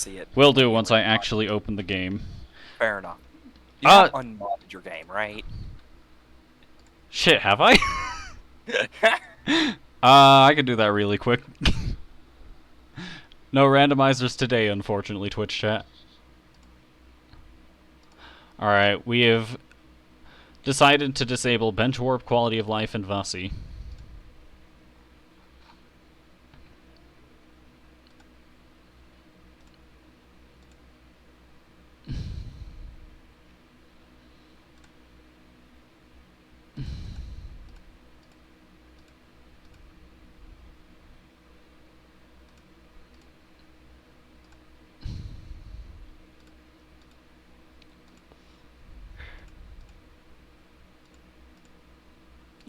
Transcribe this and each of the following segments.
see it. Will do once I actually open the game. Fair enough. You have unmodded your game, right? Shit, have I? I could do that really quick. No randomizers today, unfortunately, Twitch chat. Alright, we have decided to disable bench warp, quality of life, and Vasi.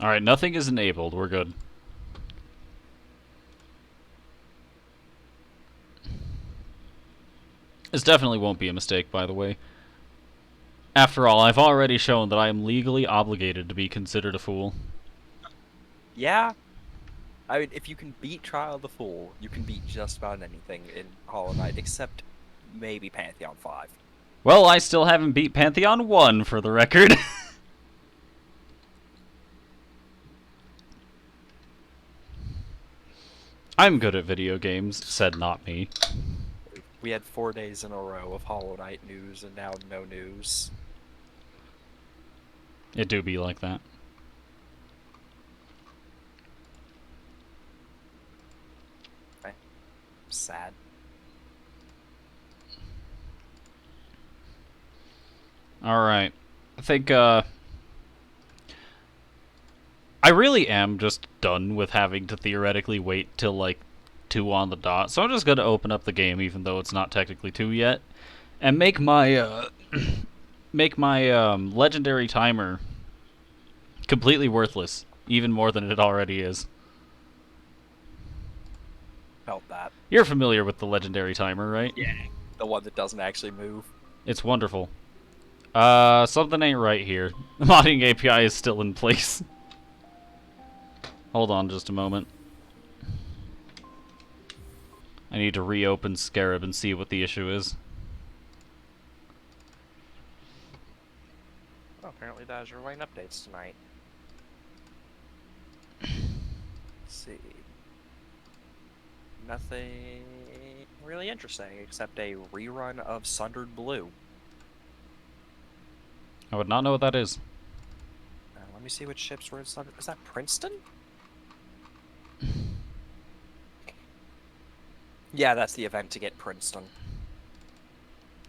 Alright, nothing is enabled. We're good. This definitely won't be a mistake, by the way. After all, I've already shown that I am legally obligated to be considered a fool. Yeah. I mean, if you can beat Trial of the Fool, you can beat just about anything in Hollow Knight, except maybe Pantheon 5. Well, I still haven't beat Pantheon 1, for the record. I'm good at video games, said not me. We had 4 days in a row of Hollow Knight news, and now no news. It do be like that. Okay. Sad. Alright. I think, I really am just done with having to theoretically wait till, like, 2 on the dot. So I'm just gonna open up the game, even though it's not technically 2 yet, and make my, legendary timer completely worthless, even more than it already is. Felt that. You're familiar with the legendary timer, right? Yeah. The one that doesn't actually move. It's wonderful. Something ain't right here. The modding API is still in place. Hold on just a moment. I need to reopen Scarab and see what the issue is. Well, apparently the Azure Lane updates tonight. Let's see. Nothing really interesting except a rerun of Sundered Blue. I would not know what that is. Let me see which ships were in Sundered. Is that Princeton? Yeah, that's the event to get Princeton.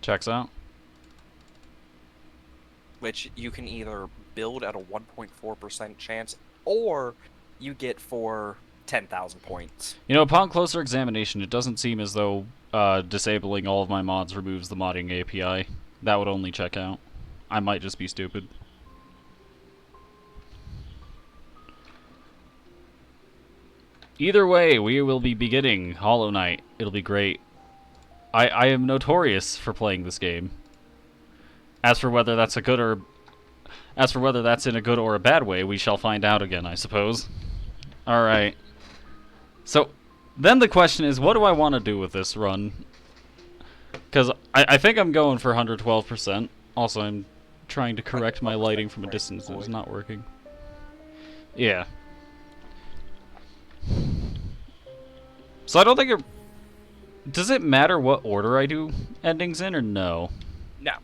Checks out. Which you can either build at a 1.4% chance, or you get for 10,000 points. You know, upon closer examination, it doesn't seem as though disabling all of my mods removes the modding API. That would only check out. I might just be stupid. Either way, we will be beginning Hollow Knight. It'll be great. I am notorious for playing this game. As for whether that's in a good or a bad way, we shall find out again, I suppose. Alright. So, then the question is, what do I want to do with this run? Because I think I'm going for 112%. Also, I'm trying to correct my lighting from a distance that is not working. Yeah. So I don't think it... Does it matter what order I do endings in, or no? No.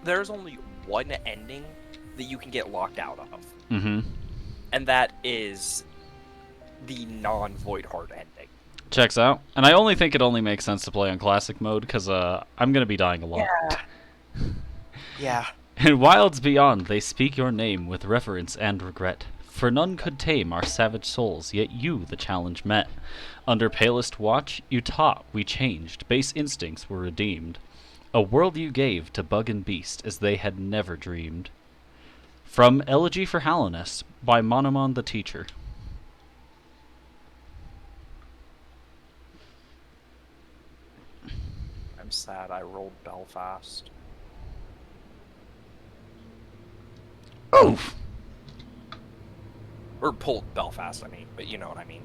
There's only one ending that you can get locked out of. Mm-hmm. And that is the non-Void Heart ending. Checks out. And I only think it only makes sense to play on classic mode, because I'm going to be dying a lot. Yeah. Yeah. In Wilds Beyond, they speak your name with reverence and regret. For none could tame our savage souls, yet you the challenge met. Under palest watch, you taught, we changed, base instincts were redeemed. A world you gave to bug and beast as they had never dreamed. From Elegy for Hallownest by Monomon the Teacher. I'm sad I rolled Belfast. Oof! Or pulled Belfast, I mean, but you know what I mean.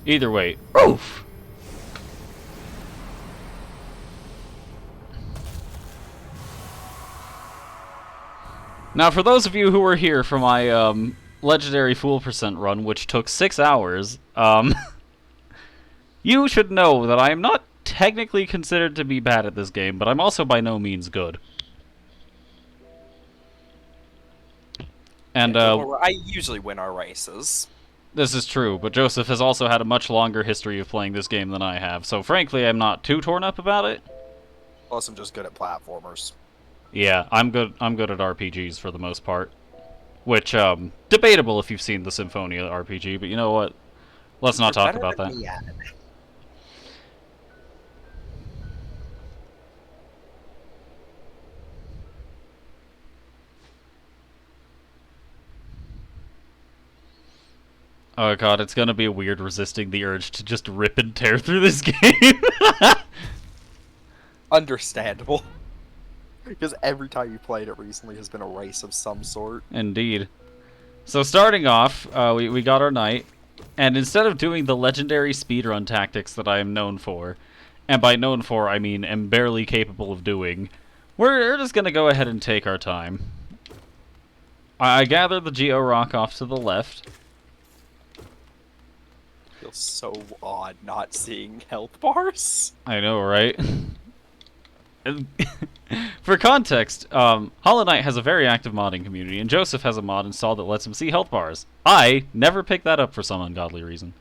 Either way, oof! Now, for those of you who were here for my legendary Fool Percent run, which took 6 hours, you should know that I am not technically considered to be bad at this game, but I'm also by no means good. And I usually win our races. this is true, but Joseph has also had a much longer history of playing this game than I have, so frankly, I'm not too torn up about it. Plus, I'm just good at platformers. Yeah, I'm good at RPGs for the most part. Which, debatable if you've seen the Symphonia RPG, but you know what? Let's not talk about that. Oh god, it's gonna be weird resisting the urge to just rip and tear through this game. Understandable. Because every time you played it recently has been a race of some sort. Indeed. So starting off, we got our knight, and instead of doing the legendary speedrun tactics that I am known for, and by known for I mean am barely capable of doing, we're just gonna go ahead and take our time. I gather the Geo Rock off to the left. Feels so odd not seeing health bars. I know, right? For context, Hollow Knight has a very active modding community, and Joseph has a mod installed that lets him see health bars. I never picked that up for some ungodly reason.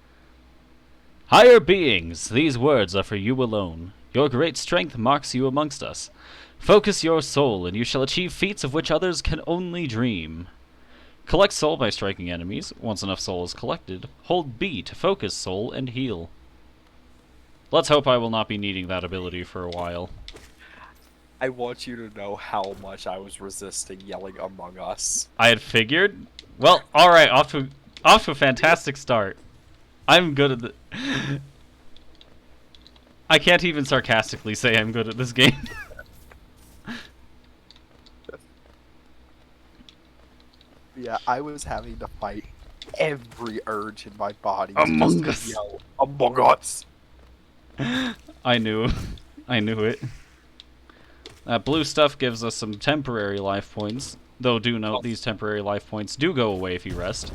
Higher beings, these words are for you alone. Your great strength marks you amongst us. Focus your soul, and you shall achieve feats of which others can only dream. Collect soul by striking enemies. Once enough soul is collected, hold B to focus soul and heal. Let's hope I will not be needing that ability for a while. I want you to know how much I was resisting yelling Among Us. I had figured. Well, alright, off to a fantastic start. I'm good at the... I can't even sarcastically say I'm good at this game. Yeah, I was having to fight every urge in my body. Among Us. Yell, Among Us. I knew it. That blue stuff gives us some temporary life points, though do note these temporary life points do go away if you rest.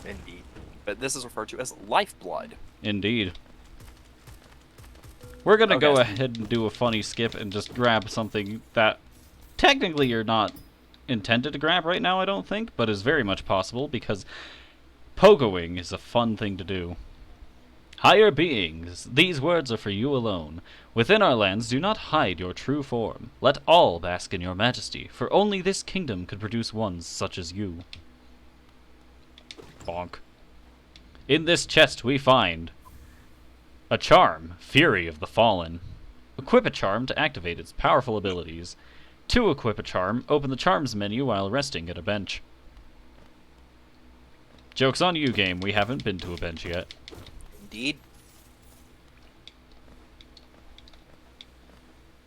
Indeed. But this is referred to as lifeblood. Indeed. We're gonna go ahead and do a funny skip and just grab something that technically you're not intended to grab right now, I don't think, but is very much possible because pogoing is a fun thing to do. Higher beings, these words are for you alone. Within our lands, do not hide your true form. Let all bask in your majesty, for only this kingdom could produce ones such as you. Bonk. In this chest we find a charm, Fury of the Fallen. Equip a charm to activate its powerful abilities. To equip a charm, open the charms menu while resting at a bench. Joke's on you, game. We haven't been to a bench yet. Indeed.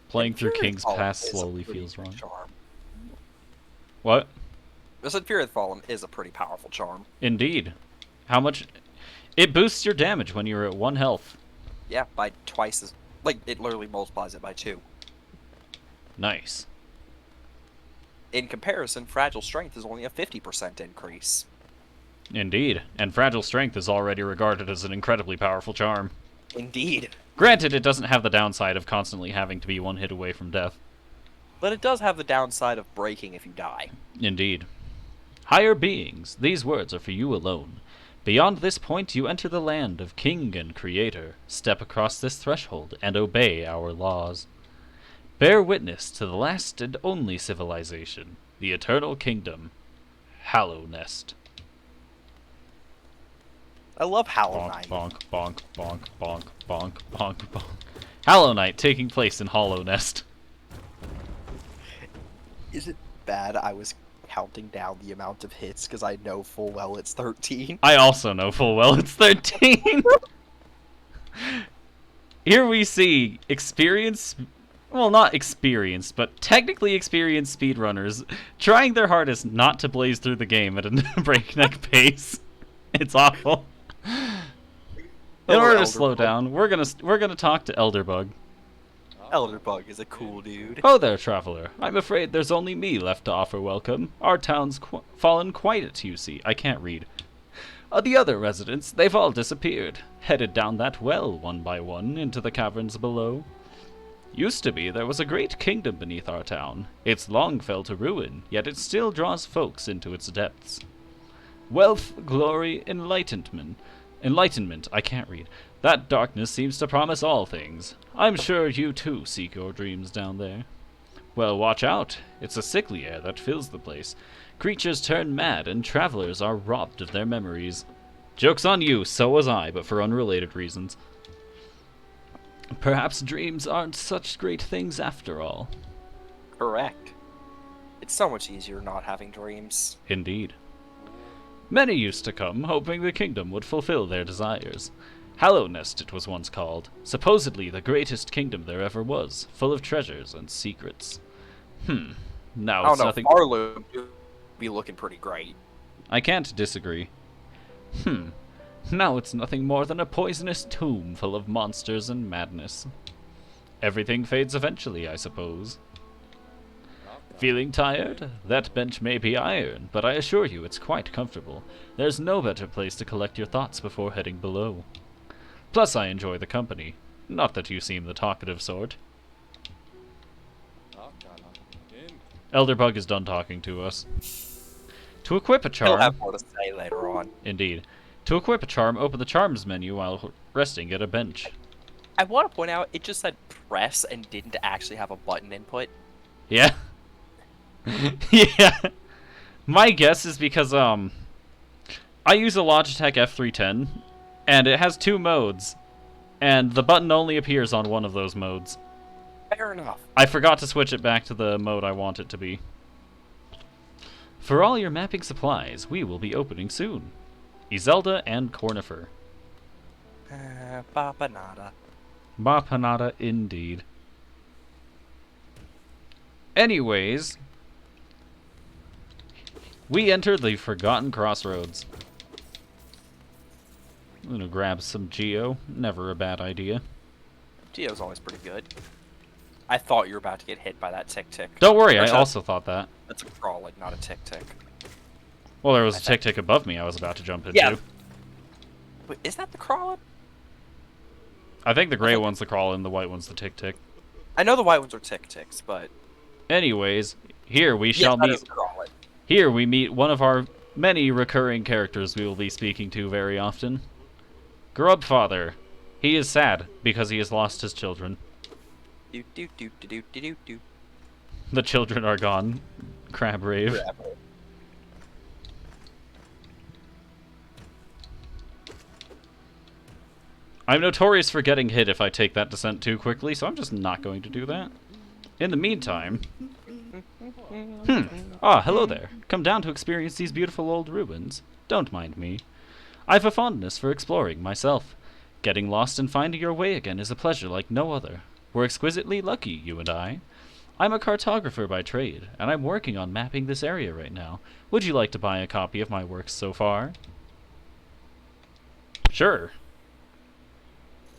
Playing through King's Pass slowly feels wrong. What? I said Fury of the Fallen is a pretty powerful charm. Indeed. How much? It boosts your damage when you're at 1 health. Yeah, by twice as... Like, it literally multiplies it by 2. Nice. In comparison, Fragile Strength is only a 50% increase. Indeed. And Fragile Strength is already regarded as an incredibly powerful charm. Indeed. Granted, it doesn't have the downside of constantly having to be 1 hit away from death. But it does have the downside of breaking if you die. Indeed. Higher beings, these words are for you alone. Beyond this point, you enter the land of King and Creator. Step across this threshold and obey our laws. Bear witness to the last and only civilization, the eternal kingdom, Hallownest. I love Hollow Knight. Bonk, bonk, bonk, bonk, bonk, bonk, bonk, bonk. Hollow Knight taking place in Hallownest. Is it bad I was counting down the amount of hits because I know full well it's 13? I also know full well it's 13. Here we see experience, well, not experienced, but technically experienced speedrunners trying their hardest not to blaze through the game at a breakneck pace. It's awful. In order to slow down, we're gonna talk to Elderbug. Elder Bug is a cool dude. Oh there, traveler. I'm afraid there's only me left to offer welcome. Our town's fallen quiet, you see. I can't read. The other residents, they've all disappeared, headed down that well one by one into the caverns below. Used to be there was a great kingdom beneath our town. It's long fell to ruin, yet it still draws folks into its depths. Wealth, glory, enlightenment, I can't read. That darkness seems to promise all things. I'm sure you too seek your dreams down there. Well, watch out. It's a sickly air that fills the place. Creatures turn mad, and travelers are robbed of their memories. Joke's on you, so was I, but for unrelated reasons. Perhaps dreams aren't such great things after all. Correct. It's so much easier not having dreams. Indeed. Many used to come, hoping the kingdom would fulfill their desires. Hallownest it was once called, supposedly the greatest kingdom there ever was, full of treasures and secrets. Now I it's don't know, nothing. Farlow would be looking pretty great. I can't disagree. Now it's nothing more than a poisonous tomb full of monsters and madness. Everything fades eventually, I suppose. Feeling tired? That bench may be iron, but I assure you it's quite comfortable. There's no better place to collect your thoughts before heading below. Plus I enjoy the company. Not that you seem the talkative sort. Elderbug is done talking to us. To equip a He'll charm... have more to say later on. Indeed. To equip a charm, open the charms menu while resting at a bench. I want to point out, it just said press and didn't actually have a button input. Yeah. Yeah. My guess is because, I use a Logitech F310, and it has 2 modes, and the button only appears on one of those modes. Fair enough. I forgot to switch it back to the mode I want it to be. For all your mapping supplies, we will be opening soon. Iselda and Cornifer. Papanada. Bapanada indeed. Anyways, we enter the Forgotten Crossroads. I'm gonna grab some Geo. Never a bad idea. Geo's always pretty good. I thought you were about to get hit by that tick-tick. Don't worry, I also thought that. That's a crawling, not a tick-tick. Well, there was a tick-tick above me I was about to jump into. Yeah. Wait, is that the crawling? I think the gray one's the crawl and the white one's the tick-tick. I know the white ones are tick-ticks, but... Anyways, here we shall that meet... is crawling. Here we meet one of our many recurring characters we will be speaking to very often. Grubfather. He is sad because he has lost his children. Do do do do do do do do. The children are gone. Crab rave. I'm notorious for getting hit if I take that descent too quickly, so I'm just not going to do that. In the meantime... Ah, hello there. Come down to experience these beautiful old ruins. Don't mind me. I've a fondness for exploring, myself. Getting lost and finding your way again is a pleasure like no other. We're exquisitely lucky, you and I. I'm a cartographer by trade, and I'm working on mapping this area right now. Would you like to buy a copy of my works so far? Sure.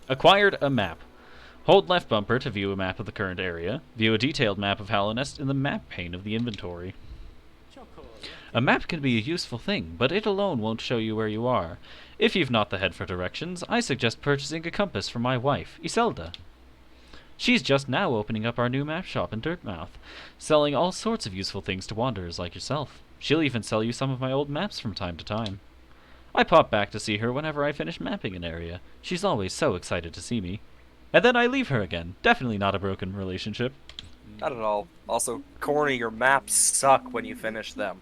Acquired a map. Hold left bumper to view a map of the current area. View a detailed map of Hallownest in the map pane of the inventory. A map can be a useful thing, but it alone won't show you where you are. If you've not the head for directions, I suggest purchasing a compass for my wife, Iselda. She's just now opening up our new map shop in Dirtmouth, selling all sorts of useful things to wanderers like yourself. She'll even sell you some of my old maps from time to time. I pop back to see her whenever I finish mapping an area. She's always so excited to see me. And then I leave her again. Definitely not a broken relationship. Not at all. Also, Corny, your maps suck when you finish them.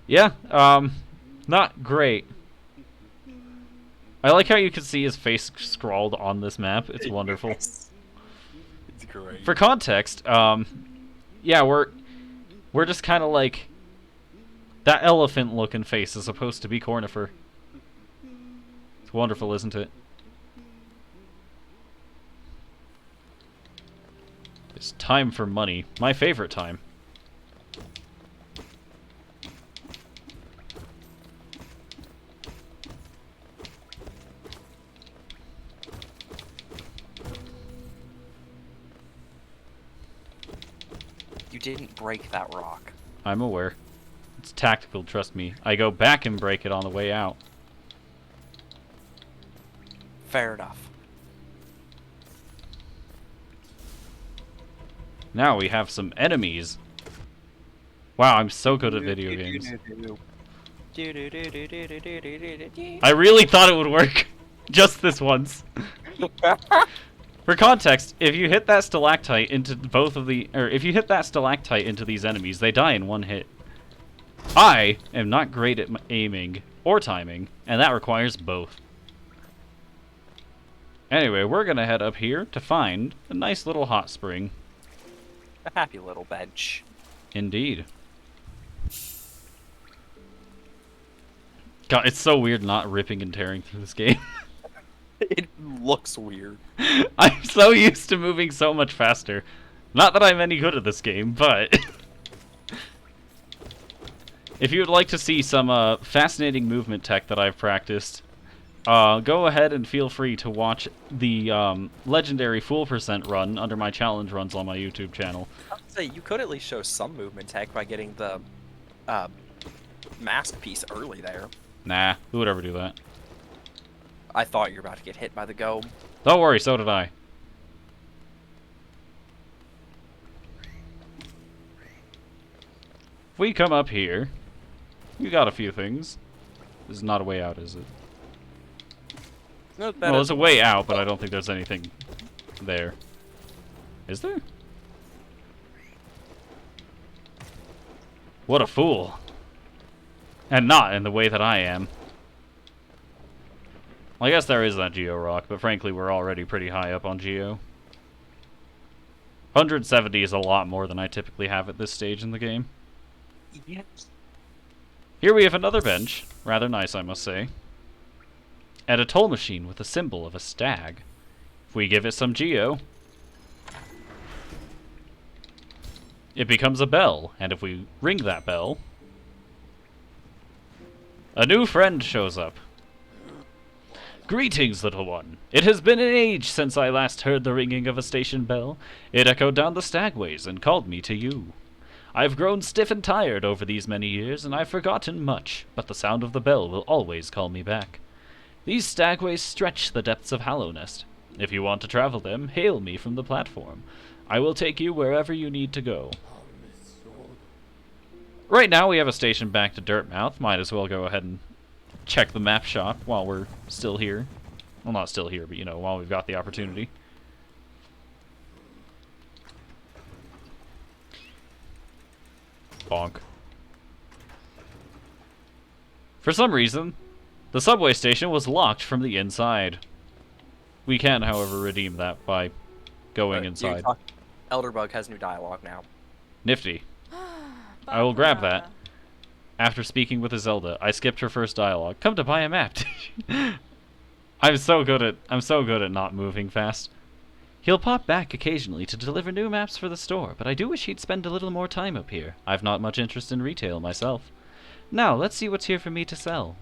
Yeah, not great. I like how you can see his face scrawled on this map. It's wonderful. It's great. For context, yeah, we're just kind of like that elephant-looking face is supposed to be Cornifer. It's wonderful, isn't it? It's time for money. My favorite time. didn't break that rock. I'm aware. It's tactical, trust me. I go back and break it on the way out. Fair enough. Now we have some enemies. Wow, I'm so good at video games. I really thought it would work. Just this once. For context, if you hit that stalactite into if you hit that stalactite into these enemies, they die in one hit. I am not great at aiming or timing, and that requires both. Anyway, we're gonna head up here to find a nice little hot spring. A happy little bench. Indeed. God, it's so weird not ripping and tearing through this game. It looks weird. I'm so used to moving so much faster. Not that I'm any good at this game, but... If you would like to see some fascinating movement tech that I've practiced, go ahead and feel free to watch the legendary Fool Percent run under my challenge runs on my YouTube channel. I would say you could at least show some movement tech by getting the mask piece early there. Nah, who would ever do that? I thought you were about to get hit by the gobe. Don't worry, so did I. If we come up here, we got a few things. This is not a way out, is it? No, Well, there's a way out, but I don't think there's anything there. Is there? What a fool. And not in the way that I am. Well, I guess there is that Geo rock, but frankly, we're already pretty high up on Geo. 170 is a lot more than I typically have at this stage in the game. Yes. Here we have another bench. Rather nice, I must say. And a toll machine with a symbol of a stag. If we give it some Geo, it becomes a bell. And if we ring that bell, a new friend shows up. Greetings, little one. It has been an age since I last heard the ringing of a station bell. It echoed down the stagways and called me to you. I've grown stiff and tired over these many years, and I've forgotten much, but the sound of the bell will always call me back. These stagways stretch the depths of Hallownest. If you want to travel them, hail me from the platform. I will take you wherever you need to go. Right now we have a station back to Dirtmouth. Might as well go ahead and check the map shop while we're still here. Well, not still here, but you know, while we've got the opportunity. Bonk. For some reason, the subway station was locked from the inside. We can, however, redeem that by going inside. Elderbug has new dialogue now. Nifty. I will grab that. After speaking with Zelda, I skipped her first dialogue. Come to buy a map. I'm so good at not moving fast. He'll pop back occasionally to deliver new maps for the store, but I do wish he'd spend a little more time up here. I've not much interest in retail myself. Now, let's see what's here for me to sell.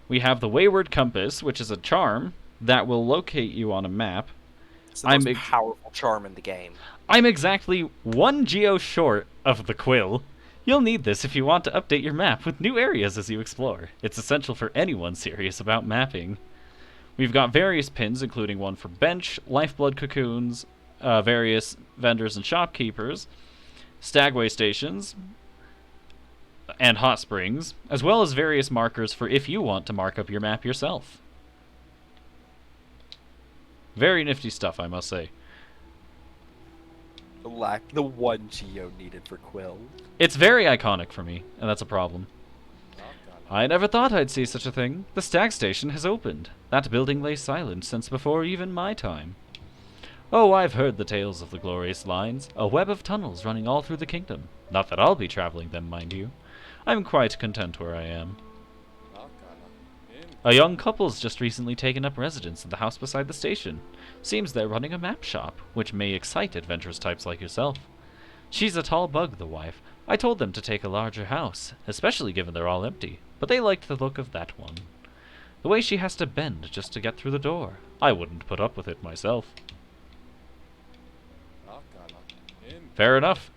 We have the Wayward Compass, which is a charm that will locate you on a map. It's the most powerful charm in the game. I'm exactly 1 Geo short of the Quill. You'll need this if you want to update your map with new areas as you explore. It's essential for anyone serious about mapping. We've got various pins, including one for bench, lifeblood cocoons, various vendors and shopkeepers, stagway stations, and hot springs, as well as various markers for if you want to mark up your map yourself. Very nifty stuff, I must say. The 1 Geo needed for Quill. It's very iconic for me, and that's a problem. I never thought I'd see such a thing. The stag station has opened. That building lay silent since before even my time. Oh, I've heard the tales of the glorious lines, a web of tunnels running all through the kingdom. Not that I'll be traveling them, mind you. I'm quite content where I am. A young couple's just recently taken up residence in the house beside the station. Seems they're running a map shop, which may excite adventurous types like yourself. She's a tall bug, the wife. I told them to take a larger house, especially given they're all empty, but they liked the look of that one. The way she has to bend just to get through the door. I wouldn't put up with it myself. Fair enough.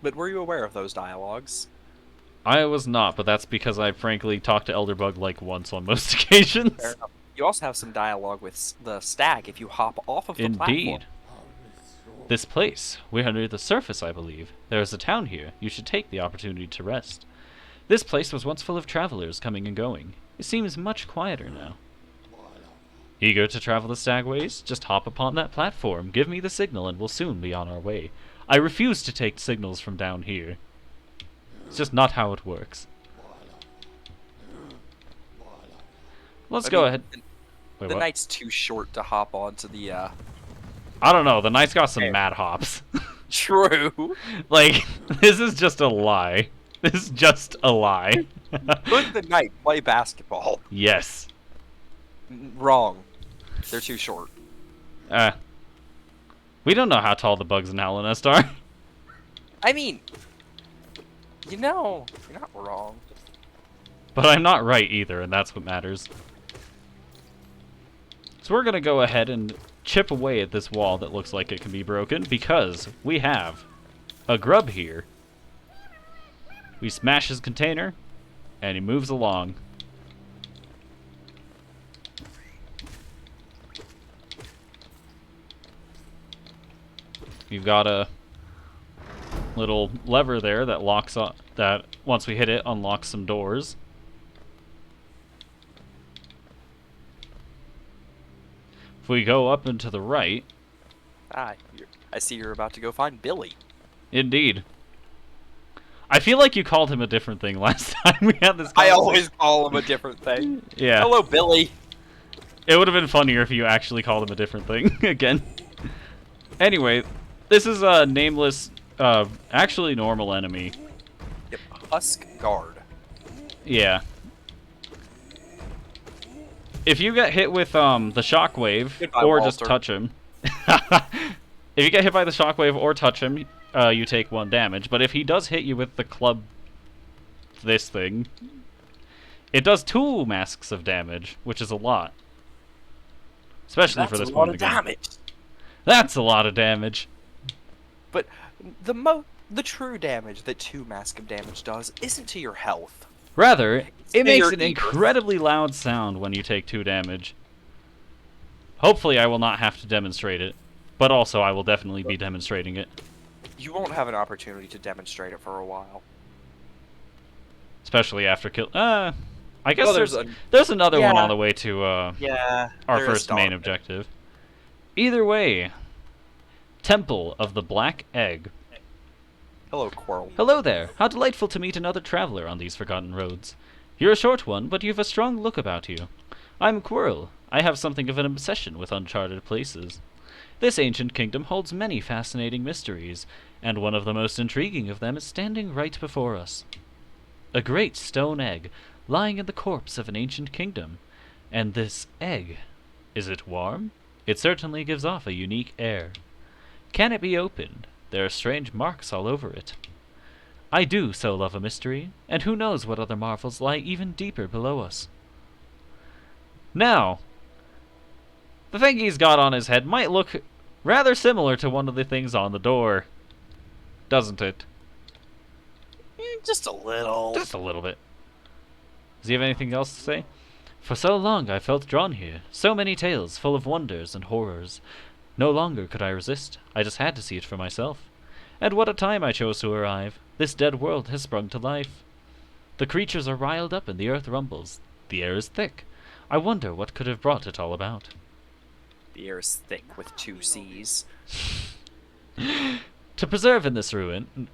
But were you aware of those dialogues? I was not, but that's because I frankly talked to Elderbug like once on most occasions. Fair enough. You also have some dialogue with the stag if you hop off of the platform. Indeed. This place. We're under the surface, I believe. There is a town here. You should take the opportunity to rest. This place was once full of travelers coming and going. It seems much quieter now. Eager to travel the stagways? Just hop upon that platform, give me the signal, and we'll soon be on our way. I refuse to take signals from down here. It's just not how it works. Let's go ahead. Wait, The what? night's too short to hop onto the, I don't know, the knight's got some mad hops. True. Like, this is just a lie. This is just a lie. Could the knight play basketball? Yes. Wrong. They're too short. We don't know how tall the bugs in Hallownest are. I mean, you're not wrong. But I'm not right either, and that's what matters. So we're gonna go ahead and chip away at this wall that looks like it can be broken, because we have a grub here. We smash his container, and he moves along. You've got a little lever there that locks up, that once we hit it unlocks some doors. If we go up and to the right, I see you're about to go find Billy. indeed. I feel like you called him a different thing last time we had this conversation. I always call him a different thing. Yeah. Hello, Billy. It would have been funnier if you actually called him a different thing again. Anyway, this is a nameless, actually normal enemy. Yep, Husk Guard. Yeah. If you get hit with the shockwave, Goodbye, or Walter. just touch him, if you get hit by the shockwave or touch him, you take 1 damage. But if he does hit you with the club, this thing, it does 2 masks of damage, which is a lot, especially for this point in the game. That's a lot of damage. That's a lot of damage. But the true damage that 2 mask of damage does isn't to your health. Rather, it makes your an ear. incredibly loud sound when you take 2 damage. Hopefully I will not have to demonstrate it, but also I will definitely be demonstrating it. You won't have an opportunity to demonstrate it for a while. Especially after kill... I guess Well, there's another one yeah. on the way to Yeah. our first main objective. Either way, Temple of the Black Egg. Hello, Quirrell. Hello there. How delightful to meet another traveler on these forgotten roads. You're a short one, but you've a strong look about you. I'm Quirrell. I have something of an obsession with uncharted places. This ancient kingdom holds many fascinating mysteries, and one of the most intriguing of them is standing right before us. A great stone egg, lying in the corpse of an ancient kingdom. And this egg, is it warm? It certainly gives off a unique air. Can it be opened? There are strange marks all over it. I do so love a mystery, and who knows what other marvels lie even deeper below us. Now, the thing he's got on his head might look rather similar to one of the things on the door, doesn't it? Just a little. Just a little bit. Does he have anything else to say? For so long I felt drawn here, so many tales full of wonders and horrors. No longer could I resist, I just had to see it for myself. And what a time I chose to arrive. This dead world has sprung to life. The creatures are riled up and the earth rumbles. The air is thick. I wonder what could have brought it all about. The air is thick with 2 C's. To preserve in this ruin...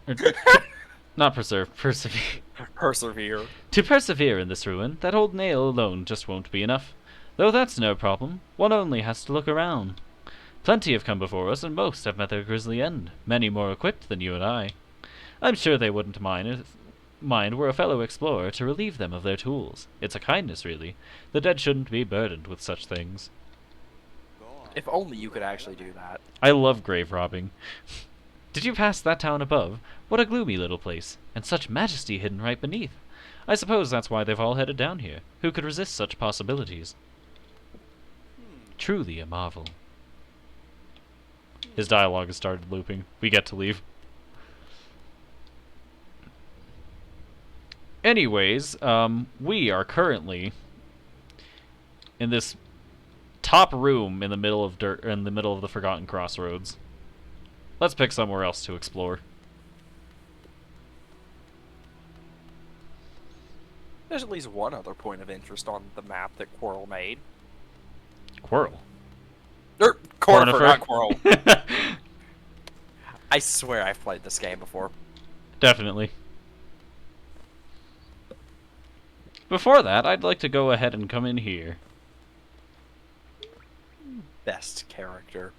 not preserve, persevere. Persevere. To persevere in this ruin, that old nail alone just won't be enough. Though that's no problem. One only has to look around. Plenty have come before us, and most have met their grisly end. Many more equipped than you and I. I'm sure they wouldn't mind were a fellow explorer to relieve them of their tools. It's a kindness, really. The dead shouldn't be burdened with such things. If only you could actually do that. I love grave robbing. Did you pass that town above? What a gloomy little place, and such majesty hidden right beneath. I suppose that's why they've all headed down here. Who could resist such possibilities? Truly a marvel. His dialogue has started looping. We get to leave. Anyways, we are currently in this top room in the middle of the Forgotten Crossroads. Let's pick somewhere else to explore. There's at least one other point of interest on the map that Quirrell made. Quirrell. Cornifer, not Quirrell. I swear I've played this game before. Definitely. Before that, I'd like to go ahead and come in here. Best character.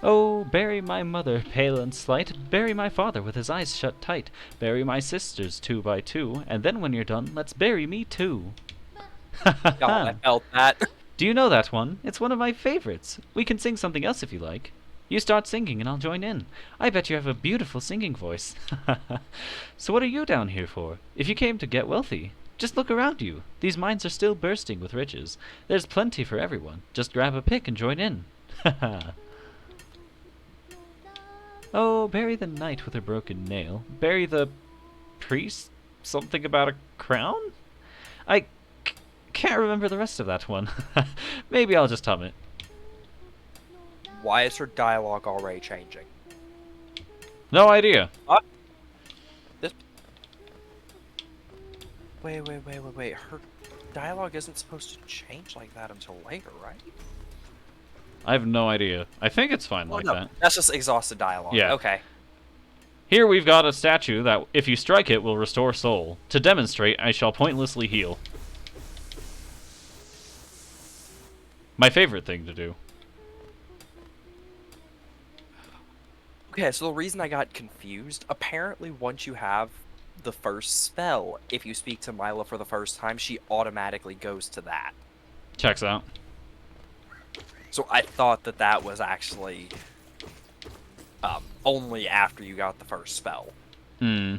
Oh, bury my mother, pale and slight. Bury my father with his eyes shut tight. Bury my sisters 2 by 2. And then when you're done, let's bury me too. God, I felt that. Do you know that one? It's one of my favorites. We can sing something else if you like. You start singing and I'll join in. I bet you have a beautiful singing voice. So what are you down here for? If you came to get wealthy, just look around you. These mines are still bursting with riches. There's plenty for everyone. Just grab a pick and join in. Oh, bury the knight with a broken nail. Bury the priest? Something about a crown? I can't remember the rest of that one. Maybe I'll just hum it. Why is her dialogue already changing? No idea. This... Wait. Her dialogue isn't supposed to change like that until later, right? I have no idea. I think it's fine like that. That's just exhausted dialogue. Yeah. Okay. Here we've got a statue that, if you strike it, will restore soul. To demonstrate, I shall pointlessly heal. My favorite thing to do. Okay, so the reason I got confused, apparently once you have the first spell, if you speak to Mila for the first time, she automatically goes to that. Checks out. So I thought that that was actually only after you got the first spell. Hmm.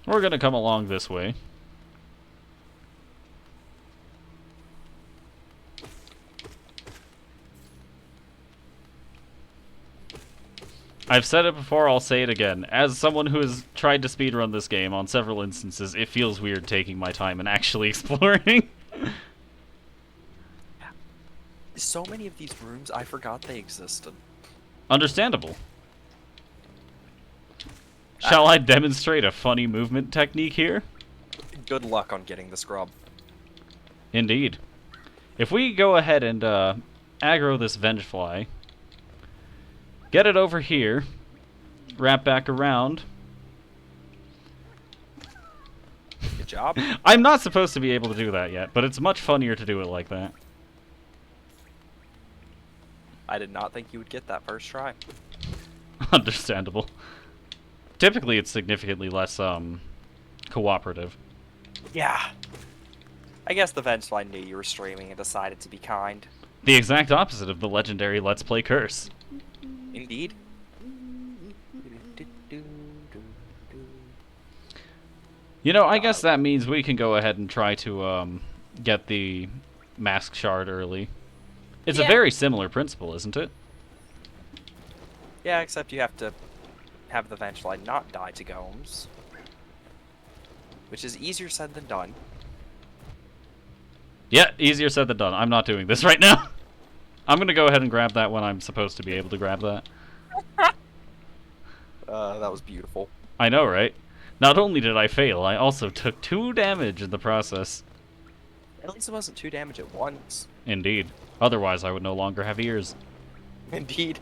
We're gonna come along this way. I've said it before, I'll say it again. As someone who has tried to speedrun this game on several instances, it feels weird taking my time and actually exploring. So many of these rooms, I forgot they existed. Understandable. Shall I demonstrate a funny movement technique here? Good luck on getting the scrub. Indeed. If we go ahead and aggro this Vengefly, get it over here, wrap back around. Good job. I'm not supposed to be able to do that yet, but it's much funnier to do it like that. I did not think you would get that first try. Understandable. Typically, it's significantly less cooperative. Yeah. I guess the Vengefly knew you were streaming and decided to be kind. The exact opposite of the legendary Let's Play curse. Indeed. You know, I guess that means we can go ahead and try to get the Mask Shard early. It's a very similar principle, isn't it? Yeah, except you have to have the Vengefly not die to golems. Which is easier said than done. Yeah, easier said than done. I'm not doing this right now. I'm going to go ahead and grab that when I'm supposed to be able to grab that. That was beautiful. I know, right? Not only did I fail, I also took 2 damage in the process. At least it wasn't 2 damage at once. Indeed. Otherwise, I would no longer have ears. Indeed.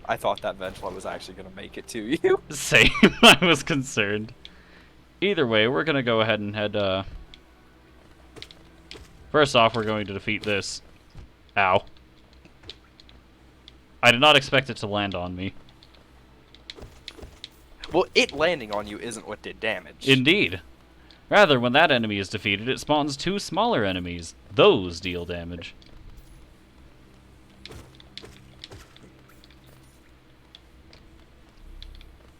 I thought that Vengefly was actually going to make it to you. Same. I was concerned. Either way, we're going to go ahead and head, First off, we're going to defeat this. Ow. I did not expect it to land on me. Well, it landing on you isn't what did damage. Indeed. Rather, when that enemy is defeated, it spawns 2 smaller enemies. Those deal damage.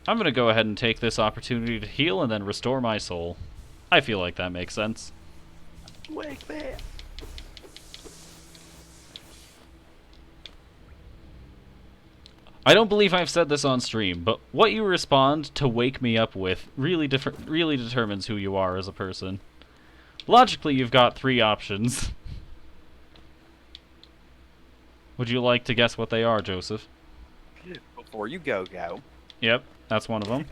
I'm going to go ahead and take this opportunity to heal and then restore my soul. I feel like that makes sense. wake me. I don't believe I've said this on stream, but what you respond to wake me up with really determines who you are as a person. Logically, you've got 3 options. Would you like to guess what they are, Joseph? Before you go. Yep, that's one of them.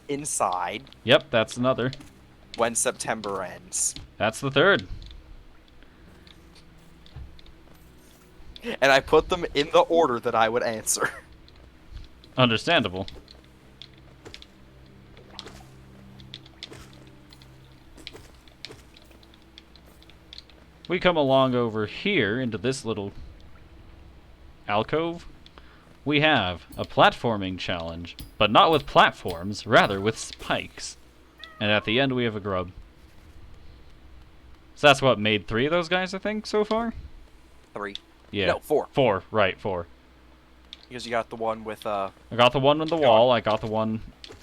Inside. Yep, that's another. When September ends. That's the third. And I put them in the order that I would answer. Understandable. We come along over here into this little alcove. We have a platforming challenge, but not with platforms, rather with spikes. And at the end we have a grub. So that's what made 3 of those guys, I think, so far? 3. Yeah. No, 4. 4, right, 4. Because you got the one with, I got the one on the wall, I got the one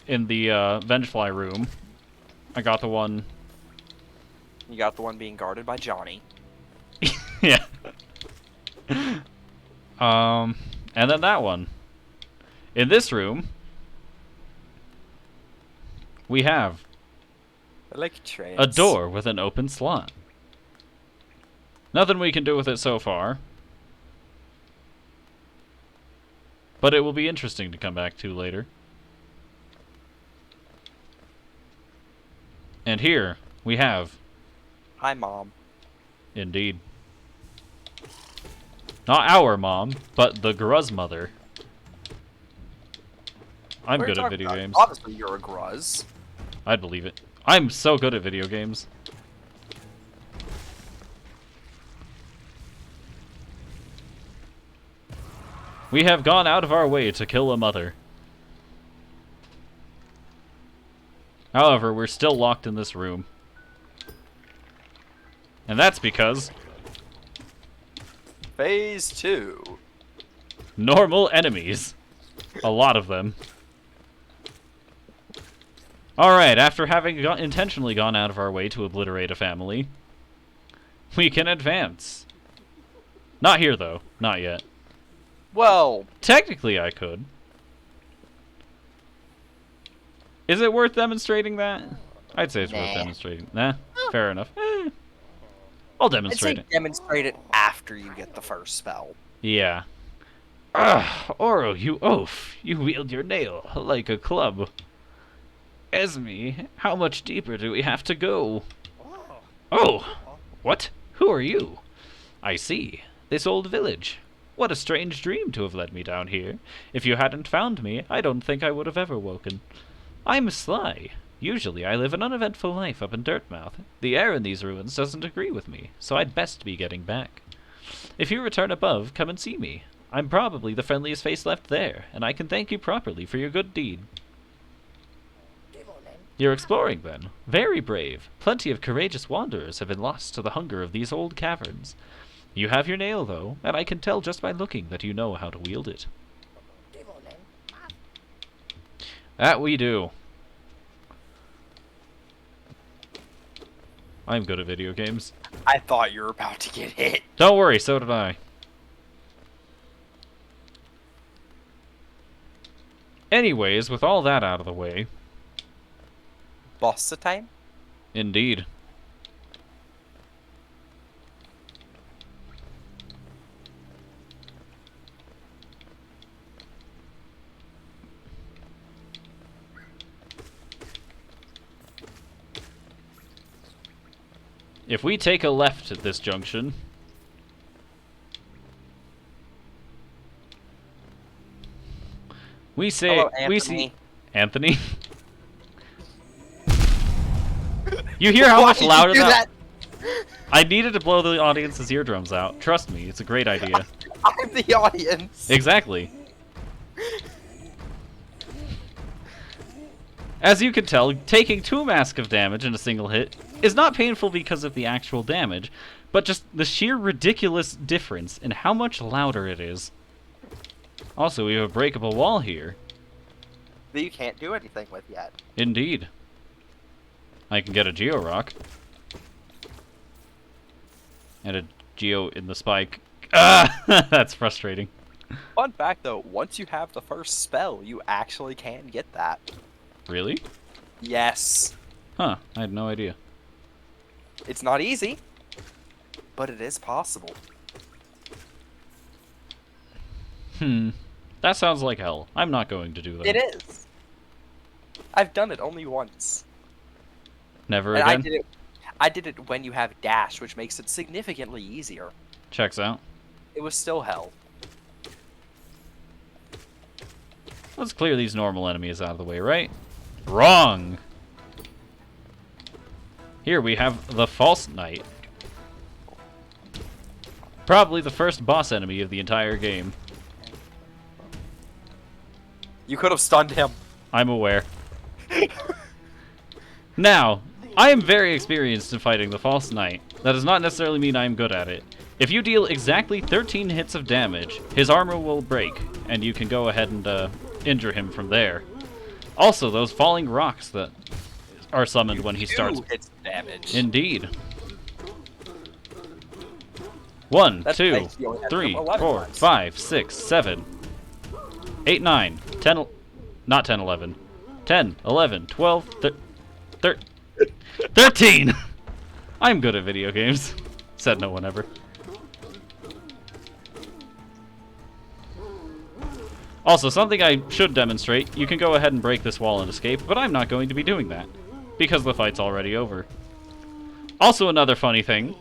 in the Vengefly room. I got the one... You got the one being guarded by Johnny. Yeah. And then that one. In this room, we have Electronics. a door with an open slot. Nothing we can do with it so far. But it will be interesting to come back to later. And here, we have... Hi, Mom. Indeed. Not our mom, but the Gruz mother. I'm good at video games. Obviously, you're a Gruz. I'd believe it. I'm so good at video games. We have gone out of our way to kill a mother. However, we're still locked in this room. And that's because... Phase 2. normal enemies. A lot of them. Alright, after having intentionally gone out of our way to obliterate a family, we can advance. Not here, though. Not yet. Well... Technically, I could. Is it worth demonstrating that? I'd say it's worth demonstrating. Nah, fair enough. I'll demonstrate I'd say demonstrate it after you get the first spell. Yeah. Ugh, Oro, you oaf. You wield your nail like a club. Esme, how much deeper do we have to go? Oh! What? Who are you? I see. This old village. What a strange dream to have led me down here. If you hadn't found me, I don't think I would have ever woken. I'm Sly. Usually I live an uneventful life up in Dirtmouth. The air in these ruins doesn't agree with me, so I'd best be getting back. If you return above, come and see me. I'm probably the friendliest face left there, and I can thank you properly for your good deed. You're exploring, then. Very brave. Plenty of courageous wanderers have been lost to the hunger of these old caverns. You have your nail, though, and I can tell just by looking that you know how to wield it. That we do. I'm good at video games. I thought you were about to get hit. Don't worry, so did I. Anyways, with all that out of the way... Boss time? Indeed. If we take a left at this junction... We say... Hello, Anthony. We see... Anthony? You hear how much louder that... I needed to blow the audience's eardrums out. Trust me, it's a great idea. I'm the audience. Exactly. As you can tell, taking 2 Mask of damage in a single hit is not painful because of the actual damage, but just the sheer ridiculous difference in how much louder it is. Also, we have a breakable wall here. That you can't do anything with yet. Indeed. I can get a Geo Rock. And a Geo in the spike. Ah! That's frustrating. Fun fact, though, once you have the first spell, you actually can get that. Really? Yes. Huh, I had no idea. It's not easy, but it is possible. That sounds like hell. I'm not going to do that. It is. I've done it only once. Never And again? I did it when you have dash, which makes it significantly easier. Checks out. It was still hell. Let's clear these normal enemies out of the way, right? Wrong! Here we have the False Knight. Probably the first boss enemy of the entire game. You could have stunned him. I'm aware. Now, I am very experienced in fighting the False Knight. That does not necessarily mean I am good at it. If you deal exactly 13 hits of damage, his armor will break, and you can go ahead and injure him from there. Also, those falling rocks that are summoned when he starts. 2 hits of damage. Indeed. 1, That's 2, nice. You only have 3, 11 4, times. 5, 6, 7, 8, 9, 10, not 10, 11, 10, 11, 12, 13! I'm good at video games. Said no one ever. Also, something I should demonstrate, you can go ahead and break this wall and escape, but I'm not going to be doing that, because the fight's already over. Also, another funny thing,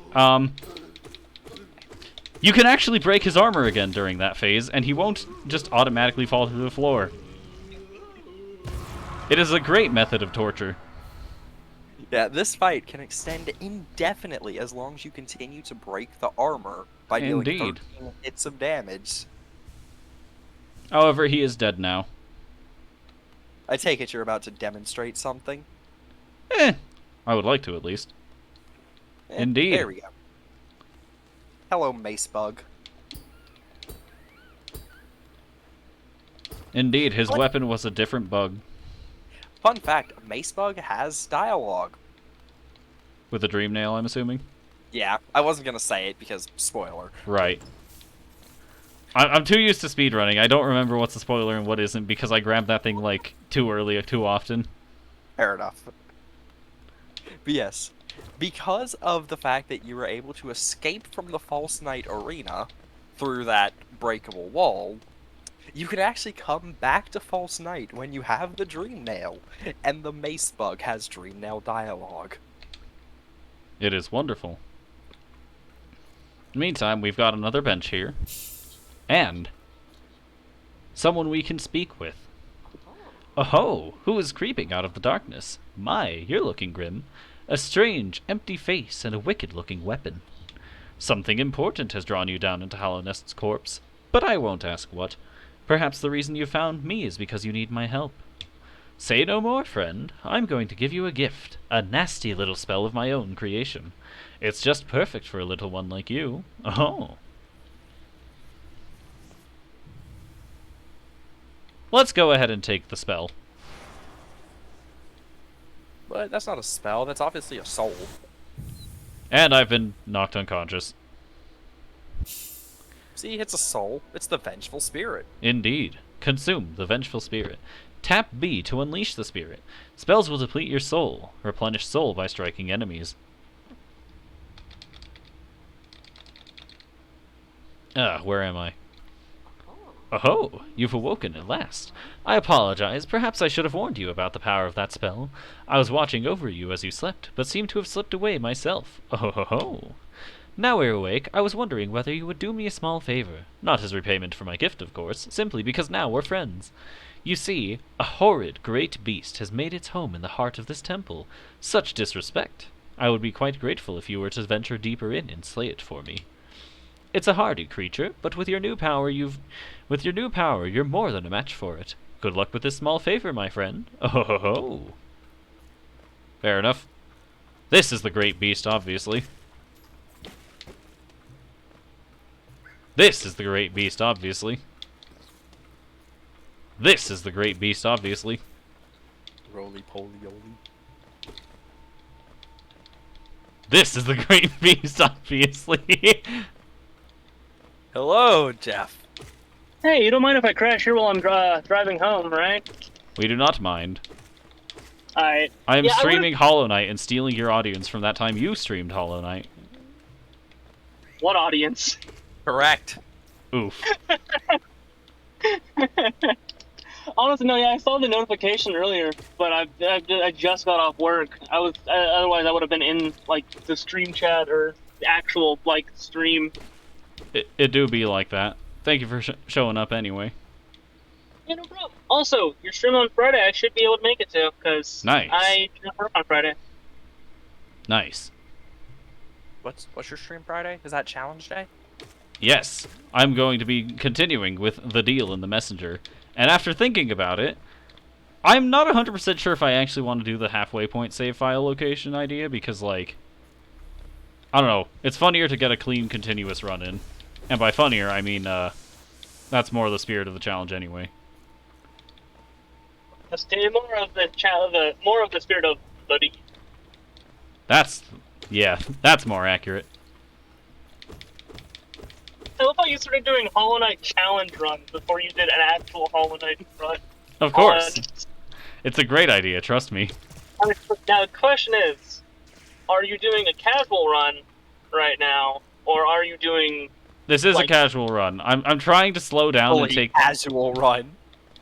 you can actually break his armor again during that phase, and he won't just automatically fall through the floor. It is a great method of torture. Yeah, this fight can extend indefinitely as long as you continue to break the armor by dealing Indeed. 13 hits of damage. However, he is dead now. I take it you're about to demonstrate something? I would like to, at least. Eh, Indeed. There we go. Hello, Mace Bug. Indeed, his What? weapon was a different bug. Fun fact, Mace Bug has dialogue. With a dream nail, I'm assuming? Yeah, I wasn't gonna say it because spoiler. Right. I'm too used to speedrunning. I don't remember what's a spoiler and what isn't because I grabbed that thing, like, too early or too often. Fair enough. But yes, because of the fact that you were able to escape from the False Knight arena through that breakable wall, you can actually come back to False Knight when you have the Dream Nail, and the Mace Bug has Dream Nail dialogue. It is wonderful. Meantime, we've got another bench here. And someone we can speak with. Oh, who is creeping out of the darkness? My, you're looking grim. A strange, empty face and a wicked-looking weapon. Something important has drawn you down into Hallownest's corpse, but I won't ask what. Perhaps the reason you found me is because you need my help. Say no more, friend. I'm going to give you a gift, a nasty little spell of my own creation. It's just perfect for a little one like you. Oh. Let's go ahead and take the spell. But that's not a spell, that's obviously a soul. And I've been knocked unconscious. See, it's a soul. It's the Vengeful Spirit. Indeed. Consume the Vengeful Spirit. Tap B to unleash the spirit. Spells will deplete your soul. Replenish soul by striking enemies. Where am I? Oh, you've awoken at last. I apologize. Perhaps I should have warned you about the power of that spell. I was watching over you as you slept, but seemed to have slipped away myself. Oh. Now we're awake, I was wondering whether you would do me a small favor. Not as repayment for my gift, of course, simply because now we're friends. You see, a horrid great beast has made its home in the heart of this temple. Such disrespect. I would be quite grateful if you were to venture deeper in and slay it for me. It's a hardy creature, but with your new power you're more than a match for it. Good luck with this small favor, my friend. Oh. Fair enough. This is the great beast, obviously. This is the great beast, obviously. This is the great beast, obviously. Roly-poly-oly. This is the Great Beast, obviously. Hello, Jeff. Hey, you don't mind if I crash here while I'm driving home, right? We do not mind. Alright. I am Yeah, streaming Hollow Knight and stealing your audience from that time you streamed Hollow Knight. What audience? Correct. Oof. Honestly, no, yeah, I saw the notification earlier, but I just got off work. Otherwise I would have been in, like, the stream chat or the actual, like, stream. It do be like that. Thank you for showing up anyway. Yeah, no problem. Also, your stream on Friday, I should be able to make it to, because Nice. I do not work on Friday. Nice. What's your stream Friday? Is that challenge day? Yes, I'm going to be continuing with the deal in the messenger. And after thinking about it, I'm not 100% sure if I actually want to do the halfway point save file location idea, because, like, I don't know. It's funnier to get a clean, continuous run in. And by funnier, I mean, that's more the spirit of the challenge anyway. That's more of the spirit of Buddy. Yeah, that's more accurate. I love how you started doing Hollow Knight challenge runs before you did an actual Hollow Knight run. Of course. It's a great idea, trust me. Now the question is, are you doing a casual run right now, or are you doing... This is like, a casual run. I'm trying to slow down and take... casual run.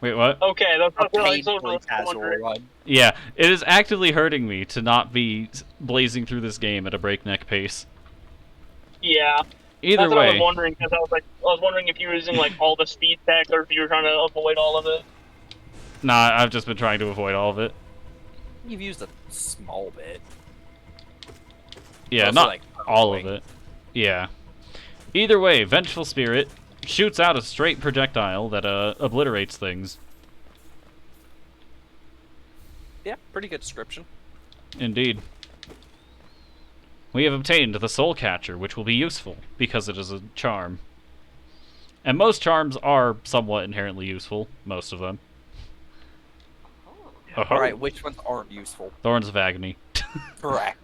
Wait, what? Okay, that's A what painfully casual run. Yeah, it is actively hurting me to not be blazing through this game at a breakneck pace. Yeah. Either That's what I was way, wondering, because I was wondering if you were using, like, all the speed tech, or if you were trying to avoid all of it. nah, I've just been trying to avoid all of it. You've used a small bit. Yeah, Also, not like, all of wing. it. Yeah. Either way, Vengeful Spirit shoots out a straight projectile that obliterates things. Yeah, pretty good description. Indeed. We have obtained the Soul Catcher, which will be useful, because it is a charm. And most charms are somewhat inherently useful, most of them. Oh. Alright, which ones aren't useful? Thorns of Agony. Correct.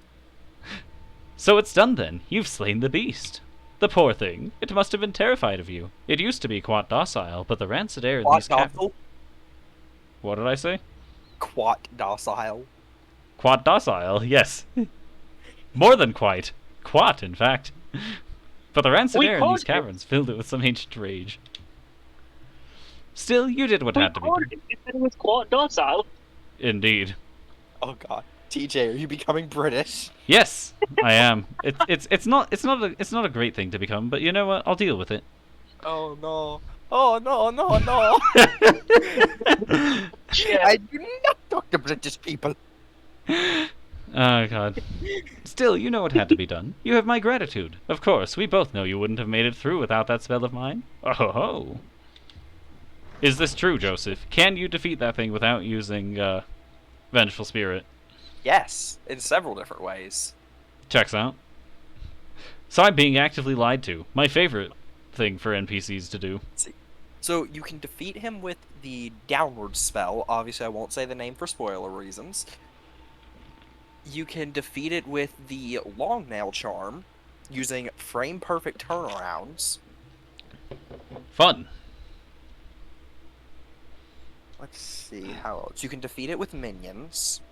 So it's done then. You've slain the beast. The poor thing. It must have been terrified of you. It used to be quite docile, but the rancid air in Quat these caverns... docile? What did I say? Quat docile. Quite docile, yes. More than quite. Quat, in fact. But the rancid air in these caverns filled it with some ancient rage. Still, you did what had to be done. You said it was quite docile. Indeed. Oh god. TJ, are you becoming British? Yes, I am. It's not a great thing to become, but you know what? I'll deal with it. Oh no. Oh no, no, no. Yeah. I do not talk to British people. Oh, God. Still, you know what had to be done. You have my gratitude. Of course, we both know you wouldn't have made it through without that spell of mine. Oh ho ho. Is this true, Joseph? Can you defeat that thing without using, Vengeful Spirit? Yes, in several different ways. Checks out. So I'm being actively lied to. My favorite thing for NPCs to do. So you can defeat him with the downward spell. Obviously, I won't say the name for spoiler reasons. You can defeat it with the long nail charm using frame perfect turnarounds. Fun. Let's see how else. You can defeat it with minions.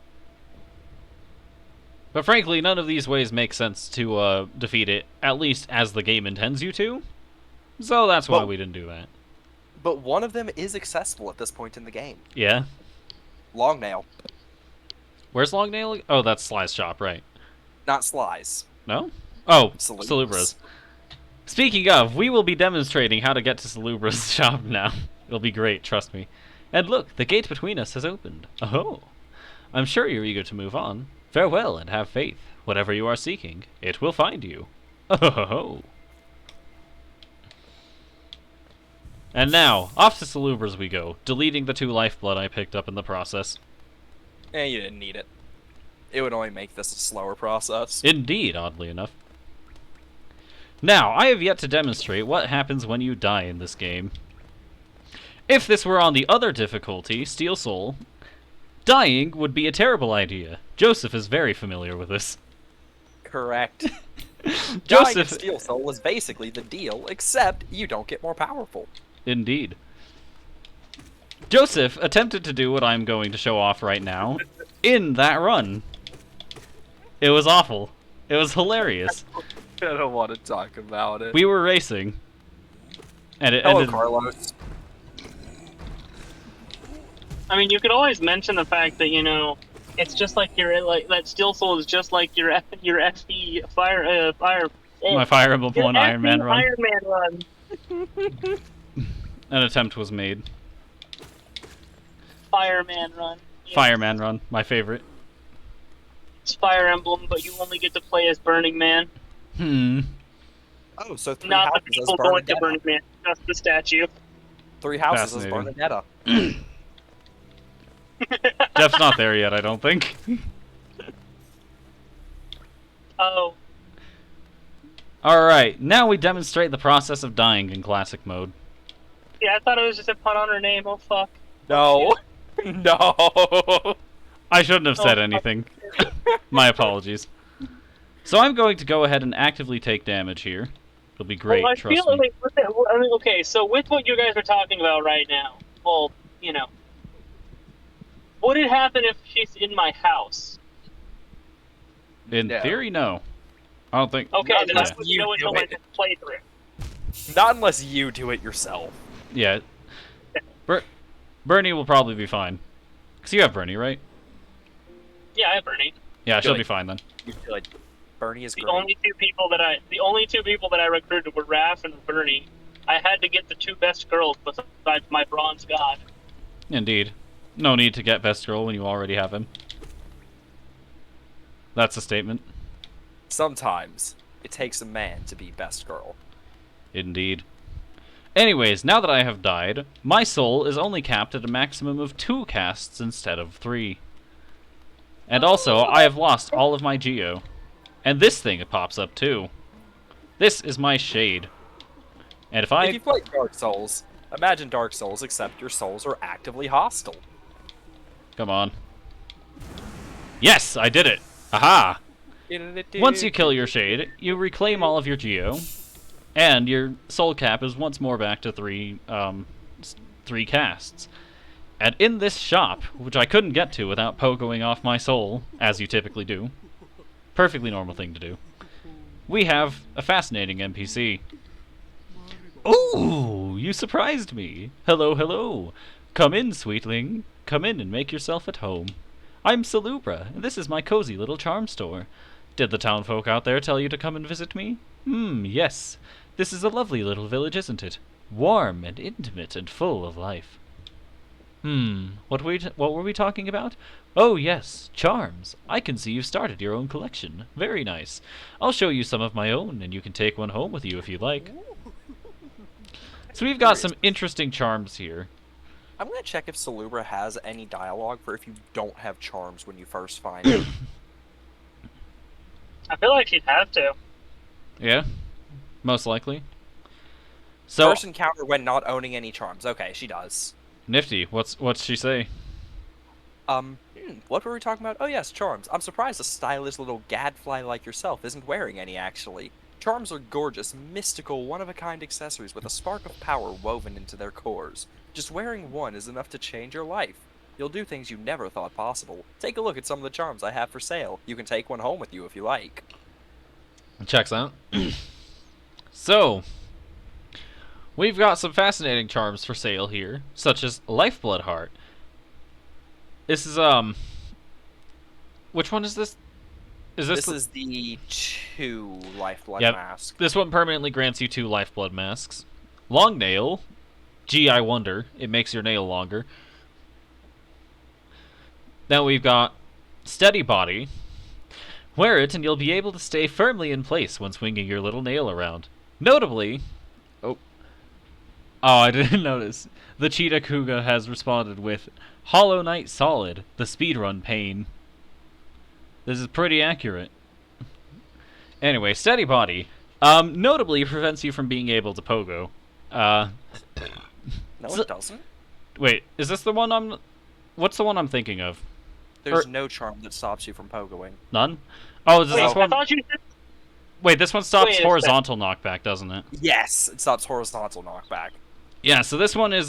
But frankly, none of these ways make sense to defeat it, at least as the game intends you to. So that's why we didn't do that. But one of them is accessible at this point in the game. Yeah? Long nail, Where's Longnail? Oh, that's Sly's shop, right. not Sly's. No? Oh, Salubra's. Salubra's. Speaking of, we will be demonstrating how to get to Salubra's shop now. It'll be great, trust me. And look, the gate between us has opened. Oh. I'm sure you're eager to move on. Farewell and have faith. Whatever you are seeking, it will find you. Oh. And now, off to Salubra's we go, deleting the 2 lifeblood I picked up in the process. You didn't need it. It would only make this a slower process. Indeed, oddly enough. Now, I have yet to demonstrate what happens when you die in this game. If this were on the other difficulty, Steel Soul, dying would be a terrible idea. Joseph is very familiar with this. Correct. Dying in Joseph, Steel Soul is basically the deal, except you don't get more powerful. indeed. Joseph attempted to do what I'm going to show off right now in that run. It was awful. It was hilarious. I don't want to talk about it. We were racing. And it Hello, ended... Carlos. I mean, you could always mention the fact that, you know, it's just like your that Steel Soul is just like your FE fire My Fire Emblem your 1 Iron Man FE run. Iron Man run. An attempt was made. Fireman run. Yeah. Fireman run, my favorite. It's Fire Emblem, but you only get to play as Burning Man. Oh, so three Not the houses as people going to Bernadetta. Burning Man, just the statue. 3 houses as Fascinating. Bernadetta. Jeff's not there yet, I don't think. Oh, Alright, now we demonstrate the process of dying in classic mode. yeah, I thought it was just a pun on her name. Oh, fuck. No. No. I shouldn't have said Oh, anything. My apologies. So I'm going to go ahead and actively take damage here. It'll be great, Well, I trust feel me. like, I mean, okay, so with what you guys are talking about right now, well, you know, would it happen if she's in my house? In No. theory, no. I don't think... Okay, Not then unless I would you know until do I it. just play through. Not unless you do it yourself. Yeah. Bernie will probably be fine. Because you have Bernie, right? Yeah, I have Bernie. Yeah, she'll Good. be fine then. You should. Bernie is The great. only two people that I recruited were Raph and Bernie. I had to get the two best girls besides my bronze god. Indeed. No need to get Best Girl when you already have him. That's a statement. Sometimes it takes a man to be best girl. Indeed. Anyways, now that I have died, my soul is only capped at a maximum of 2 casts instead of 3. And also, I have lost all of my Geo. And this thing pops up too. This is my shade. And if If I... you play Dark Souls, imagine Dark Souls except your souls are actively hostile. Come on. Yes, I did it! Aha! Once you kill your shade, you reclaim all of your Geo, and your soul cap is once more back to 3 casts. And in this shop, which I couldn't get to without pogoing off my soul, as you typically do, perfectly normal thing to do, we have a fascinating NPC. Ooh, you surprised me. Hello, hello. Come in, sweetling. Come in and make yourself at home. I'm Salubra, and this is my cozy little charm store. Did the townfolk out there tell you to come and visit me? Yes. This is a lovely little village, isn't it? Warm and intimate and full of life. What were we talking about? Oh yes, charms. I can see you've started your own collection. Very nice. I'll show you some of my own, and you can take one home with you if you like. So we've got some interesting charms here. I'm gonna check if Salubra has any dialogue for if you don't have charms when you first find it. I feel like she'd have to. Yeah, most likely. So, First encounter when not owning any charms. Okay, she does. Nifty, what's she say? What were we talking about? Oh yes, charms. I'm surprised a stylish little gadfly like yourself isn't wearing any, actually. Charms are gorgeous, mystical, one-of-a-kind accessories with a spark of power woven into their cores. Just wearing one is enough to change your life. You'll do things you never thought possible. Take a look at some of the charms I have for sale. You can take one home with you if you like. Checks out. So, we've got some fascinating charms for sale here, such as Lifeblood Heart. This is, which one is this? This is the 2 Lifeblood Yep. mask. This one permanently grants you 2 Lifeblood masks. Long Nail. Gee, I wonder. It makes your nail longer. Then we've got Steady Body. Wear it and you'll be able to stay firmly in place when swinging your little nail around. Notably... Oh, I didn't notice. The Cheetah Kuga has responded with Hollow Knight Solid, the speedrun pain. This is pretty accurate. Anyway, Steady Body. Notably prevents you from being able to pogo. No, So- it doesn't. Wait, is this the one what's the one I'm thinking of? There's no charm that stops you from pogoing. None? Oh, does Wait, this I one? thought you said. Wait, this one stops Wait a horizontal knockback, doesn't it? Yes, it stops horizontal knockback. Yeah. So this one is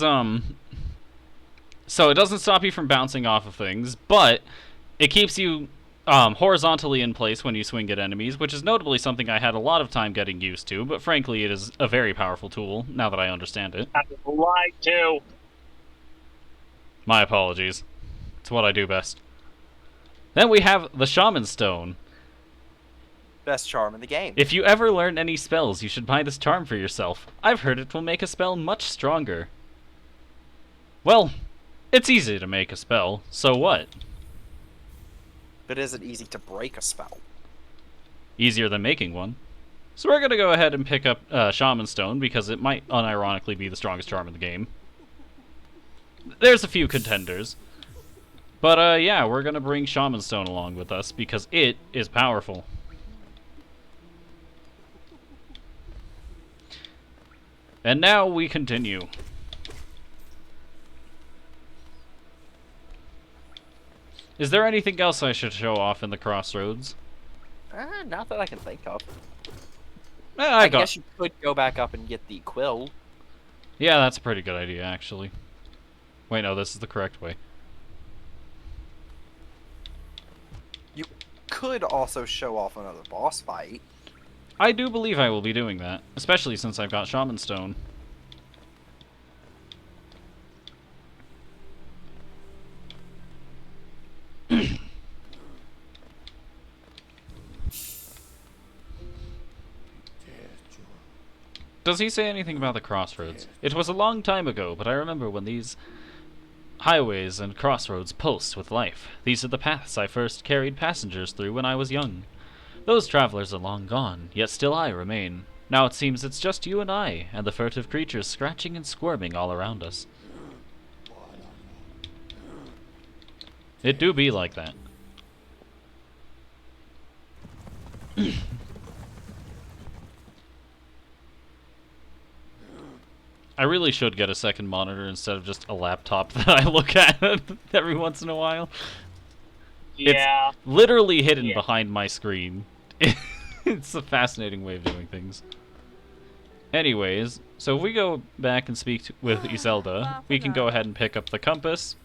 So it doesn't stop you from bouncing off of things, but it keeps you horizontally in place when you swing at enemies, which is notably something I had a lot of time getting used to, but frankly it is a very powerful tool, now that I understand it. I lied to. My apologies. It's what I do best. Then we have the Shaman Stone. Best charm in the game. If you ever learn any spells, you should buy this charm for yourself. I've heard it will make a spell much stronger. Well, it's easy to make a spell, so what? But is it easy to break a spell? Easier than making one. So we're going to go ahead and pick up Shaman Stone, because it might unironically be the strongest charm in the game. There's a few contenders. But yeah, we're going to bring Shaman Stone along with us, because it is powerful. And now we continue. Is there anything else I should show off in the crossroads? Not that I can think of. I guess you could go back up and get the quill. Yeah, that's a pretty good idea, actually. Wait, no, this is the correct way. You could also show off another boss fight. I do believe I will be doing that, especially since I've got Shaman Stone. Does he say anything about the crossroads? It was a long time ago, but I remember when these highways and crossroads pulsed with life. These are the paths I first carried passengers through when I was young. Those travelers are long gone, yet still I remain. Now it seems it's just you and I, and the furtive creatures scratching and squirming all around us. It do be like that. I really should get a second monitor instead of just a laptop that I look at every once in a while. Yeah. It's literally hidden behind my screen. It's a fascinating way of doing things. Anyways, so if we go back and speak with Iselda, we can go ahead and pick up the compass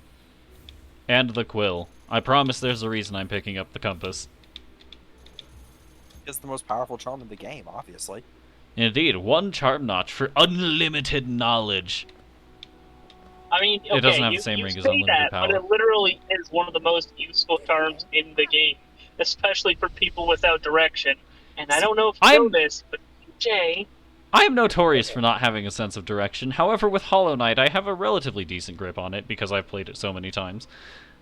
and the quill. I promise there's a reason I'm picking up the compass. It's the most powerful charm in the game, obviously. Indeed, one charm notch for unlimited knowledge. I mean, okay, It doesn't have you, the same you ring as say unlimited that, power. but it literally is one of the most useful charms in the game, especially for people without direction. And I don't know if you know this, but Jay... I am notorious for not having a sense of direction. However, with Hollow Knight, I have a relatively decent grip on it because I've played it so many times.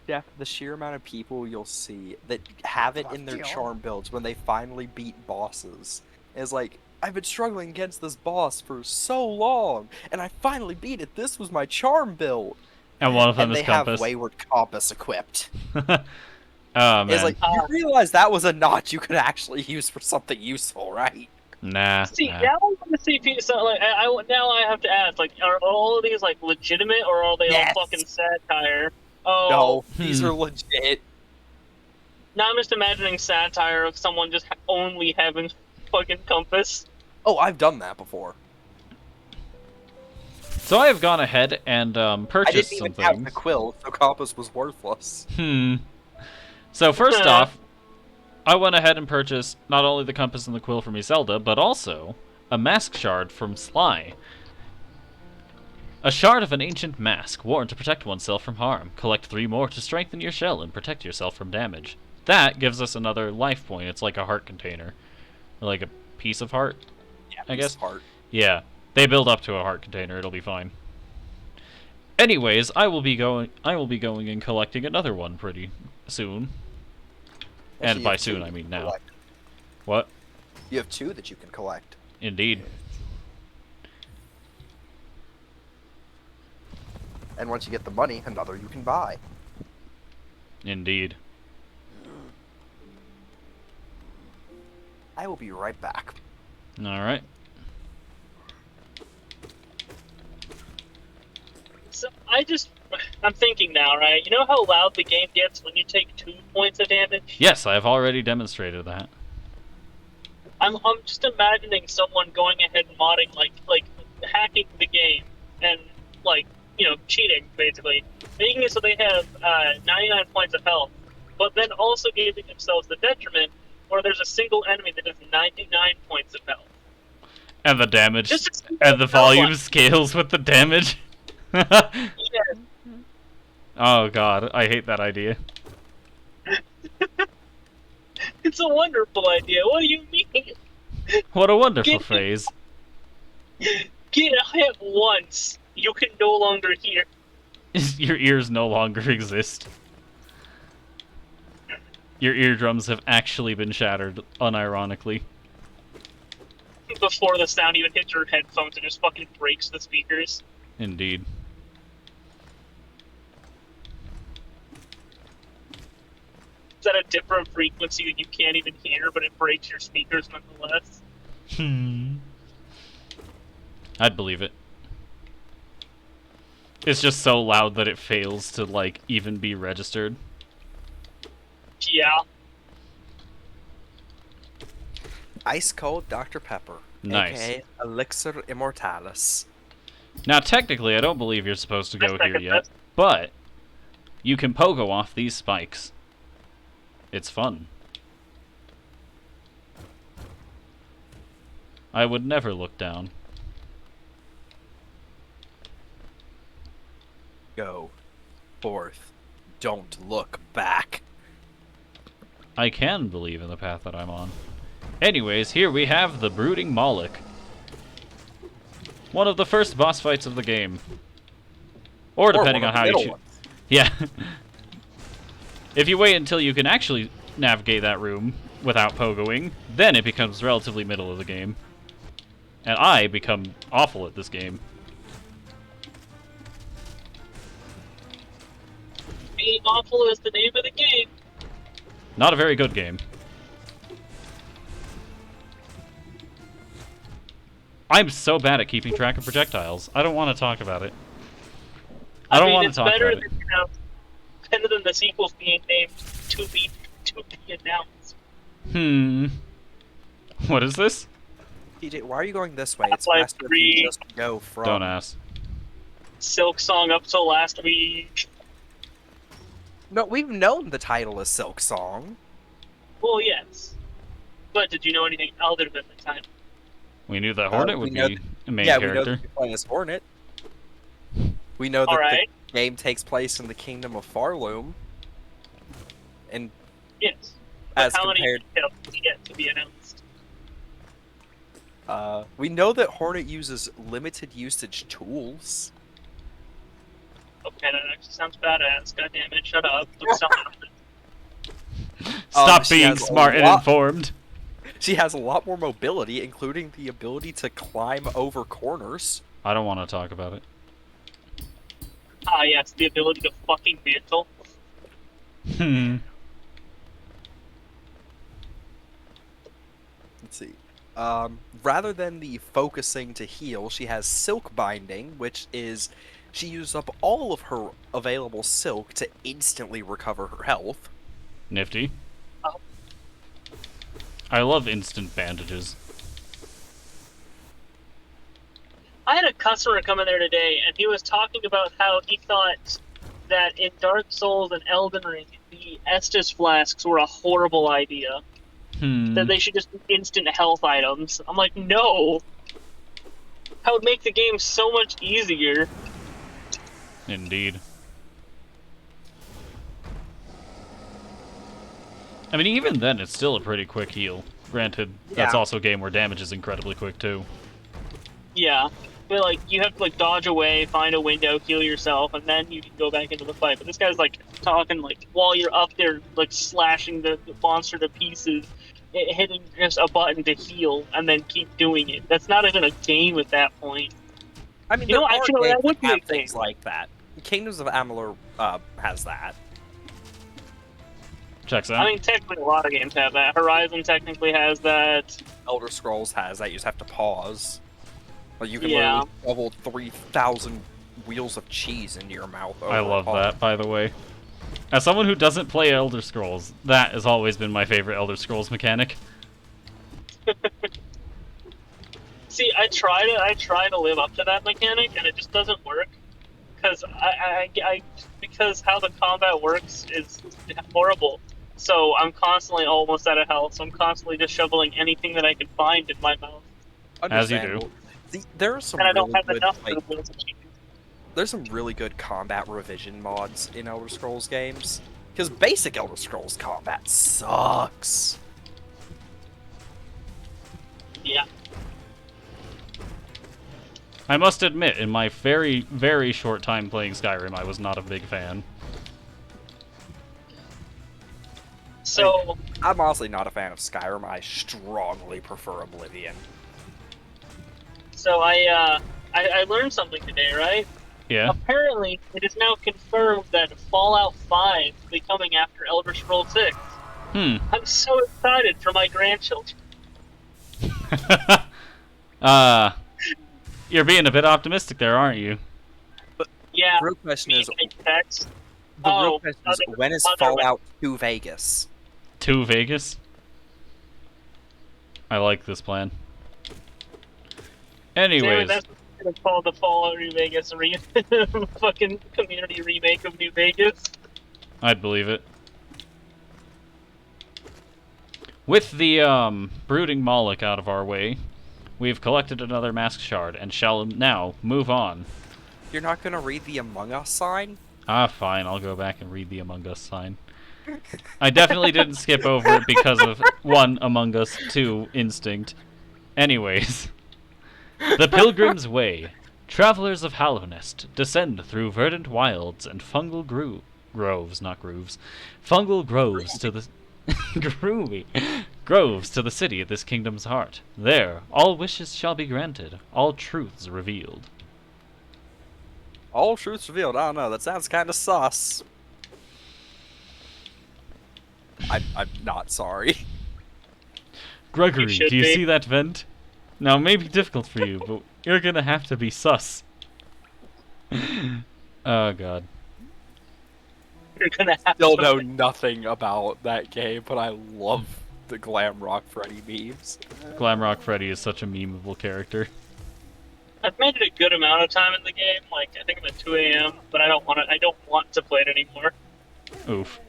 Yeah, the sheer amount of people you'll see that have it in their charm builds when they finally beat bosses is like, I've been struggling against this boss for so long, and I finally beat it. This was my charm build. And one of them and is they compass. have Wayward Compass equipped. Oh, man. It's like, you realize that was a notch you could actually use for something useful, right? Nah. See, nah. now I want to see people. So, like, now I have to ask, like, are all of these like legitimate, or are they Yes. all fucking satire? Oh, No, these are legit. now I'm just imagining satire of someone just only having fucking compass. Oh, I've done that before. So I have gone ahead and I purchased didn't some even have the things. quill, so Compass was worthless. So first off, I went ahead and purchased not only the compass and the quill from Iselda, but also a mask shard from Sly. A shard of an ancient mask, worn to protect oneself from harm. Collect 3 more to strengthen your shell and protect yourself from damage. That gives us another life point. It's like a heart container. Or like a piece of heart, Yeah, I guess. Heart. Yeah, they build up to a heart container. It'll be fine. Anyways, I will be going and collecting another one pretty soon. Actually, And you by have 2 soon, you I can mean now. collect. What? You have 2 that you can collect. Indeed. And once you get the money, another you can buy. Indeed. I will be right back. Alright. So I just I'm thinking now, right? You know how loud the game gets when you take 2 points of damage? Yes, I have already demonstrated that. I'm just imagining someone going ahead and modding, like hacking the game and, like, you know, cheating, basically. Making it so they have 99 points of health, but then also giving themselves the detriment where there's a single enemy that has 99 points of health. And the damage, Just and the volume scales with the damage. Yeah. Oh god, I hate that idea. It's a wonderful idea. What do you mean? What a wonderful phrase. Get hit once, you can no longer hear. Your ears no longer exist. Your eardrums have actually been shattered, unironically. Before the sound even hits your headphones, it just fucking breaks the speakers. Indeed. It's at a different frequency that you can't even hear, but it breaks your speakers nonetheless. I'd believe it. It's just so loud that it fails to, like, even be registered. Yeah. Ice cold Dr. Pepper. Nice. AKA Elixir Immortalis. Now, technically, I don't believe you're supposed to go I here second yet, that. but you can pogo off these spikes. It's fun. I would never look down. Go forth. Don't look back. I can believe in the path that I'm on. Anyways, here we have the Brooding Moloch. One of the first boss fights of the game. Or depending on how you choose. Yeah. If you wait until you can actually navigate that room without pogoing, then it becomes relatively middle of the game. And I become awful at this game. Being awful is the name of the game. Not a very good game. I'm so bad at keeping track of projectiles. I don't want to talk about it. I don't want to talk about it. Better than the sequels being named to be announced. What is this? TJ, why are you going this way? It's Half-Life faster if 3. you just go from. Don't ask. Silk Song up till last week. No, we've known the title is Silk Song. Well, yes. But did you know anything other than the title? We knew that Hornet we would know be a main Yeah, we know character. that you're playing as Hornet. We know that Alright. the game takes place in the kingdom of Farloom. And Yes. But as how compared, many details did you get to be announced? we know that Hornet uses limited usage tools. Okay, that actually sounds badass. God damn it, shut up. Look something. Stop she being has a smart and lot- informed. She has a lot more mobility, including the ability to climb over corners. I don't want to talk about it. Ah, yes, the ability to fucking mantle. Let's see. Rather than the focusing to heal, she has silk binding, which is she uses up all of her available silk to instantly recover her health. Nifty. Oh. I love instant bandages. I had a customer come in there today, and he was talking about how he thought that in Dark Souls and Elden Ring, the Estus flasks were a horrible idea. That they should just be instant health items. I'm like, no! That would make the game so much easier. Indeed. I mean, even then, it's still a pretty quick heal. Granted, that's Yeah. also a game where damage is incredibly quick, too. Yeah. But, like, you have to, like, dodge away, find a window, heal yourself, and then you can go back into the fight. But this guy's, like, talking, like, while you're up there, like, slashing the monster to pieces, hitting just a button to heal, and then keep doing it. That's not even a game at that point. I mean, You know, there are actually, games that would that be a have things thing. like that. Kingdoms of Amalur has that. Checks out. I mean, technically, a lot of games have that. Horizon technically has that. Elder Scrolls has that. You just have to pause. Like you can Yeah. literally level 3,000 wheels of cheese into your mouth. I love that, by the way. As someone who doesn't play Elder Scrolls, that has always been my favorite Elder Scrolls mechanic. See, I try to live up to that mechanic, and it just doesn't work. Because how the combat works is horrible. So I'm constantly almost out of health. So I'm constantly just shoveling anything that I can find in my mouth. As you do. Understandable. There are some And I really don't have good, enough for like, the wheels of cheese. there's some really good combat revision mods in Elder Scrolls games. Because basic Elder Scrolls combat sucks. Yeah. I must admit, in my very, very short time playing Skyrim, I was not a big fan. So I'm honestly not a fan of Skyrim. I strongly prefer Oblivion. so I learned something today, right? Yeah? Apparently, it is now confirmed that Fallout 5 will be coming after Elder Scrolls 6. Hmm. I'm so excited for my grandchildren. You're being a bit optimistic there, aren't you? Yeah. The real question is, Text. the real Oh, question is other- when is other- Fallout 2 Vegas? To Vegas? I like this plan. Anyways, That's gonna call the Fallout New Vegas fucking community remake of New Vegas. I'd believe it. With the brooding Moloch out of our way, we've collected another mask shard and shall now move on. You're not gonna read the Among Us sign? Ah, fine, I'll go back and read the Among Us sign. I definitely didn't skip over it because of 1, Among Us, 2, Instinct. Anyways. The Pilgrim's Way. Travelers of Hallownest descend through verdant wilds and fungal groves, not grooves. Fungal groves to the... groovy. Groves to the city of this kingdom's heart. There, all wishes shall be granted, all truths revealed. All truths revealed. I don't know. That sounds kind of sus. I'm not sorry. Gregory, You should do you be. see that vent? Now, it may be difficult for you, but you're gonna have to be sus. Oh, God. You're gonna have Still to. know nothing about that game, but I love the Glam Rock Freddy memes. Glamrock Freddy is such a memeable character. I've made it a good amount of time in the game. Like I think I'm at 2 a.m., but I don't want to play it anymore. Oof.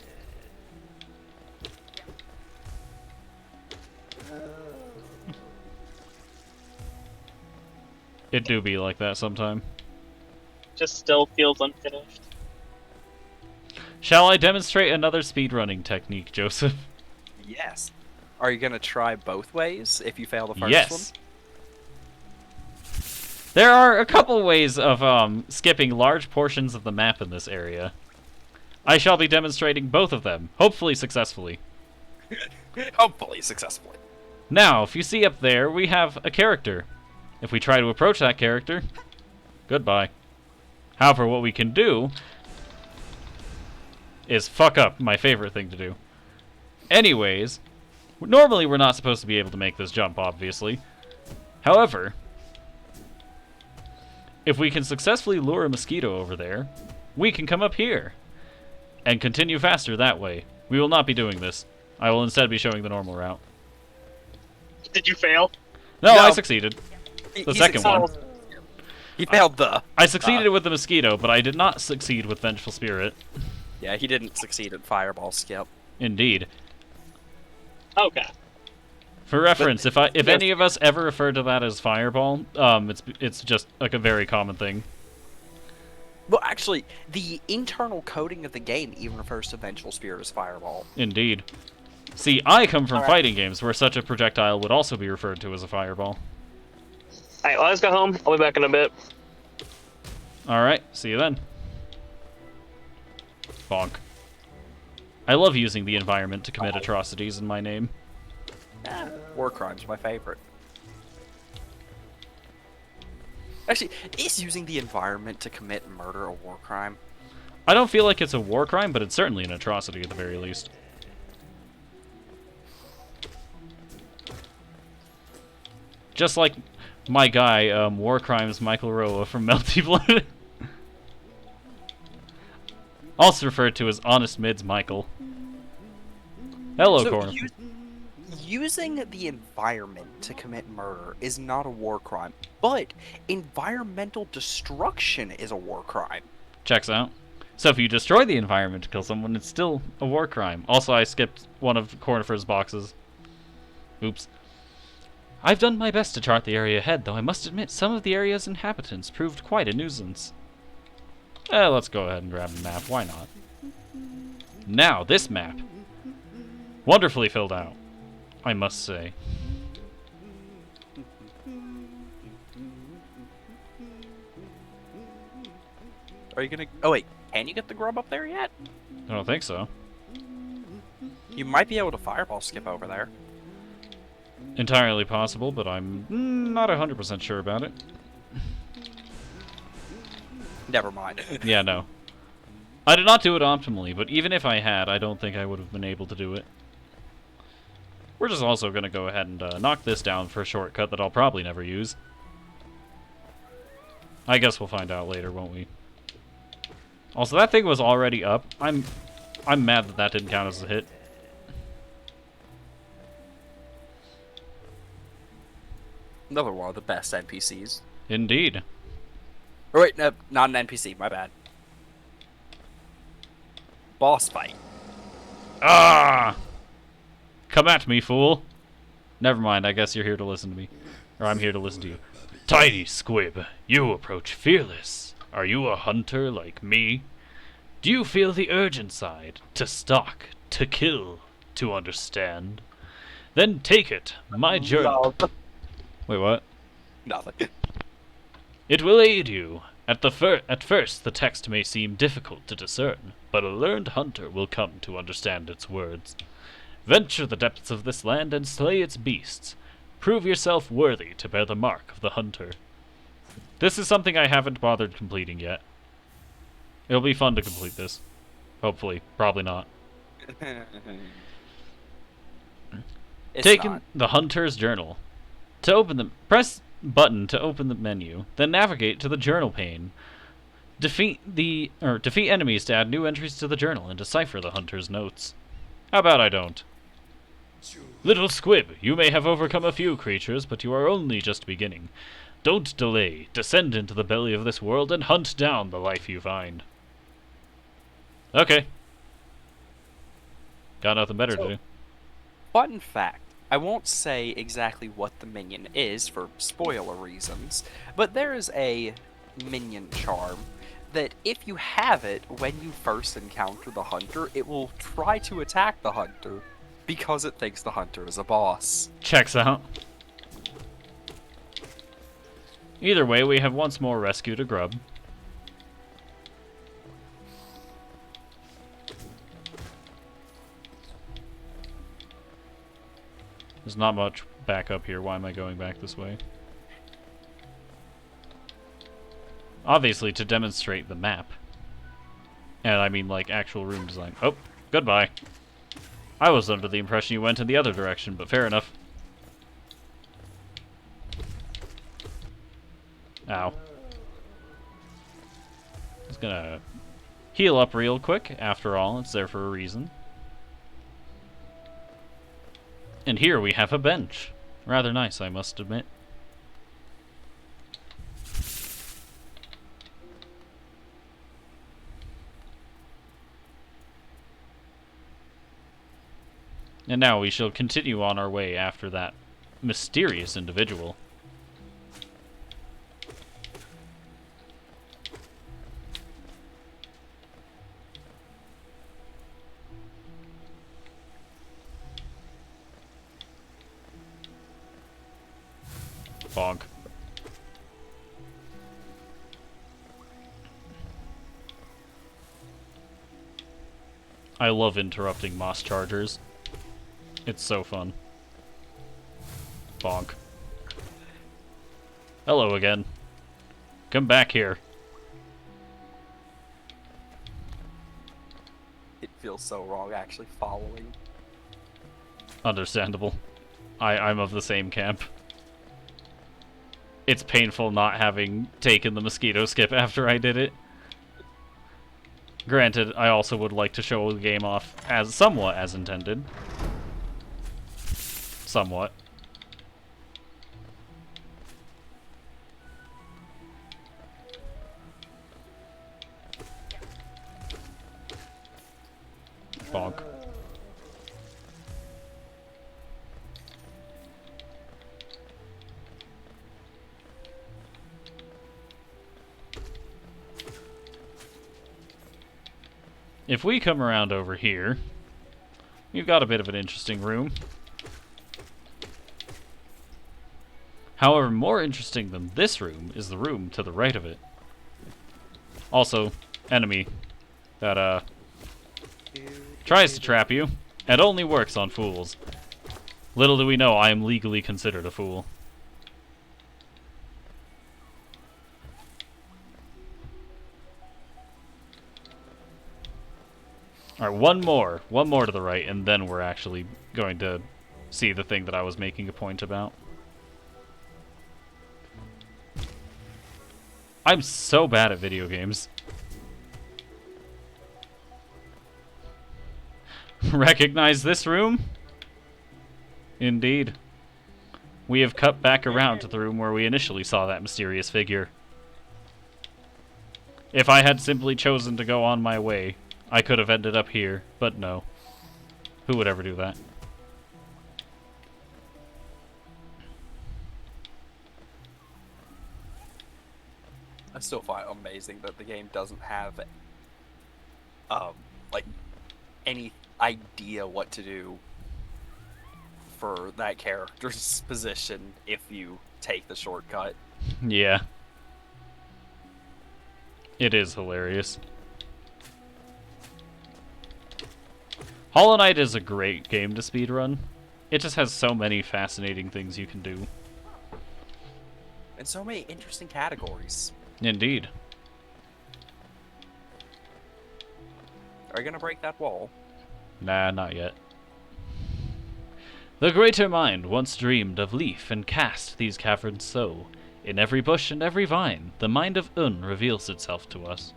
It do be like that sometime. Just still feels unfinished. Shall I demonstrate another speedrunning technique, Joseph? Yes. Are you gonna try both ways if you fail the first Yes. one? There are a couple ways of skipping large portions of the map in this area. I shall be demonstrating both of them, hopefully successfully. Hopefully successfully. Now, if you see up there, we have a character. If we try to approach that character, goodbye. However, what we can do is fuck up, my favorite thing to do. Anyways, normally we're not supposed to be able to make this jump, obviously. However, if we can successfully lure a mosquito over there, we can come up here and continue faster that way. We will not be doing this. I will instead be showing the normal route. Did you fail? No, No. I succeeded. The second one. He failed the... I succeeded with the mosquito, but I did not succeed with Vengeful Spirit. Yeah, he didn't succeed at Fireball Skip. Indeed. Okay. For reference, if any of us ever refer to that as Fireball, it's just like a very common thing. Well, actually, the internal coding of the game even refers to Vengeful Spirit as Fireball. Indeed. See, I come from Alright. fighting games where such a projectile would also be referred to as a fireball. Alright, well, let's go home. I'll be back in a bit. Alright, see you then. Bonk. I love using the environment to commit atrocities in my name. War Crime's my favorite. Actually, is using the environment to commit murder a war crime? I don't feel like it's a war crime, but it's certainly an atrocity at the very least. Just like my guy, War Crimes Michael Roa from Melty Blood. Also referred to as Honest Mids Michael. Hello, So, Corner. using the environment to commit murder is not a war crime, but environmental destruction is a war crime. Checks out. So if you destroy the environment to kill someone, it's still a war crime. Also, I skipped one of Cornifer's boxes. Oops. I've done my best to chart the area ahead, though I must admit some of the area's inhabitants proved quite a nuisance. Let's go ahead and grab a map. Why not? Now, this map. Wonderfully filled out, I must say. Are you gonna... Oh wait, can you get the grub up there yet? I don't think so. You might be able to fireball skip over there. Entirely possible, but I'm not 100% sure about it. Never mind. Yeah, no. I did not do it optimally, but even if I had, I don't think I would have been able to do it. We're just also going to go ahead and knock this down for a shortcut that I'll probably never use. I guess we'll find out later, won't we? Also, that thing was already up. I'm mad that that didn't count as a hit. Another one of the best NPCs. Indeed. Or wait, no, not an NPC, my bad. Boss fight. Ah! Come at me, fool. Never mind, I guess you're here to listen to me. Or I'm here to listen to you. Tiny Squib, you approach fearless. Are you a hunter like me? Do you feel the urgent side? To stalk, to kill, to understand? Then take it, my journal. No. Wait, what? Nothing. It will aid you. At first, the text may seem difficult to discern, but a learned hunter will come to understand its words. Venture the depths of this land and slay its beasts. Prove yourself worthy to bear the mark of the hunter. This is something I haven't bothered completing yet. It'll be fun to complete this. Hopefully. Probably not. It's Taking not. the hunter's journal. To open the press button to open the menu, then navigate to the journal pane. Defeat enemies to add new entries to the journal and decipher the hunter's notes. How about I don't? Little Squib, you may have overcome a few creatures, but you are only just beginning. Don't delay. Descend into the belly of this world and hunt down the life you find. Okay. Got nothing better to do. Fun fact. I won't say exactly what the minion is for spoiler reasons, but there is a minion charm that if you have it when you first encounter the hunter, it will try to attack the hunter because it thinks the hunter is a boss. Checks out. Either way, we have once more rescued a grub. There's not much back up here. Why am I going back this way? Obviously, to demonstrate the map. And I mean, like, actual room design. Oh, goodbye. I was under the impression you went in the other direction, but fair enough. Ow. Just gonna heal up real quick. After all, it's there for a reason. And here we have a bench. Rather nice, I must admit. And now we shall continue on our way after that mysterious individual. Bonk. I love interrupting moss chargers. It's so fun. Bonk. Hello again. Come back here. It feels so wrong actually following. Understandable. I'm of the same camp. It's painful not having taken the mosquito skip after I did it. Granted, I also would like to show the game off as somewhat as intended. Somewhat. Bonk. If we come around over here, we've got a bit of an interesting room. However, more interesting than this room is the room to the right of it. Also, enemy that tries to trap you and only works on fools. Little do we know I am legally considered a fool. Alright, one more to the right, and then we're actually going to see the thing that I was making a point about. I'm so bad at video games. Recognize this room? Indeed. We have cut back around to the room where we initially saw that mysterious figure. If I had simply chosen to go on my way, I could have ended up here, but no. Who would ever do that? I still find it amazing that the game doesn't have, like, any idea what to do for that character's position if you take the shortcut. Yeah. It is hilarious. Hollow Knight is a great game to speedrun. It just has so many fascinating things you can do. And so many interesting categories. Indeed. Are you gonna break that wall? Nah, not yet. The greater mind once dreamed of leaf and cast these caverns so. In every bush and every vine, the mind of Un reveals itself to us.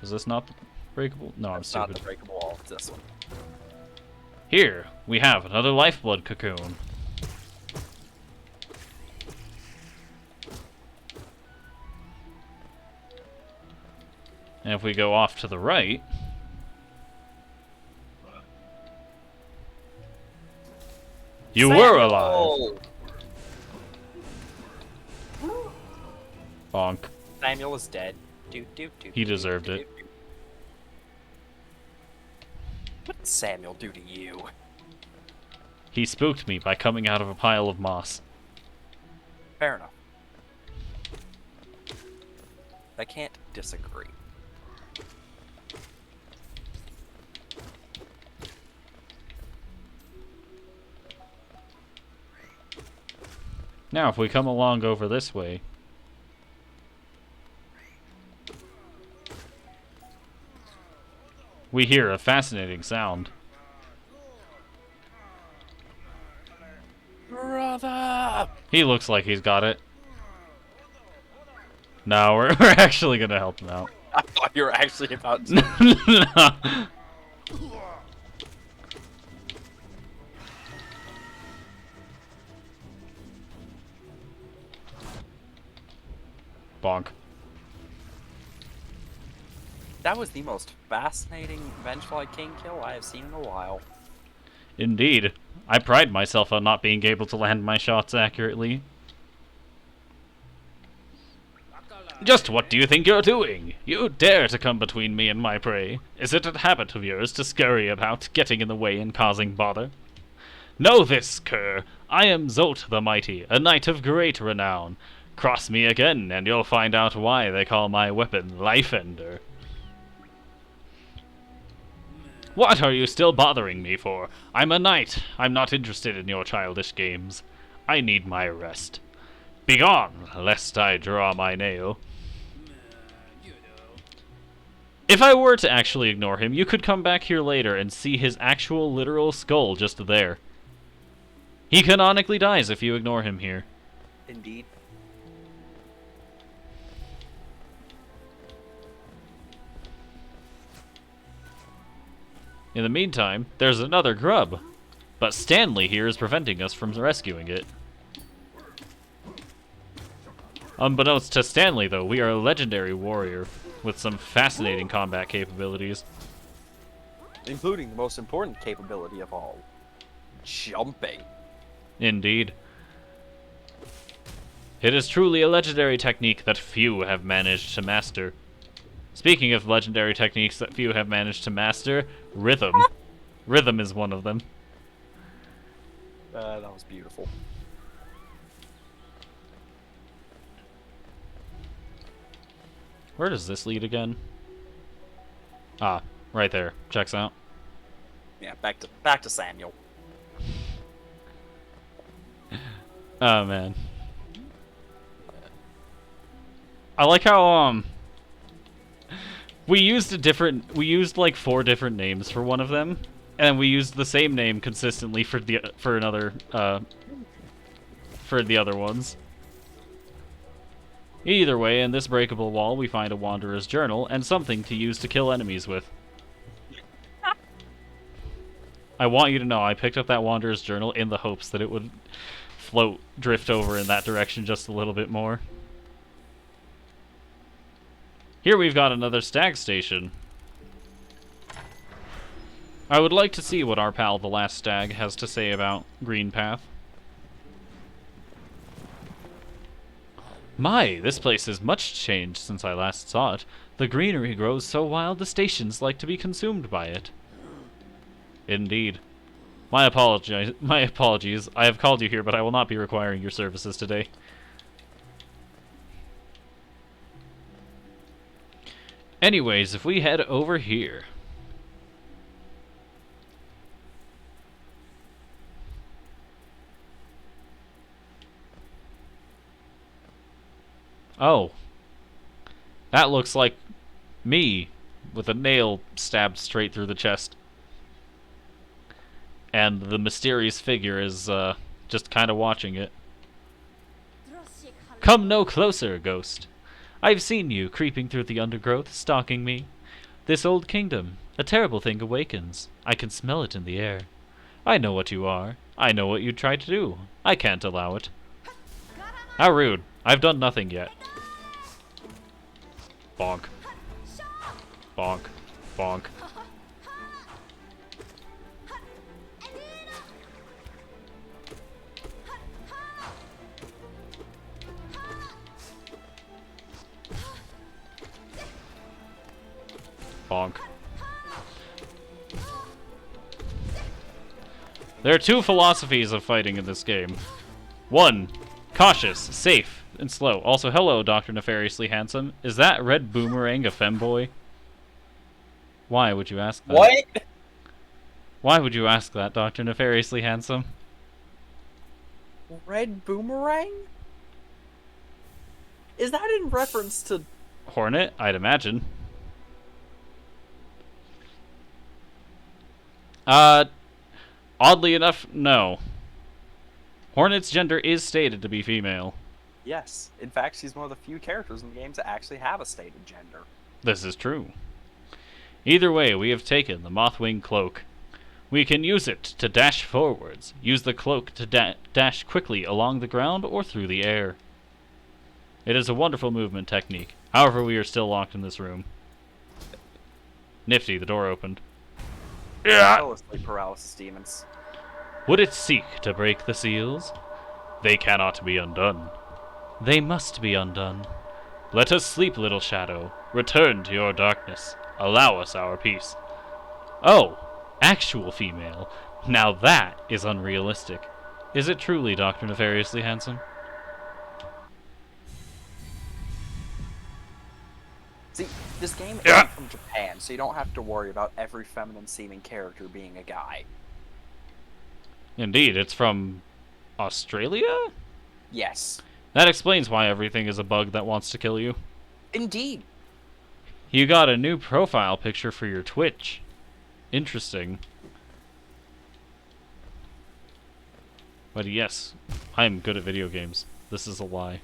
Is this not breakable? No, I'm It's not stupid. the breakable wall, it's this one. Here, we have another lifeblood cocoon. And if we go off to the right... You were alive! Bonk. Samuel is dead. He deserved it. What did Samuel do to you? He spooked me by coming out of a pile of moss. Fair enough. I can't disagree. Now, if we come along over this way... we hear a fascinating sound. Brother! He looks like he's got it. No, we're actually gonna help him out. I thought you were actually about to. No. Bonk. That was the most fascinating Vengefly King kill I have seen in a while. Indeed. I pride myself on not being able to land my shots accurately. Just what do you think you're doing? You dare to come between me and my prey. Is it a habit of yours to scurry about, getting in the way and causing bother? Know this, cur. I am Zote the Mighty, a knight of great renown. Cross me again, and you'll find out why they call my weapon Life Ender. What are you still bothering me for? I'm a knight. I'm not interested in your childish games. I need my rest. Begone, lest I draw my nail. If I were to actually ignore him, you could come back here later and see his actual literal skull just there. He canonically dies if you ignore him here. Indeed. In the meantime, there's another grub, but Stanley here is preventing us from rescuing it. Unbeknownst to Stanley, though, we are a legendary warrior with some fascinating combat capabilities. Including the most important capability of all, jumping. Indeed. It is truly a legendary technique that few have managed to master. Speaking of legendary techniques that few have managed to master, rhythm. Rhythm is one of them. That was beautiful. Where does this lead again? Ah, right there. Checks out. Yeah, back to Samuel. Oh man. I like how we used like 4 different names for one of them, and we used the same name consistently for the other ones. Either way, in this breakable wall, we find a Wanderer's Journal and something to use to kill enemies with. I want you to know I picked up that Wanderer's Journal in the hopes that it would drift over in that direction just a little bit more. Here we've got another stag station. I would like to see what our pal the last stag has to say about Green Path. My, this place is much changed since I last saw it. The greenery grows so wild the stations like to be consumed by it. Indeed. My apologies. I have called you here, but I will not be requiring your services today. Anyways, if we head over here. Oh. That looks like me with a nail stabbed straight through the chest. And the mysterious figure is just kind of watching it. Come no closer, ghost. I've seen you creeping through the undergrowth, stalking me. This old kingdom, a terrible thing awakens. I can smell it in the air. I know what you are. I know what you'd try to do. I can't allow it. How rude. I've done nothing yet. Bonk. Bonk. Bonk. Bonk. There are 2 philosophies of fighting in this game. 1, cautious, safe, and slow. Also, hello, Dr. Nefariously Handsome. Is that red boomerang a femboy? Why would you ask that? What? Why would you ask that, Dr. Nefariously Handsome? Red boomerang? Is that in reference to... Hornet, I'd imagine. Oddly enough, no. Hornet's gender is stated to be female. Yes. In fact, she's one of the few characters in the game to actually have a stated gender. This is true. Either way, we have taken the Mothwing Cloak. We can use it to dash forwards. Use the cloak to dash quickly along the ground or through the air. It is a wonderful movement technique. However, we are still locked in this room. Nifty, the door opened. Yeah. Paralysis demons. Would it seek to break the seals? They cannot be undone. They must be undone. Let us sleep, little shadow. Return to your darkness. Allow us our peace. Oh, actual female. Now that is unrealistic. Is it truly, Dr. Nefariously Handsome? See, this game is from Japan, so you don't have to worry about every feminine-seeming character being a guy. Indeed, it's from Australia? Yes. That explains why everything is a bug that wants to kill you. Indeed. You got a new profile picture for your Twitch. Interesting. But yes, I am good at video games. This is a lie.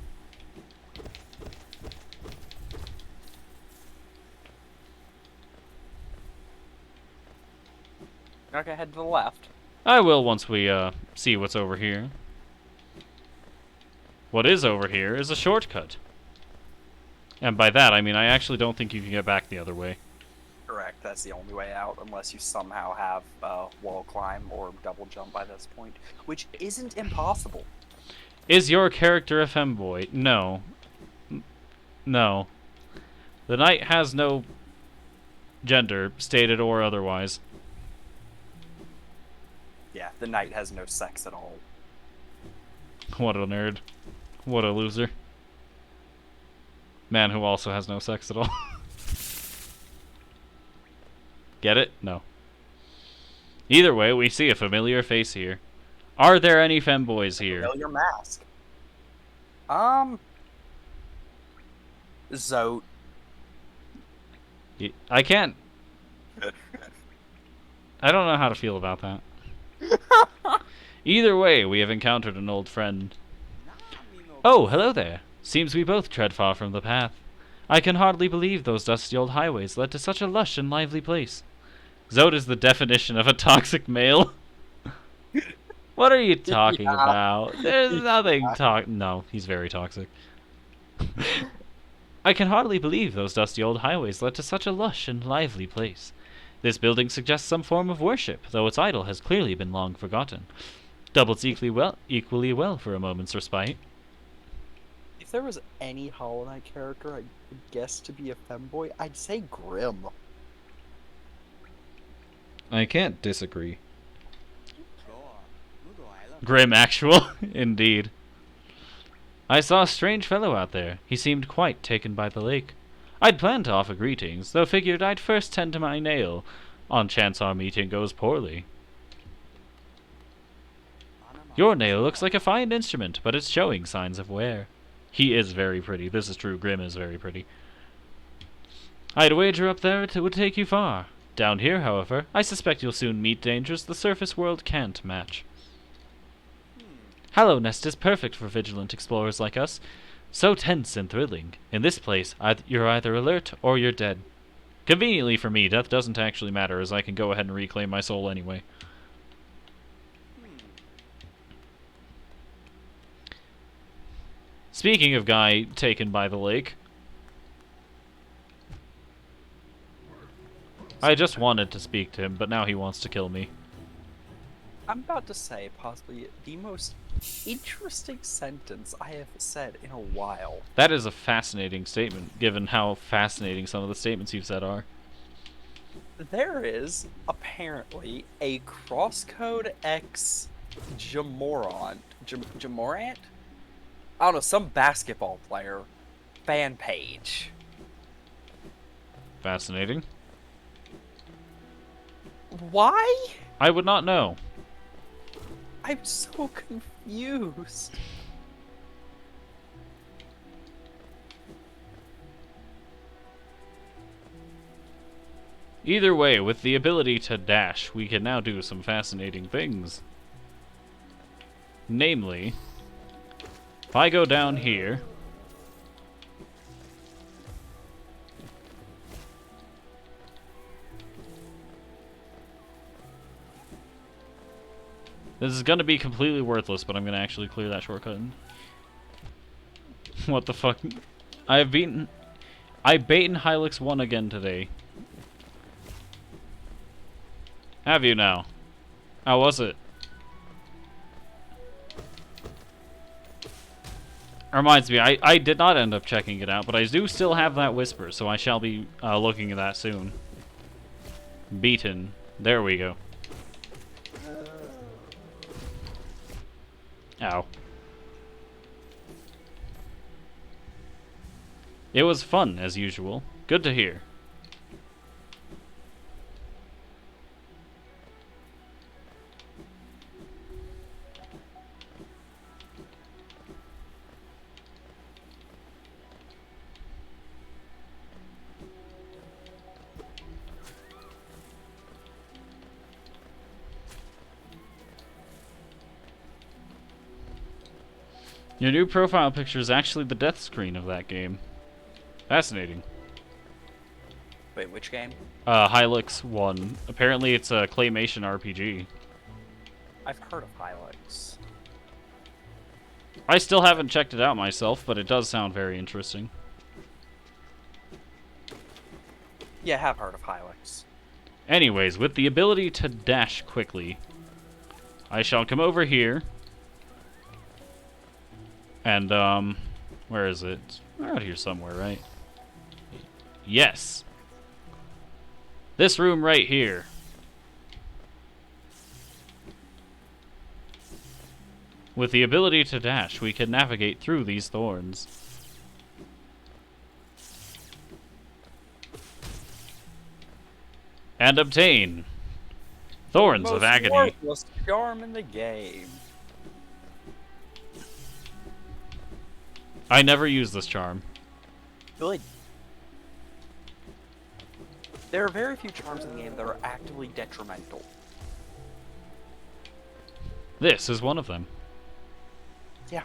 Okay, head to the left. I will once we see what's over here. What is over here is a shortcut. And by that, I mean I actually don't think you can get back the other way. Correct, that's the only way out, unless you somehow have wall climb or double jump by this point, which isn't impossible. Is your character a femboy? No. No. The knight has no gender, stated or otherwise. Yeah, the knight has no sex at all. What a nerd. What a loser. Man who also has no sex at all. Get it? No. Either way, we see a familiar face here. Are there any femboys here? Familiar mask. Zote. I can't. I don't know how to feel about that. Either way, we have encountered an old friend. Oh, hello there. Seems we both tread far from the path. I can hardly believe those dusty old highways led to such a lush and lively place. Zote is the definition of a toxic male. What are you talking about? There's nothing No, he's very toxic. I can hardly believe those dusty old highways led to such a lush and lively place. This building suggests some form of worship, though its idol has clearly been long forgotten. Doubles equally well for a moment's respite. If there was any Hollow Knight character I could guess to be a femboy, I'd say Grim. I can't disagree. Grim actual, indeed. I saw a strange fellow out there. He seemed quite taken by the lake. I'd planned to offer greetings, though figured I'd first tend to my nail, on chance our meeting goes poorly. Your nail looks like a fine instrument, but it's showing signs of wear. He is very pretty. This is true. Grim is very pretty. I'd wager up there it would take you far. Down here, however, I suspect you'll soon meet dangers the surface world can't match. Hallownest is perfect for vigilant explorers like us. So tense and thrilling. In this place, you're either alert or you're dead. Conveniently for me, death doesn't actually matter, as I can go ahead and reclaim my soul anyway. Speaking of guy taken by the lake, I just wanted to speak to him, but now he wants to kill me. I'm about to say possibly the most interesting sentence I have said in a while. That is a fascinating statement, given how fascinating some of the statements you've said are. There is apparently a Crosscode X Jamorant. Jamorant? I don't know, some basketball player fan page. Fascinating. Why? I would not know. I'm so confused. Either way, with the ability to dash, we can now do some fascinating things. Namely, if I go down here, this is going to be completely worthless, but I'm going to actually clear that shortcut. What the fuck? I beaten Hylix 1 again today. Have you now? How was it? Reminds me, I did not end up checking it out, but I do still have that whisper, so I shall be looking at that soon. Beaten. There we go. Ow. It was fun, as usual. Good to hear. Your new profile picture is actually the death screen of that game. Fascinating. Wait, which game? Hylix 1. Apparently it's a claymation RPG. I've heard of Hilux. I still haven't checked it out myself, but it does sound very interesting. Yeah, I have heard of Hilux. Anyways, with the ability to dash quickly, I shall come over here. And, where is it? We're out here somewhere, right? Yes. This room right here. With the ability to dash, we can navigate through these thorns. And obtain Thorns of Agony. Worthless charm in the game. I never use this charm. Good. There are very few charms in the game that are actively detrimental. This is one of them. Yeah.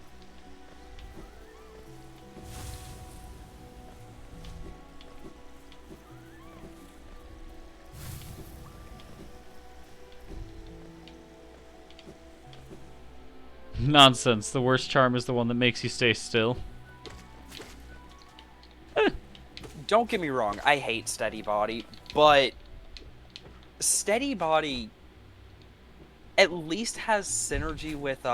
Nonsense. The worst charm is the one that makes you stay still. Don't get me wrong, I hate Steady Body, but Steady Body at least has synergy with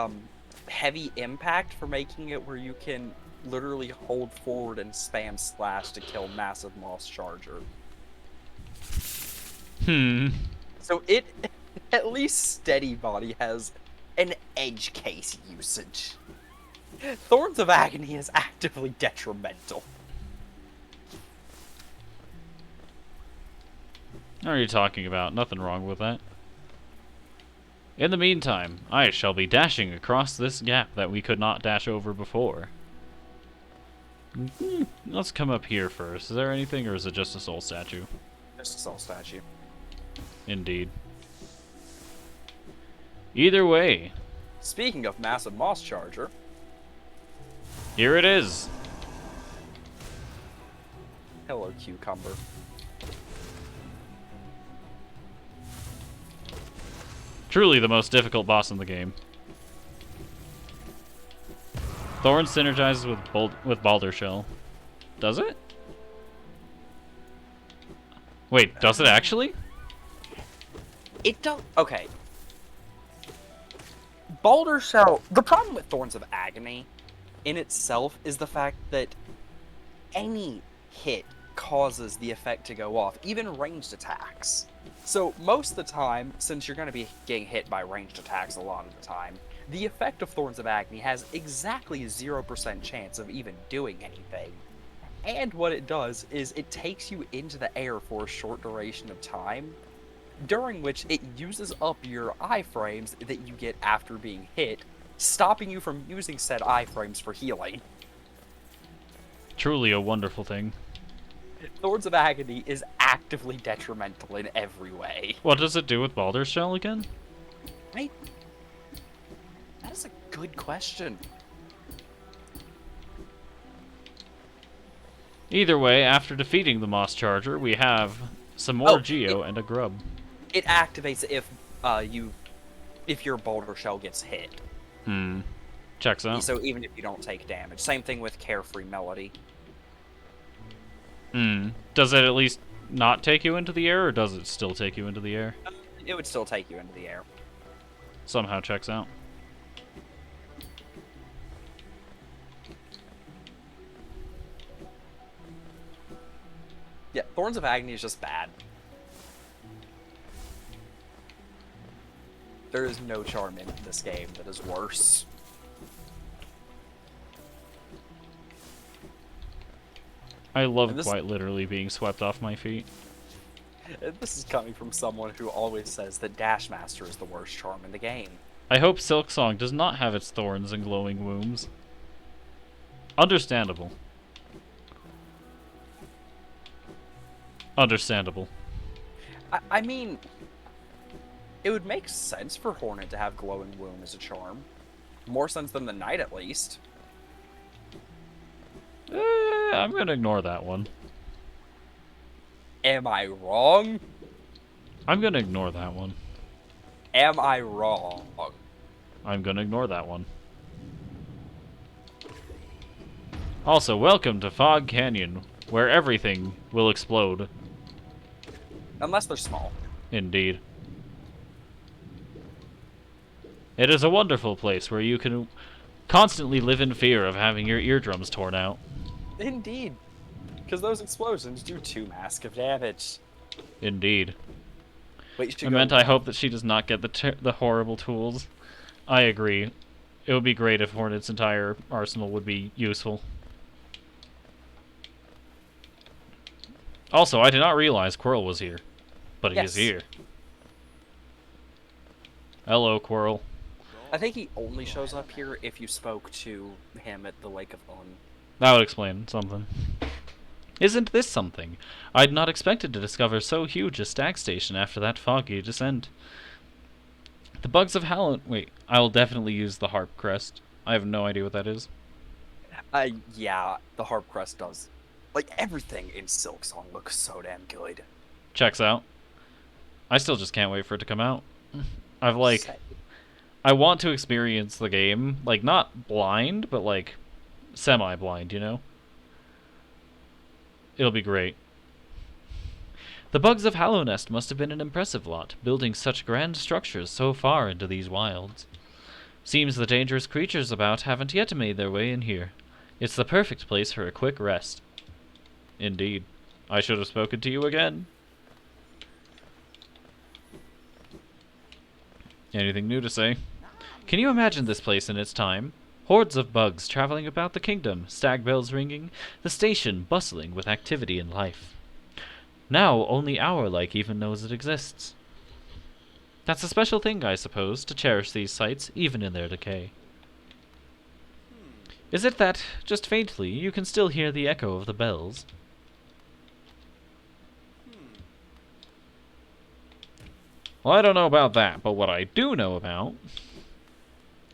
Heavy Impact for making it where you can literally hold forward and spam slash to kill Massive Moss Charger. So it, at least Steady Body has an edge case usage. Thorns of Agony is actively detrimental. What are you talking about? Nothing wrong with that. In the meantime, I shall be dashing across this gap that we could not dash over before. Let's come up here first. Is there anything, or is it just a soul statue? Just a soul statue. Indeed. Either way, Speaking of Massive Moss Charger, here it is. hello Cucumber. Truly the most difficult boss in the game. Thorn synergizes with Baldur Shell. Does it? Wait, does it actually? It don't. Okay. Baldur Shell. The problem with Thorns of Agony in itself is the fact that any hit causes the effect to go off, even ranged attacks. So most of the time, since you're going to be getting hit by ranged attacks a lot of the time, the effect of Thorns of Agony has exactly 0% chance of even doing anything. And what it does is it takes you into the air for a short duration of time, during which it uses up your iframes that you get after being hit, stopping you from using said iframes for healing. Truly a wonderful thing. Thorns of Agony is actively detrimental in every way. What does it do with Baldur's Shell again? Right? That is a good question. Either way, after defeating the Moss Charger, we have some more Geo and a grub. It activates if your Boulder Shell gets hit. Checks out. So even if you don't take damage. Same thing with Carefree Melody. Does it at least not take you into the air, or does it still take you into the air? It would still take you into the air. Somehow checks out. Yeah, Thorns of Agony is just bad. There is no charm in this game that is worse. I love quite literally being swept off my feet. This is coming from someone who always says that Dash Master is the worst charm in the game. I hope Silksong does not have its thorns and glowing wombs. Understandable. Understandable. I mean, it would make sense for Hornet to have Glowing Womb as a charm. More sense than the Knight, at least. I'm gonna ignore that one. Am I wrong? I'm gonna ignore that one. Am I wrong? I'm gonna ignore that one. Also, welcome to Fog Canyon, where everything will explode. Unless they're small. Indeed. It is a wonderful place where you can constantly live in fear of having your eardrums torn out. Indeed. Because those explosions do too massive damage. Indeed. Wait, you should I go meant I hope that she does not get the horrible tools. I agree. It would be great if Hornet's entire arsenal would be useful. Also, I did not realize Quirrell was here. But he is here. Hello, Quirrell. I think he only shows up here if you spoke to him at the Lake of Un. That would explain something. Isn't this something? I'd not expected to discover so huge a stag station after that foggy descent. The bugs of Hallownest... Wait, I will definitely use the harp crest. I have no idea what that is. Yeah, the harp crest does. Like, everything in Silksong looks so damn good. Checks out. I still just can't wait for it to come out. I want to experience the game, like, not blind, but, like, semi-blind, you know? It'll be great. The bugs of Hallownest must have been an impressive lot, building such grand structures so far into these wilds. Seems the dangerous creatures about haven't yet made their way in here. It's the perfect place for a quick rest. Indeed. I should have spoken to you again. Anything new to say? Can you imagine this place in its time? Hordes of bugs traveling about the kingdom, stag bells ringing, the station bustling with activity and life. Now only our-like even knows it exists. That's a special thing, I suppose, to cherish these sights, even in their decay. Is it that, just faintly, you can still hear the echo of the bells? Well, I don't know about that, but what I do know about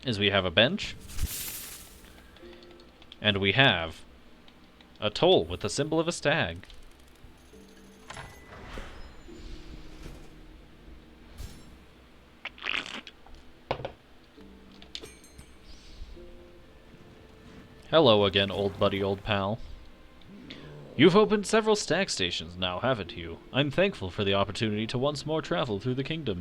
is we have a bench, and we have a toll with the symbol of a stag. Hello again, old buddy, old pal. You've opened several stag stations now, haven't you? I'm thankful for the opportunity to once more travel through the kingdom.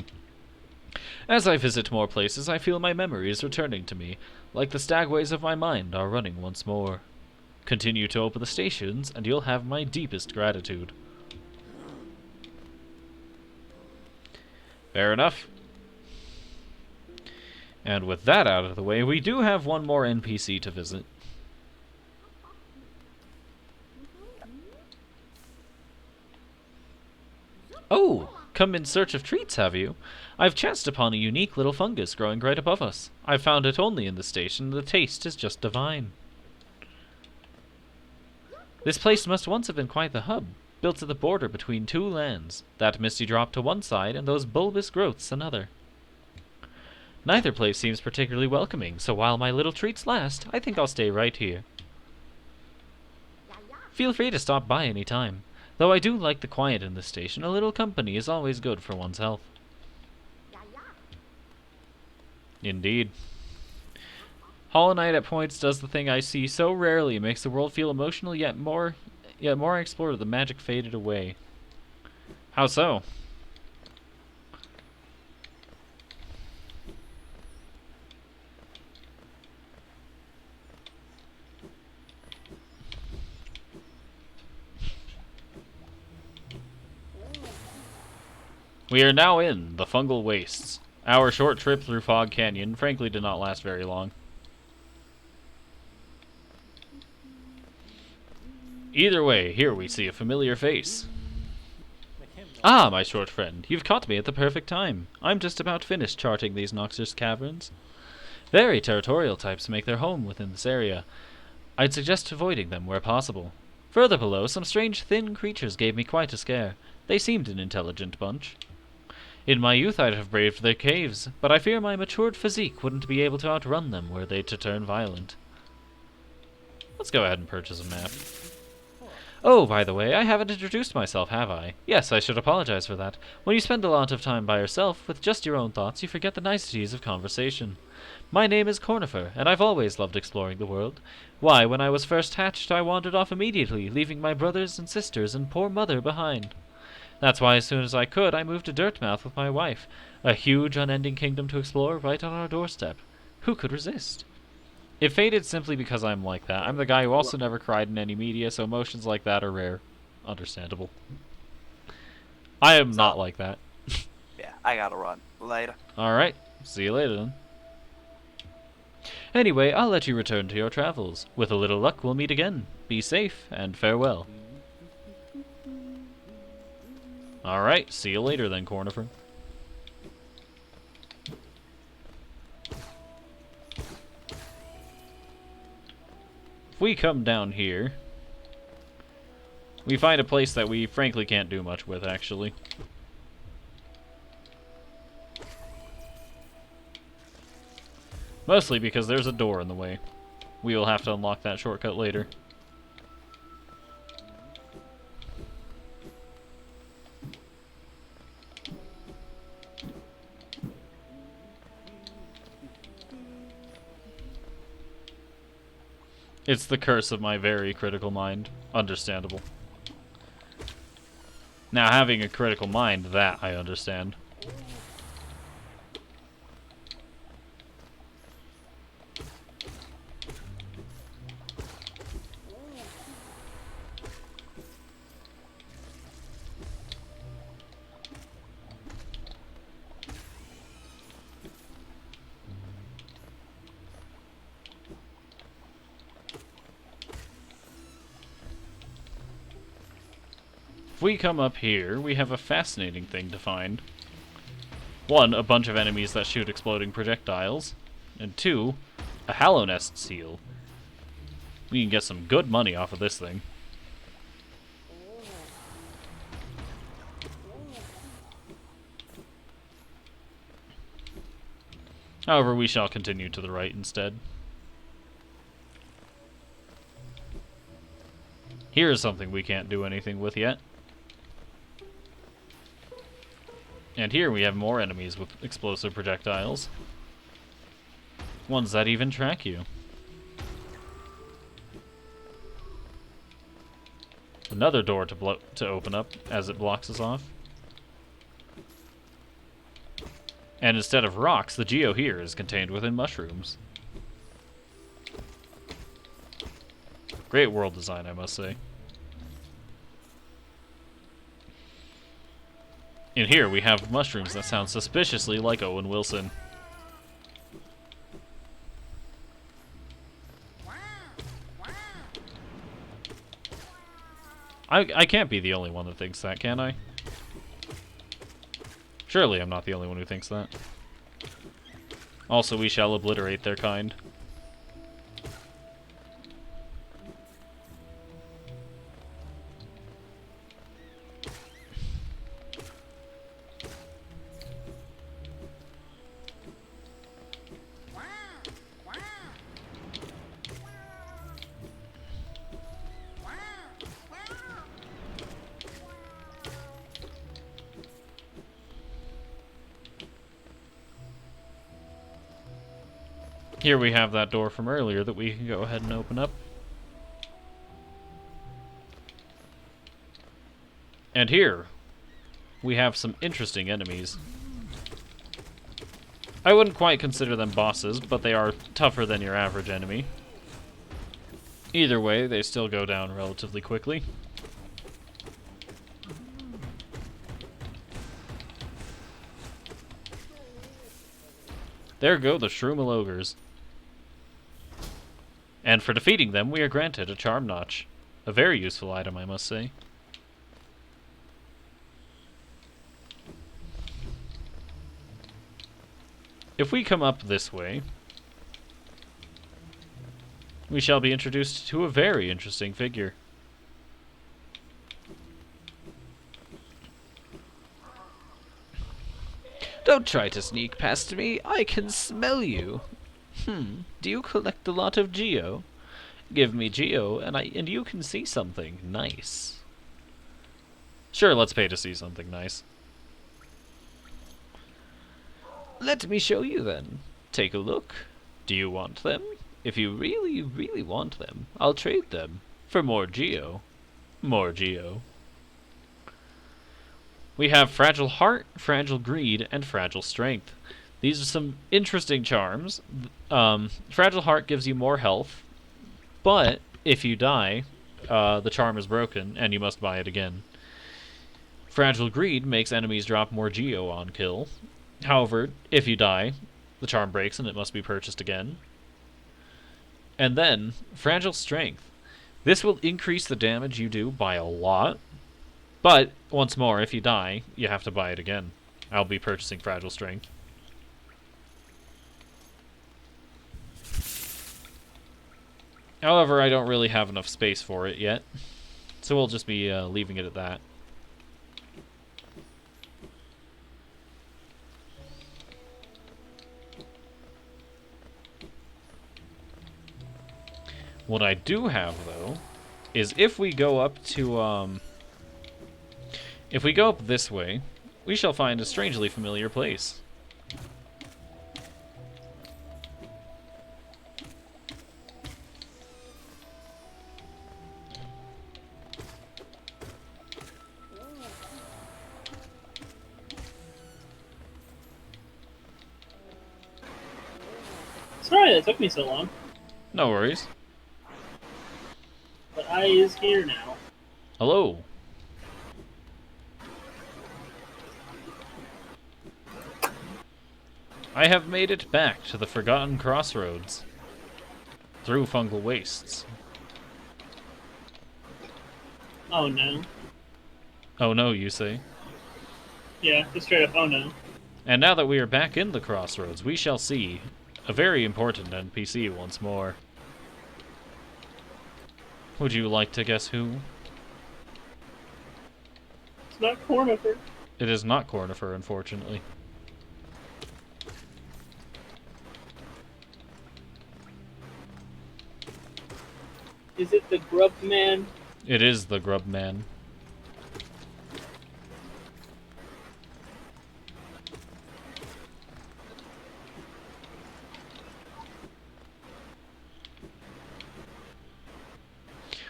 As I visit more places, I feel my memories returning to me, like the stagways of my mind are running once more. Continue to open the stations, and you'll have my deepest gratitude. Fair enough. And with that out of the way, we do have one more NPC to visit. Oh, come in search of treats, have you? I've chanced upon a unique little fungus growing right above us. I've found it only in the station, and the taste is just divine. This place must once have been quite the hub, built at the border between two lands, that misty drop to one side and those bulbous growths another. Neither place seems particularly welcoming, so while my little treats last, I think I'll stay right here. Feel free to stop by any time. Though I do like the quiet in this station, a little company is always good for one's health. Indeed. Hollow Knight at points does the thing I see so rarely, makes the world feel emotional, yet more I explore, the magic faded away. How so? We are now in the Fungal Wastes. Our short trip through Fog Canyon frankly did not last very long. Either way, here we see a familiar face. Ah, my short friend, you've caught me at the perfect time. I'm just about finished charting these noxious caverns. Very territorial types make their home within this area. I'd suggest avoiding them where possible. Further below, some strange thin creatures gave me quite a scare. They seemed an intelligent bunch. In my youth I'd have braved their caves, but I fear my matured physique wouldn't be able to outrun them were they to turn violent. Let's go ahead and purchase a map. Oh, by the way, I haven't introduced myself, have I? Yes, I should apologize for that. When you spend a lot of time by yourself, with just your own thoughts, you forget the niceties of conversation. My name is Cornifer, and I've always loved exploring the world. Why, when I was first hatched, I wandered off immediately, leaving my brothers and sisters and poor mother behind. That's why as soon as I could, I moved to Dirtmouth with my wife, a huge, unending kingdom to explore right on our doorstep. Who could resist? It faded simply because I'm like that. I'm the guy who also never cried in any media, so emotions like that are rare. Understandable. I am not like that. Yeah, I gotta run. Later. Alright, see you later then. Anyway, I'll let you return to your travels. With a little luck, we'll meet again. Be safe, and farewell. Alright, see you later then, Cornifer. If we come down here, we find a place that we frankly can't do much with, actually. Mostly because there's a door in the way. We will have to unlock that shortcut later. It's the curse of my very critical mind. Understandable. Now, having a critical mind, that I understand. If we come up here, we have a fascinating thing to find. One, a bunch of enemies that shoot exploding projectiles. And two, a Hallownest seal. We can get some good money off of this thing. However, we shall continue to the right instead. Here is something we can't do anything with yet. And here we have more enemies with explosive projectiles. Ones that even track you. Another door to open up as it blocks us off. And instead of rocks, the geo here is contained within mushrooms. Great world design, I must say. In here, we have mushrooms that sound suspiciously like Owen Wilson. I can't be the only one that thinks that, can I? Surely I'm not the only one who thinks that. Also, we shall obliterate their kind. Here we have that door from earlier that we can go ahead and open up. And here, we have some interesting enemies. I wouldn't quite consider them bosses, but they are tougher than your average enemy. Either way, they still go down relatively quickly. There go the Shroomal Ogres. And for defeating them, we are granted a Charm Notch. A very useful item, I must say. If we come up this way, we shall be introduced to a very interesting figure. Don't try to sneak past me. I can smell you. Do you collect a lot of geo? Give me Geo, and you can see something nice. Sure, let's pay to see something nice. Let me show you then. Take a look. Do you want them? If you really, really want them, I'll trade them for more Geo. More Geo. We have Fragile Heart, Fragile Greed, and Fragile Strength. These are some interesting charms. Fragile Heart gives you more health, but if you die, the charm is broken, and you must buy it again. Fragile Greed makes enemies drop more Geo on kill. However, if you die, the charm breaks and it must be purchased again. And then, Fragile Strength. This will increase the damage you do by a lot, but, once more, if you die, you have to buy it again. I'll be purchasing Fragile Strength. However, I don't really have enough space for it yet, so we'll just be leaving it at that. What I do have, though, is if we go up to, if we go up this way, we shall find a strangely familiar place. Sorry that took me so long, No worries. but I is here now. Hello. I have made it back to the Forgotten Crossroads. Through fungal wastes. Oh no. Oh no, you say? Yeah, just straight up, oh no. And now that we are back in the Crossroads, we shall see a very important NPC once more. Would you like to guess who? It's not Cornifer. It is not Cornifer, unfortunately. Is it the Grub Man? It is the Grub Man.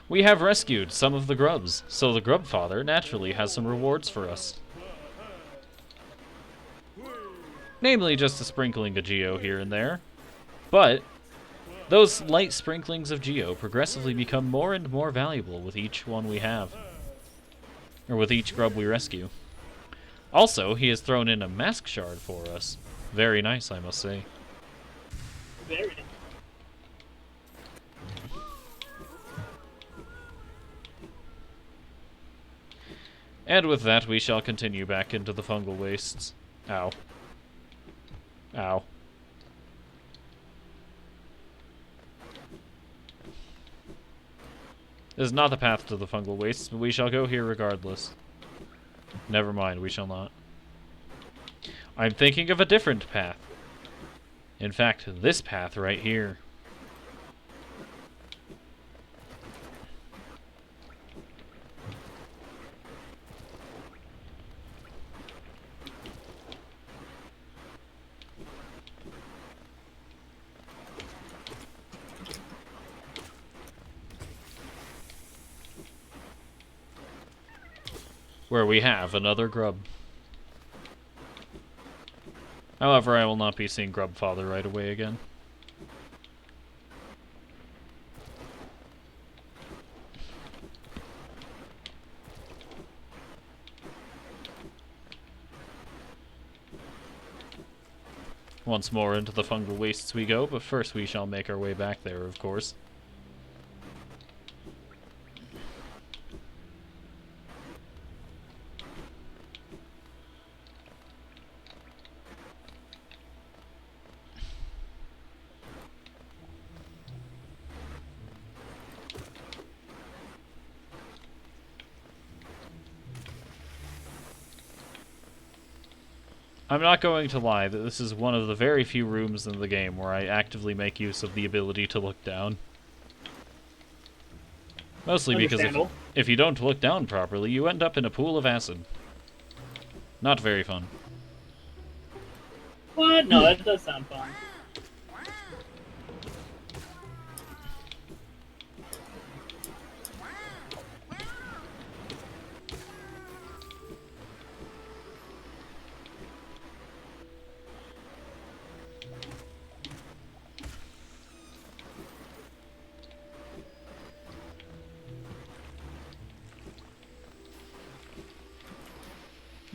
We have rescued some of the grubs, so the Grub Father naturally has some rewards for us. Namely, just a sprinkling of Geo here and there. But those light sprinklings of Geo progressively become more and more valuable with each one we have. Or with each grub we rescue. Also, he has thrown in a mask shard for us. Very nice, I must say. Very. And with that, we shall continue back into the fungal wastes. Ow. Ow. This is not the path to the fungal wastes, but we shall go here regardless. Never mind, we shall not. I'm thinking of a different path. In fact, this path right here. Where we have another grub. However, I will not be seeing Grub Father right away again. Once more into the fungal wastes we go, but first we shall make our way back there, of course. I'm not going to lie that this is one of the very few rooms in the game where I actively make use of the ability to look down. Mostly because Understandable. if you don't look down properly, you end up in a pool of acid. Not very fun. What? No, that does sound fun.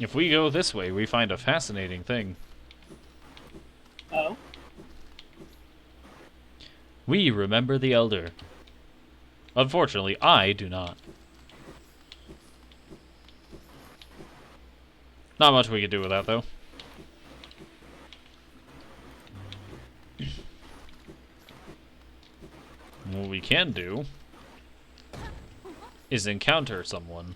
If we go this way, we find a fascinating thing. Oh. We remember the Elder. Unfortunately, I do not. Not much we can do with that, though. What we can do is encounter someone.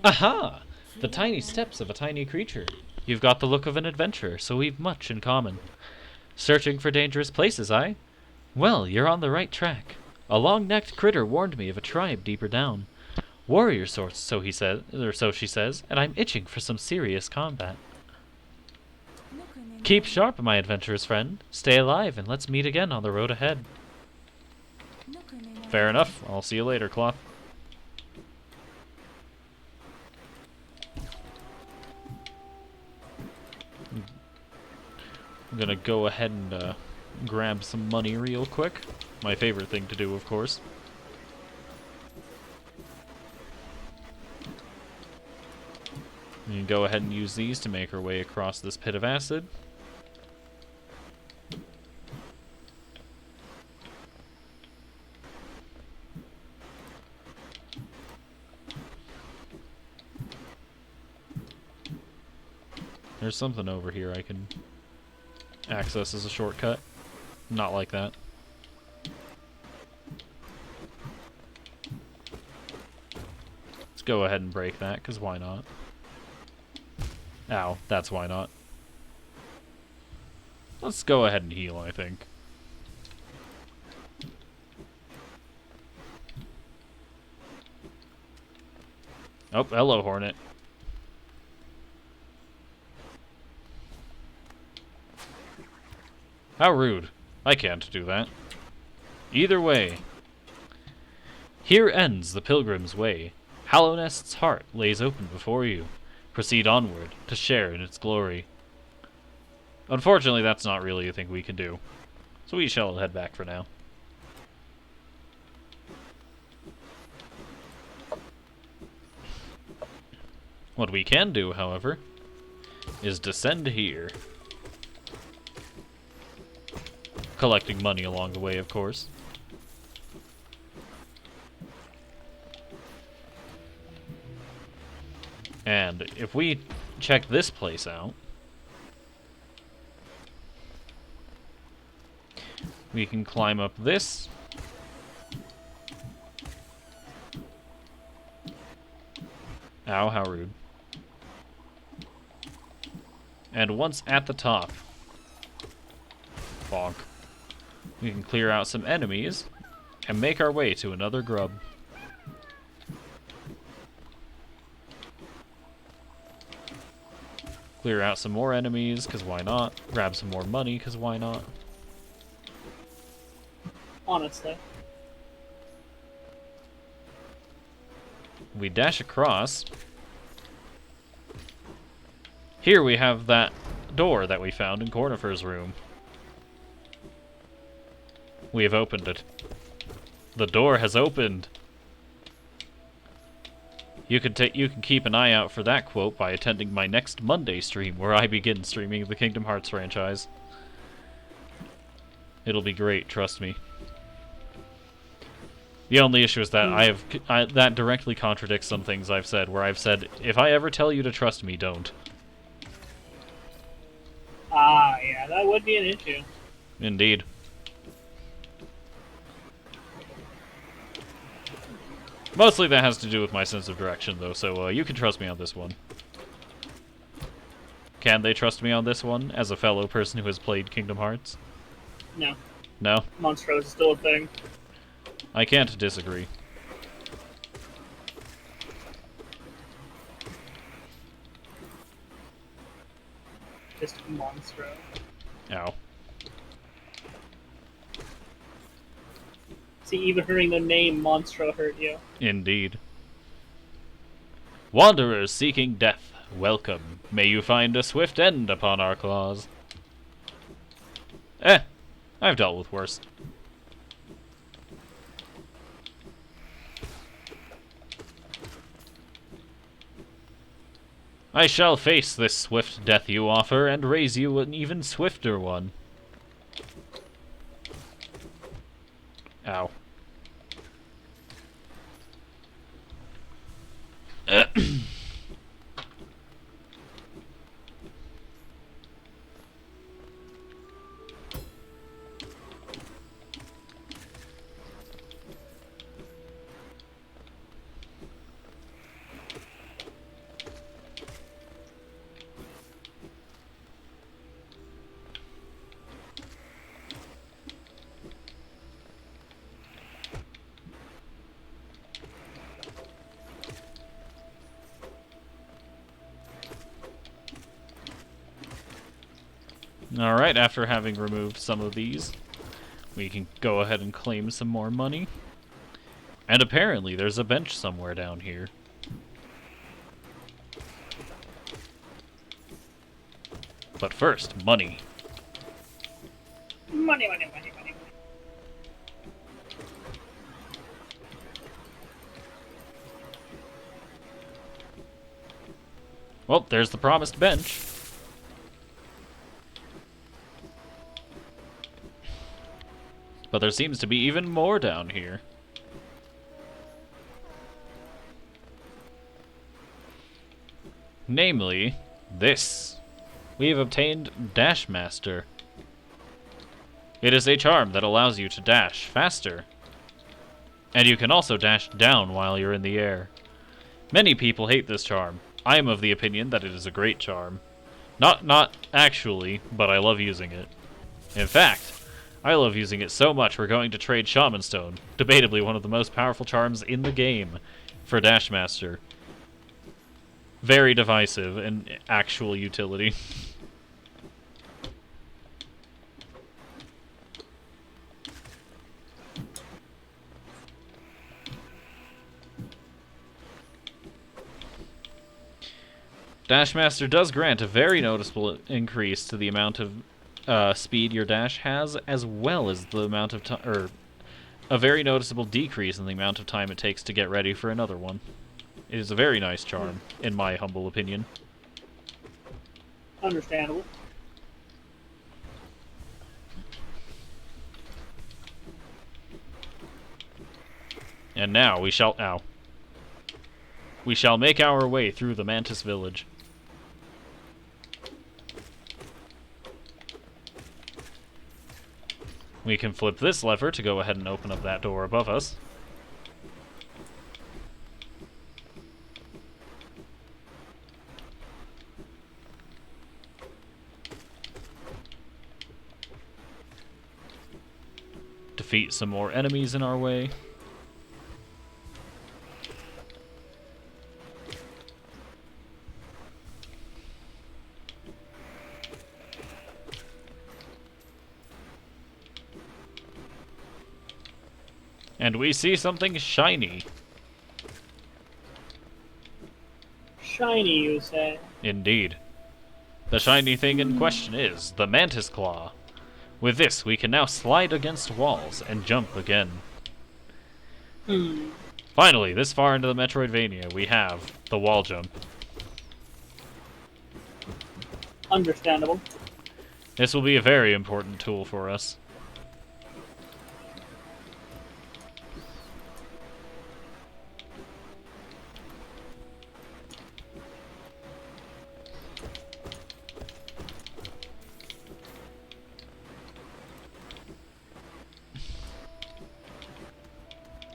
Aha! The tiny steps of a tiny creature. You've got the look of an adventurer, so we've much in common. Searching for dangerous places, eh? Well, you're on the right track. A long-necked critter warned me of a tribe deeper down. Warrior sorts, so he says, or so she says, and I'm itching for some serious combat. Keep sharp, my adventurous friend. Stay alive, and let's meet again on the road ahead. Fair enough. I'll see you later, Cloth. I'm gonna go ahead and grab some money real quick. My favorite thing to do, of course. We can go ahead and use these to make our way across this pit of acid. There's something over here I can access as a shortcut. Not like that. Let's go ahead and break that, because why not? Ow, that's why not. Let's go ahead and heal, I think. Oh, hello, Hornet. How rude. I can't do that. Either way. Here ends the pilgrim's way. Hallownest's heart lays open before you. Proceed onward to share in its glory. Unfortunately, that's not really a thing we can do. So we shall head back for now. What we can do, however, is descend here. Collecting money along the way, of course. And if we check this place out, we can climb up this. Ow, how rude. And once at the top, bonk, we can clear out some enemies and make our way to another grub. Clear out some more enemies, because why not? Grab some more money, because why not? Honestly. We dash across. Here we have that door that we found in Cornifer's room. We have opened it. The door has opened. You can keep an eye out for that quote by attending my next Monday stream, where I begin streaming the Kingdom Hearts franchise. It'll be great, trust me. The only issue is that that directly contradicts some things I've said, where I've said, if I ever tell you to trust me, don't. Ah, yeah, that would be an issue. Indeed. Mostly that has to do with my sense of direction, though, so you can trust me on this one. Can they trust me on this one, as a fellow person who has played Kingdom Hearts? No. No? Monstrose is still a thing. I can't disagree. Just Monstro. Ow. See, even hearing the name Monstro hurt you. Indeed. Wanderers seeking death, welcome. May you find a swift end upon our claws. I've dealt with worse. I shall face this swift death you offer, and raise you an even swifter one. Ow. Alright, after having removed some of these, we can go ahead and claim some more money. And apparently there's a bench somewhere down here. But first, money. Money, money, money, money. Well, there's the promised bench. But there seems to be even more down here. Namely, this. We have obtained Dash Master. It is a charm that allows you to dash faster. And you can also dash down while you're in the air. Many people hate this charm. I am of the opinion that it is a great charm. Not actually, but I love using it. In fact, I love using it so much we're going to trade Shaman Stone, debatably one of the most powerful charms in the game, for Dash Master. Very divisive in actual utility. Dash Master does grant a very noticeable increase to the amount of speed your dash has, as well as the amount of time, or a very noticeable decrease in the amount of time it takes to get ready for another one. It is a very nice charm, in my humble opinion. Understandable. And now we shall make our way through the Mantis Village. We can flip this lever to go ahead and open up that door above us. Defeat some more enemies in our way. And we see something shiny. Shiny, you say? Indeed. The shiny thing in question is the Mantis Claw. With this, we can now slide against walls and jump again. Finally, this far into the Metroidvania, we have the wall jump. Understandable. This will be a very important tool for us.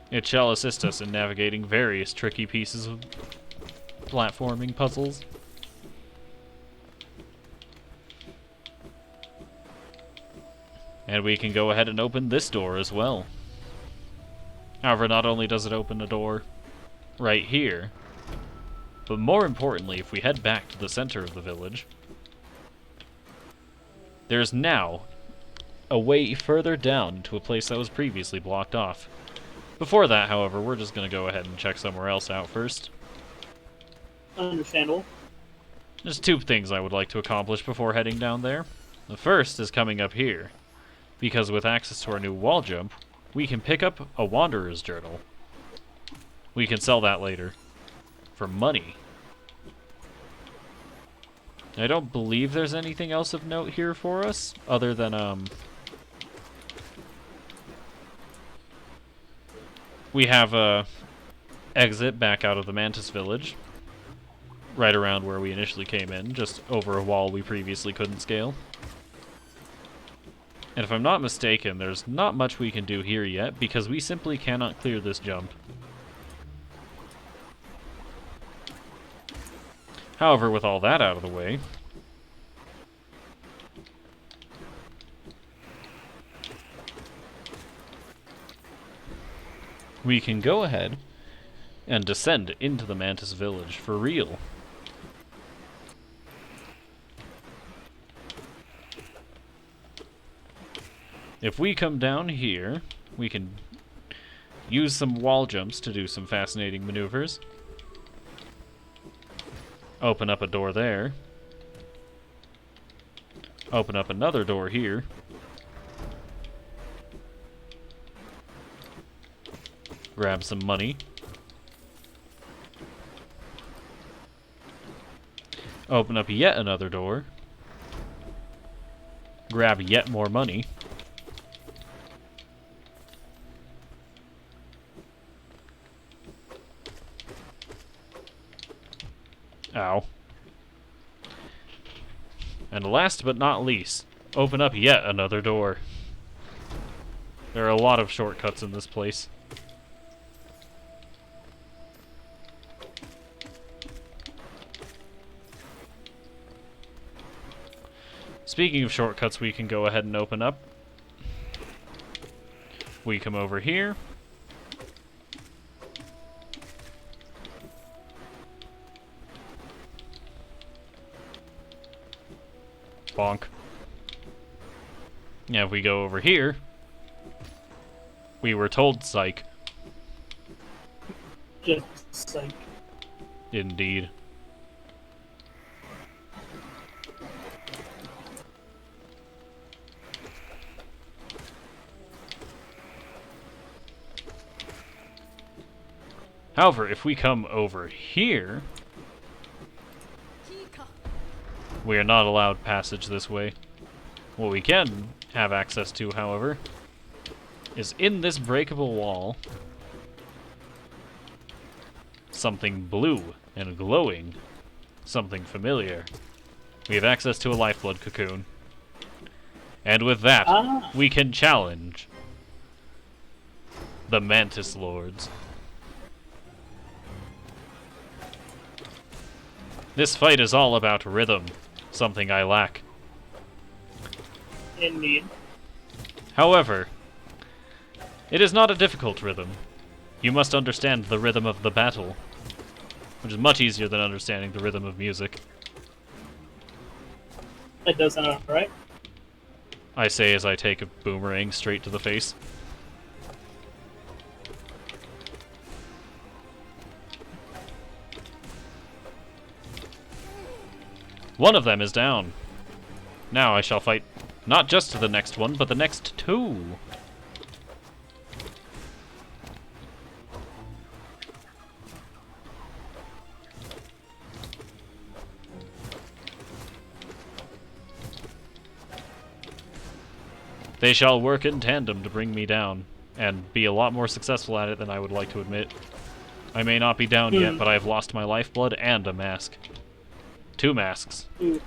It shall assist us in navigating various tricky pieces of platforming puzzles. And we can go ahead and open this door as well. However, not only does it open a door right here, but more importantly, if we head back to the center of the village, there's now a way further down to a place that was previously blocked off. Before that, however, we're just going to go ahead and check somewhere else out first. Understandable. There's two things I would like to accomplish before heading down there. The first is coming up here, because with access to our new wall jump, we can pick up a Wanderer's Journal. We can sell that later for money. I don't believe there's anything else of note here for us, other than, we have a exit back out of the Mantis Village, right around where we initially came in, just over a wall we previously couldn't scale. And if I'm not mistaken, there's not much we can do here yet, because we simply cannot clear this jump. However, with all that out of the way, we can go ahead and descend into the Mantis Village for real. If we come down here, we can use some wall jumps to do some fascinating maneuvers. Open up a door there. Open up another door here. Grab some money. Open up yet another door. Grab yet more money. Ow. And last but not least, open up yet another door. There are a lot of shortcuts in this place. Speaking of shortcuts we can go ahead and open up. We come over here. Bonk. Now if we go over here, we were told psych. Just psych. Indeed. However, if we come over here, we are not allowed passage this way. What we can have access to, however, is in this breakable wall, something blue and glowing, something familiar. We have access to a lifeblood cocoon. And with that, we can challenge the Mantis Lords. This fight is all about rhythm, something I lack. Indeed. However, it is not a difficult rhythm. You must understand the rhythm of the battle, which is much easier than understanding the rhythm of music. That does sound right. I say as I take a boomerang straight to the face. One of them is down. Now I shall fight not just to the next one, but the next two. They shall work in tandem to bring me down, and be a lot more successful at it than I would like to admit. I may not be down yet, but I have lost my lifeblood and a mask. 2 masks. I'm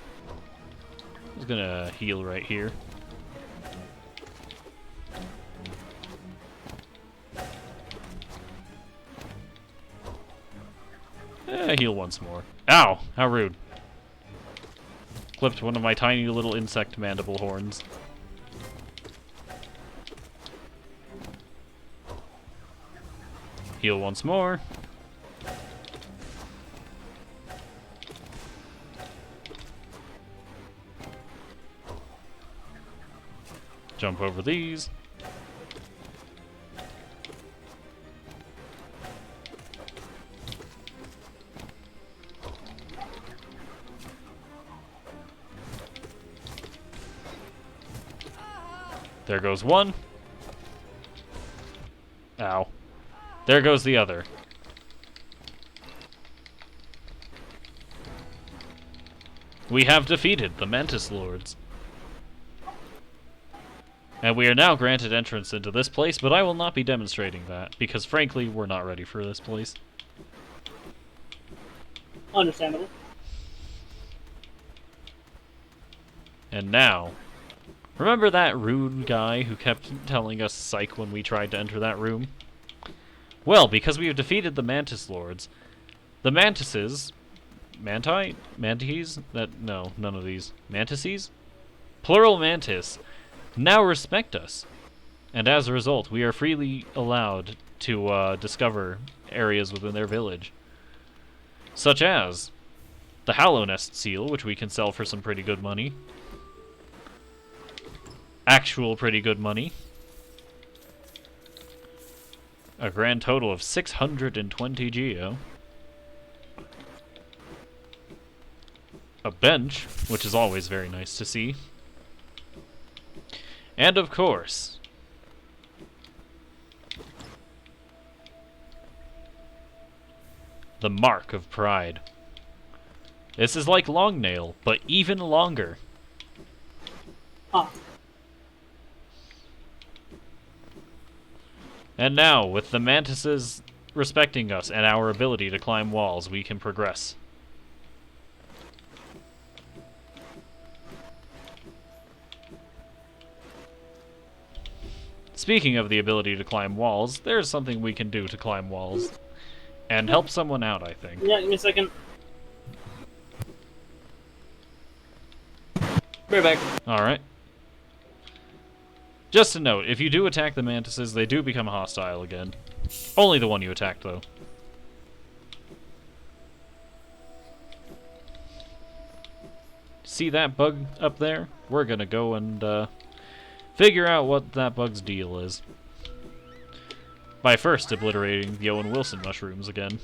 just gonna heal right here. Heal once more. Ow! How rude. Clipped one of my tiny little insect mandible horns. Heal once more. Jump over these. There goes one. Ow. There goes the other. We have defeated the Mantis Lords. And we are now granted entrance into this place, but I will not be demonstrating that, because frankly, we're not ready for this place. Understandable. And now, remember that rude guy who kept telling us psych when we tried to enter that room? Well, because we have defeated the Mantis Lords, the Mantises... Manti? Manties? No, none of these. Mantises? Plural Mantis now respect us. And as a result, we are freely allowed to discover areas within their village. Such as the Hallownest seal, which we can sell for some pretty good money. Actual pretty good money. A grand total of 620 geo. A bench, which is always very nice to see. And of course, the Mark of Pride. This is like Longnail, but even longer. Huh. And now, with the Mantises respecting us and our ability to climb walls, we can progress. Speaking of the ability to climb walls, there's something we can do to climb walls. And help someone out, I think. Yeah, give me a second. Be right back. Alright. Just a note, if you do attack the Mantises, they do become hostile again. Only the one you attacked, though. See that bug up there? We're gonna go and, figure out what that bug's deal is. By first obliterating the Owen Wilson mushrooms again.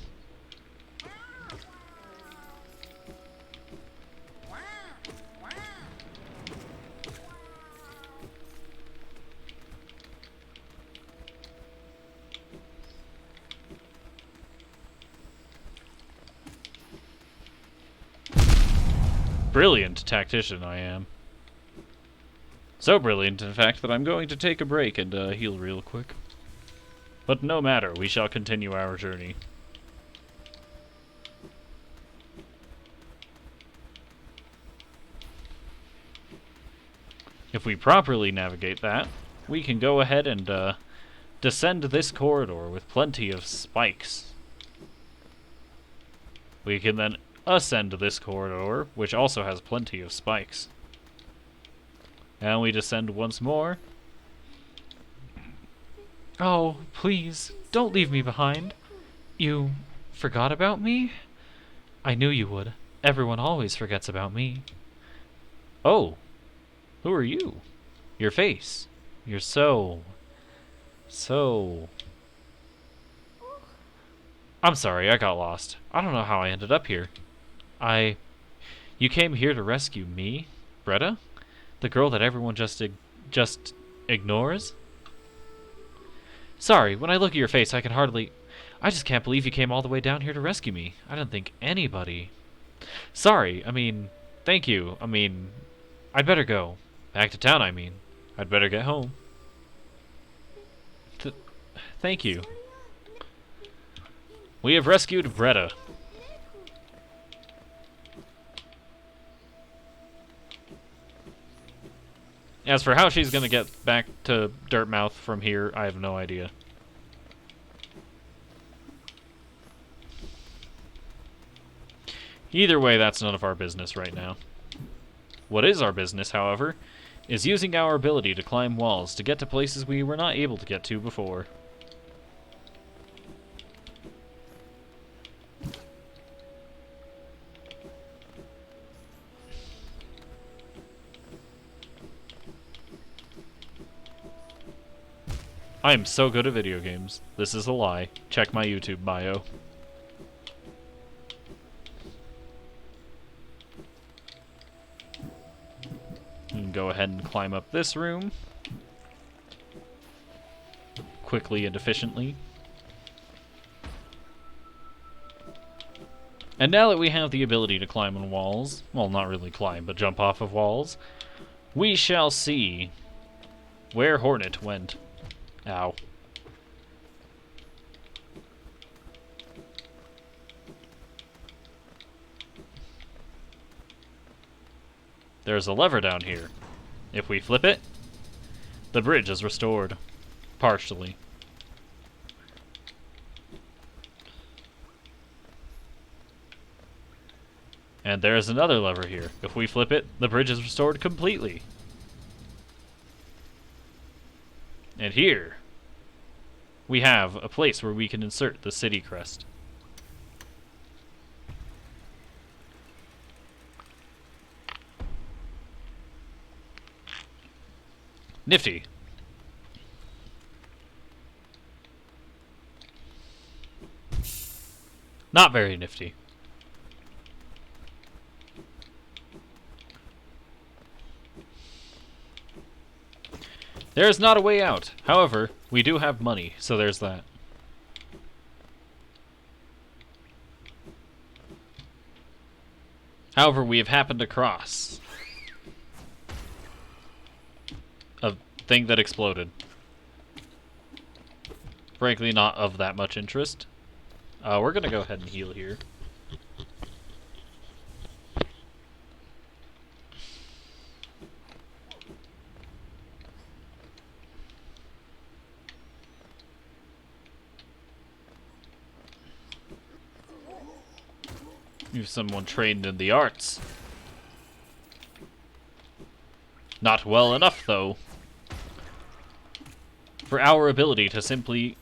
Brilliant tactician I am. So brilliant, in fact, that I'm going to take a break and heal real quick. But no matter, we shall continue our journey. If we properly navigate that, we can go ahead and descend this corridor with plenty of spikes. We can then ascend this corridor, which also has plenty of spikes. And we descend once more. Oh, please, don't leave me behind. You forgot about me? I knew you would. Everyone always forgets about me. Oh, who are you? Your face. You're so... I'm sorry, I got lost. I don't know how I ended up here. You came here to rescue me, Bretta? The girl that everyone just ignores? Sorry, when I look at your face, I just can't believe you came all the way down here to rescue me. I didn't think anybody... Sorry, thank you. I'd better go. Back to town, I'd better get home. Thank you. We have rescued Bretta. As for how she's gonna get back to Dirtmouth from here, I have no idea. Either way, that's none of our business right now. What is our business, however, is using our ability to climb walls to get to places we were not able to get to before. I am so good at video games. This is a lie. Check my YouTube bio. And go ahead and climb up this room. Quickly and efficiently. And now that we have the ability to climb on walls, well, not really climb, but jump off of walls, we shall see where Hornet went. Ow. There's a lever down here. If we flip it, the bridge is restored. Partially. And there's another lever here. If we flip it, the bridge is restored completely. And here, we have a place where we can insert the city crest. Nifty. Not very nifty. There is not a way out. However, we do have money, so there's that. However, we have happened across a thing that exploded. Frankly, not of that much interest. We're gonna go ahead and heal here. You're someone trained in the arts. Not well enough, though, for our ability to simply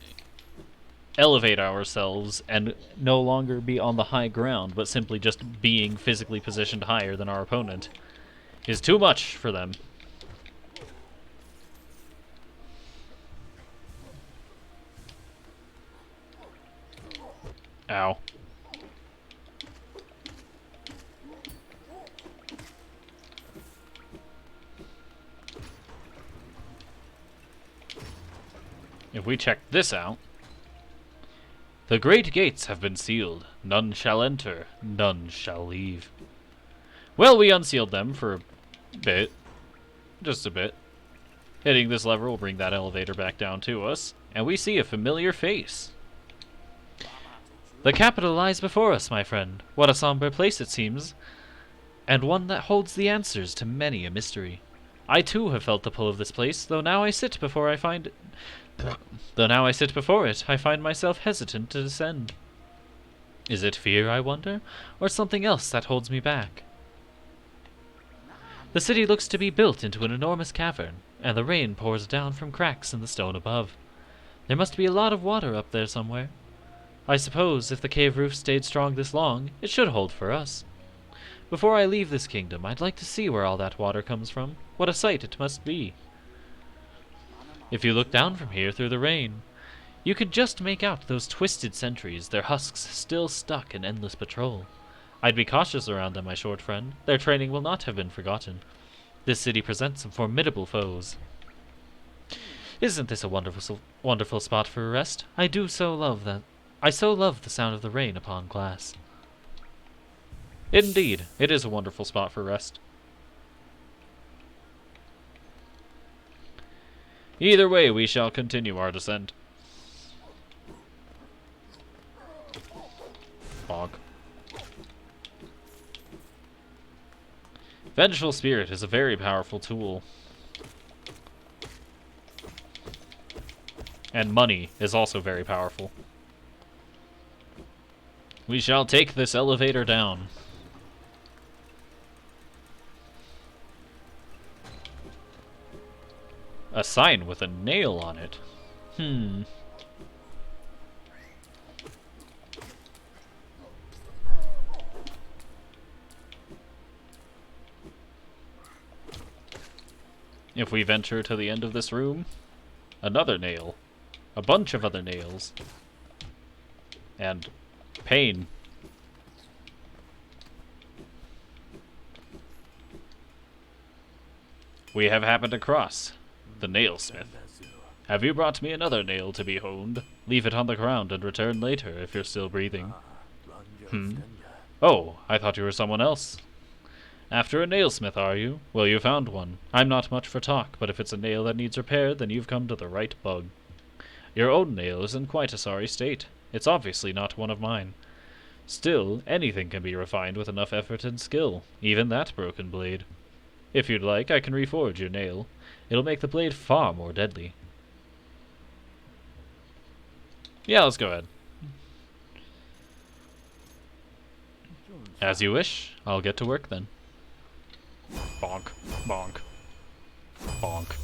elevate ourselves and no longer be on the high ground, but simply just being physically positioned higher than our opponent is too much for them. Ow. If we check this out, the great gates have been sealed. None shall enter, none shall leave. Well, we unsealed them for a bit. Just a bit. Hitting this lever will bring that elevator back down to us, and we see a familiar face. The capital lies before us, my friend. What a somber place it seems, and one that holds the answers to many a mystery. I too have felt the pull of this place, though now I sit before it, I find myself hesitant to descend. Is it fear, I wonder, or something else that holds me back? The city looks to be built into an enormous cavern, and the rain pours down from cracks in the stone above. There must be a lot of water up there somewhere. I suppose if the cave roof stayed strong this long, it should hold for us. Before I leave this kingdom, I'd like to see where all that water comes from. What a sight it must be. If you look down from here through the rain, you could just make out those twisted sentries, their husks still stuck in endless patrol. I'd be cautious around them, my short friend. Their training will not have been forgotten. This city presents some formidable foes. Isn't this a wonderful spot for a rest? I so love the sound of the rain upon glass. Indeed, it is a wonderful spot for rest. Either way, we shall continue our descent. Fog. Vengeful Spirit is a very powerful tool. And money is also very powerful. We shall take this elevator down. A sign with a nail on it. If we venture to the end of this room, another nail. a bunch of other nails. And pain. We have happened across the nailsmith. Have you brought me another nail to be honed? Leave it on the ground and return later if you're still breathing. Oh, I thought you were someone else. After a nailsmith, are you? Well, you found one. I'm not much for talk, but if it's a nail that needs repaired, then you've come to the right bug. Your own nail is in quite a sorry state. It's obviously not one of mine. Still, anything can be refined with enough effort and skill, even that broken blade. If you'd like, I can reforge your nail. It'll make the blade far more deadly. Yeah, let's go ahead. As you wish. I'll get to work then. Bonk, bonk, bonk.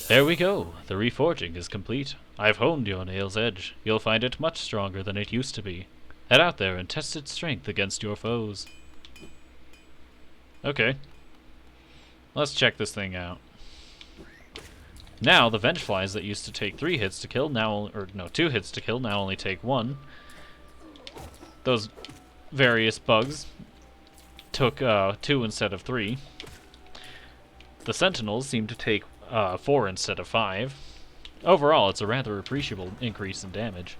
There we go. The reforging is complete. I've honed your nail's edge. You'll find it much stronger than it used to be. Head out there and test its strength against your foes. Okay. Let's check this thing out. Now, the Vengeflies that used to take 3 hits to kill now, or no, 2 hits to kill, now only take 1. Those various bugs took 2 instead of 3. The Sentinels seem to take 4 instead of 5. Overall, it's a rather appreciable increase in damage.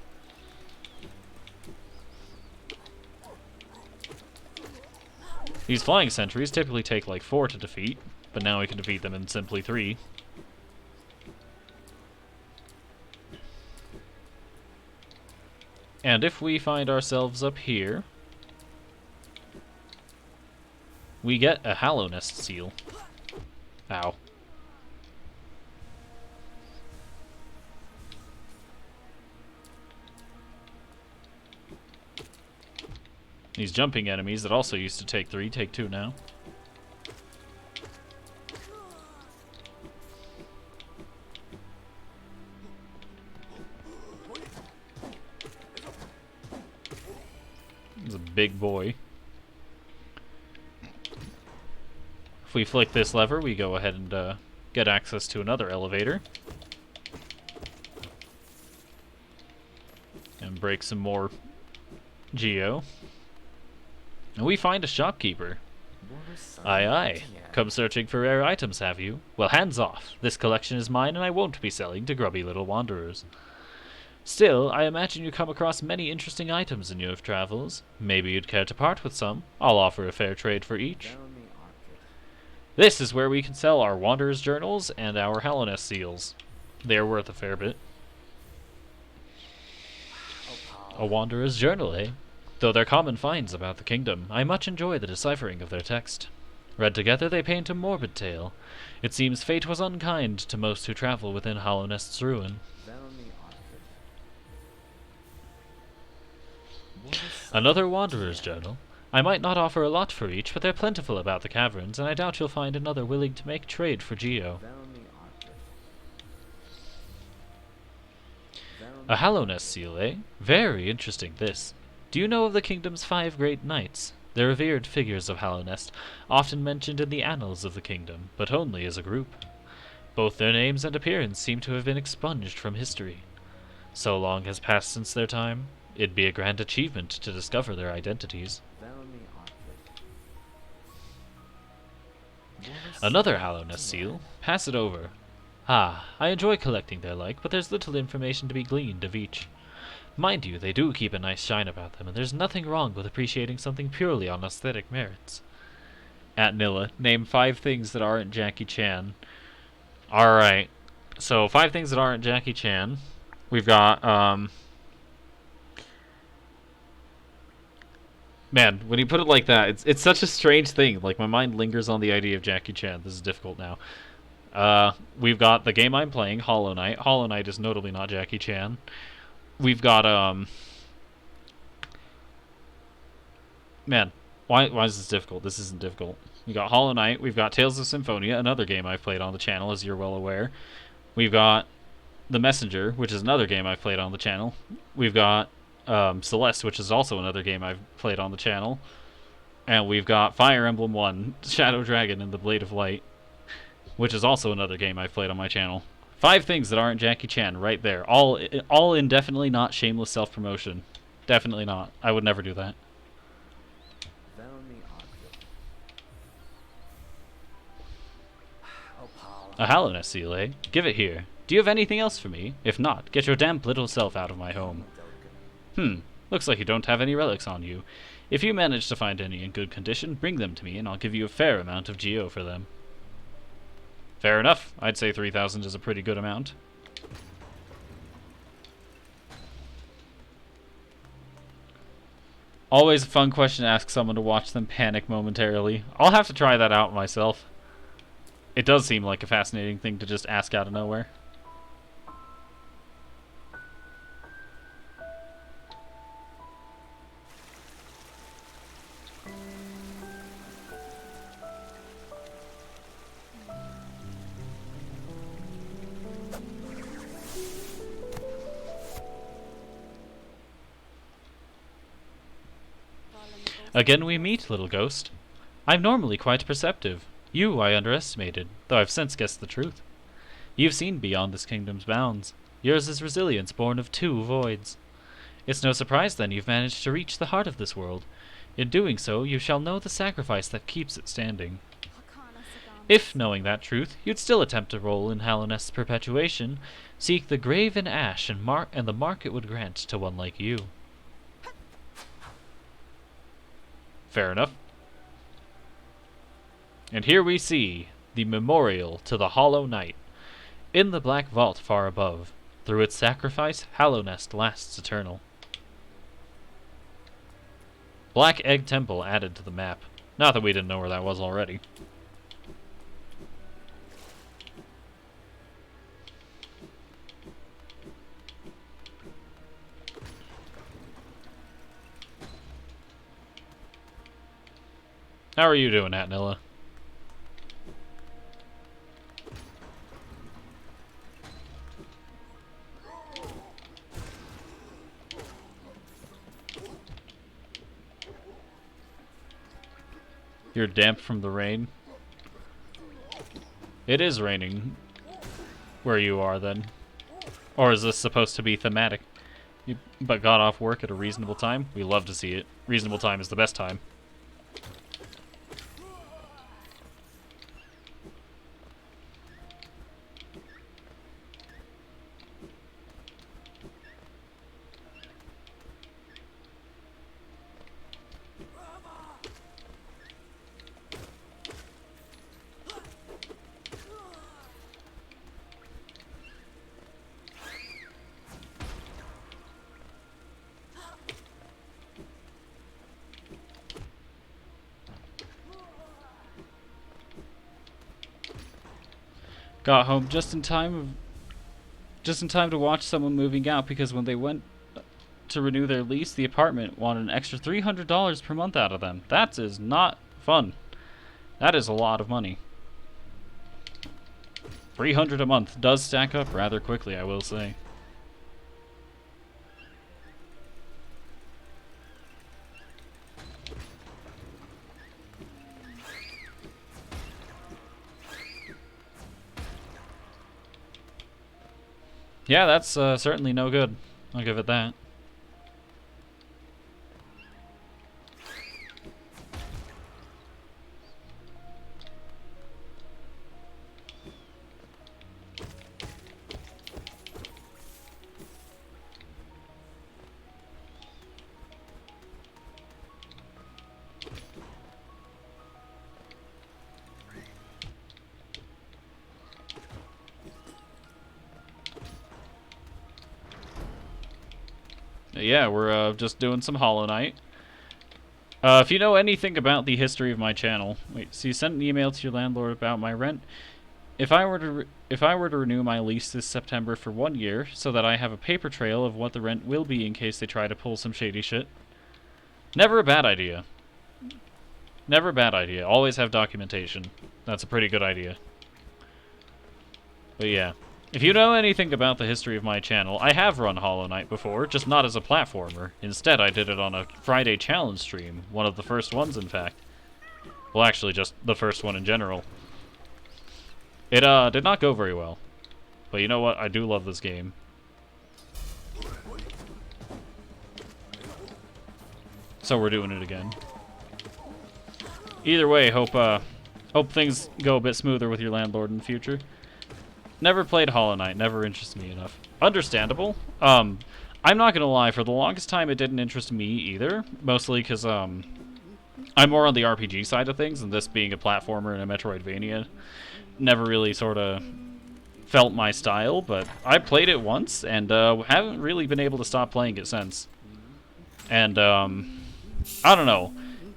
These flying sentries typically take like 4 to defeat, but now we can defeat them in simply 3. And if we find ourselves up here, we get a Hallownest seal. Ow. These jumping enemies that also used to take 3, take 2 now. He's a big boy. If we flick this lever, we go ahead and get access to another elevator. And break some more geo. And we find a shopkeeper. Aye aye. Come searching for rare items, have you? Well, hands off. This collection is mine and I won't be selling to grubby little wanderers. Still, I imagine you come across many interesting items in your travels. Maybe you'd care to part with some. I'll offer a fair trade for each. This is where we can sell our Wanderer's Journals and our Hallownest seals. They are worth a fair bit. A Wanderer's Journal, eh? Though they're common finds about the kingdom, I much enjoy the deciphering of their text. Read together, they paint a morbid tale. It seems fate was unkind to most who travel within Hallownest's ruin. Another Wanderer's Journal. I might not offer a lot for each, but they're plentiful about the caverns, and I doubt you'll find another willing to make trade for Geo. A Hallownest seal, eh? Very interesting, this. Do you know of the kingdom's 5 great knights? They're revered figures of Hallownest, often mentioned in the annals of the kingdom, but only as a group. Both their names and appearance seem to have been expunged from history. So long has passed since their time, it'd be a grand achievement to discover their identities. Another Hallownest seal. Pass it over. Ah, I enjoy collecting their like, but there's little information to be gleaned of each. Mind you, they do keep a nice shine about them, and there's nothing wrong with appreciating something purely on aesthetic merits. At Nilla, name 5 things that aren't Jackie Chan. Alright, so 5 things that aren't Jackie Chan. We've got, man, when you put it like that, it's such a strange thing. Like, my mind lingers on the idea of Jackie Chan. This is difficult now. We've got the game I'm playing, Hollow Knight. Hollow Knight is notably not Jackie Chan. We've got, man, why is this difficult? This isn't difficult. We got Hollow Knight. We've got Tales of Symphonia, another game I've played on the channel, as you're well aware. We've got The Messenger, which is another game I've played on the channel. We've got Celeste, which is also another game I've played on the channel. And we've got Fire Emblem 1, Shadow Dragon, and the Blade of Light. which is also another game I've played on my channel. 5 things that aren't Jackie Chan right there. All indefinitely not shameless self-promotion. Definitely not. I would never do that. A Hallownest seal, eh? Give it here. Do you have anything else for me? If not, get your damp little self out of my home. Looks like you don't have any relics on you. If you manage to find any in good condition, bring them to me and I'll give you a fair amount of geo for them. Fair enough. I'd say 3,000 is a pretty good amount. Always a fun question to ask someone to watch them panic momentarily. I'll have to try that out myself. It does seem like a fascinating thing to just ask out of nowhere. Again we meet, little ghost. I'm normally quite perceptive. You I underestimated, though I've since guessed the truth. You've seen beyond this kingdom's bounds. Yours is resilience born of 2 voids. It's no surprise then you've managed to reach the heart of this world. In doing so, you shall know the sacrifice that keeps it standing. If, knowing that truth, you'd still attempt a role in Hallownest's perpetuation, seek the grave in ash and the mark it would grant to one like you. Fair enough. And here we see the memorial to the Hollow Knight. In the black vault far above, through its sacrifice, Hallownest lasts eternal. Black Egg Temple added to the map. Not that we didn't know where that was already. How are you doing, Atnilla? You're damp from the rain? It is raining where you are, then. Or is this supposed to be thematic? But got off work at a reasonable time? We love to see it. Reasonable time is the best time. Got home just in time to watch someone moving out because when they went to renew their lease, the apartment wanted an extra $300 per month out of them. That is not fun. That is a lot of money. $300 a month does stack up rather quickly, I will say. Yeah, that's certainly no good. I'll give it that. Yeah, we're just doing some Hollow Knight. If you know anything about the history of my channel, wait, so you sent an email to your landlord about my rent. If I were to renew my lease this September for 1 year, so that I have a paper trail of what the rent will be in case they try to pull some shady shit. Never a bad idea. Never a bad idea. Always have documentation. That's a pretty good idea. But yeah. If you know anything about the history of my channel, I have run Hollow Knight before, just not as a platformer. Instead, I did it on a Friday challenge stream, one of the first ones, in fact. Well, actually, just the first one in general. It did not go very well. But you know what? I do love this game. So we're doing it again. Either way, hope things go a bit smoother with your landlord in the future. Never played Hollow Knight, never interested me enough. Understandable. I'm not gonna lie, for the longest time it didn't interest me either. Mostly because I'm more on the RPG side of things, and this being a platformer and a Metroidvania never really sort of felt my style, but I played it once and haven't really been able to stop playing it since. And I don't know.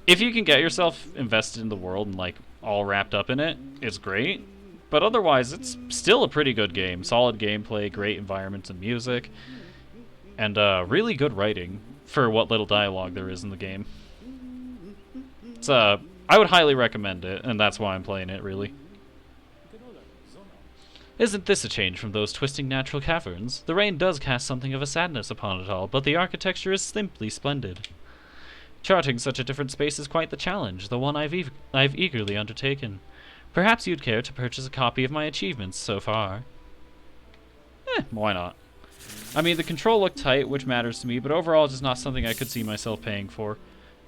If you can get yourself invested in the world and like all wrapped up in it, it's great. But otherwise, it's still a pretty good game. Solid gameplay, great environments and music, and really good writing for what little dialogue there is in the game. It's I would highly recommend it, and that's why I'm playing it, really. Isn't this a change from those twisting natural caverns? The rain does cast something of a sadness upon it all, but the architecture is simply splendid. Charting such a different space is quite the challenge, the one I've eagerly undertaken. Perhaps you'd care to purchase a copy of my achievements so far. Why not? I mean, the control looked tight, which matters to me, but overall it's just not something I could see myself paying for.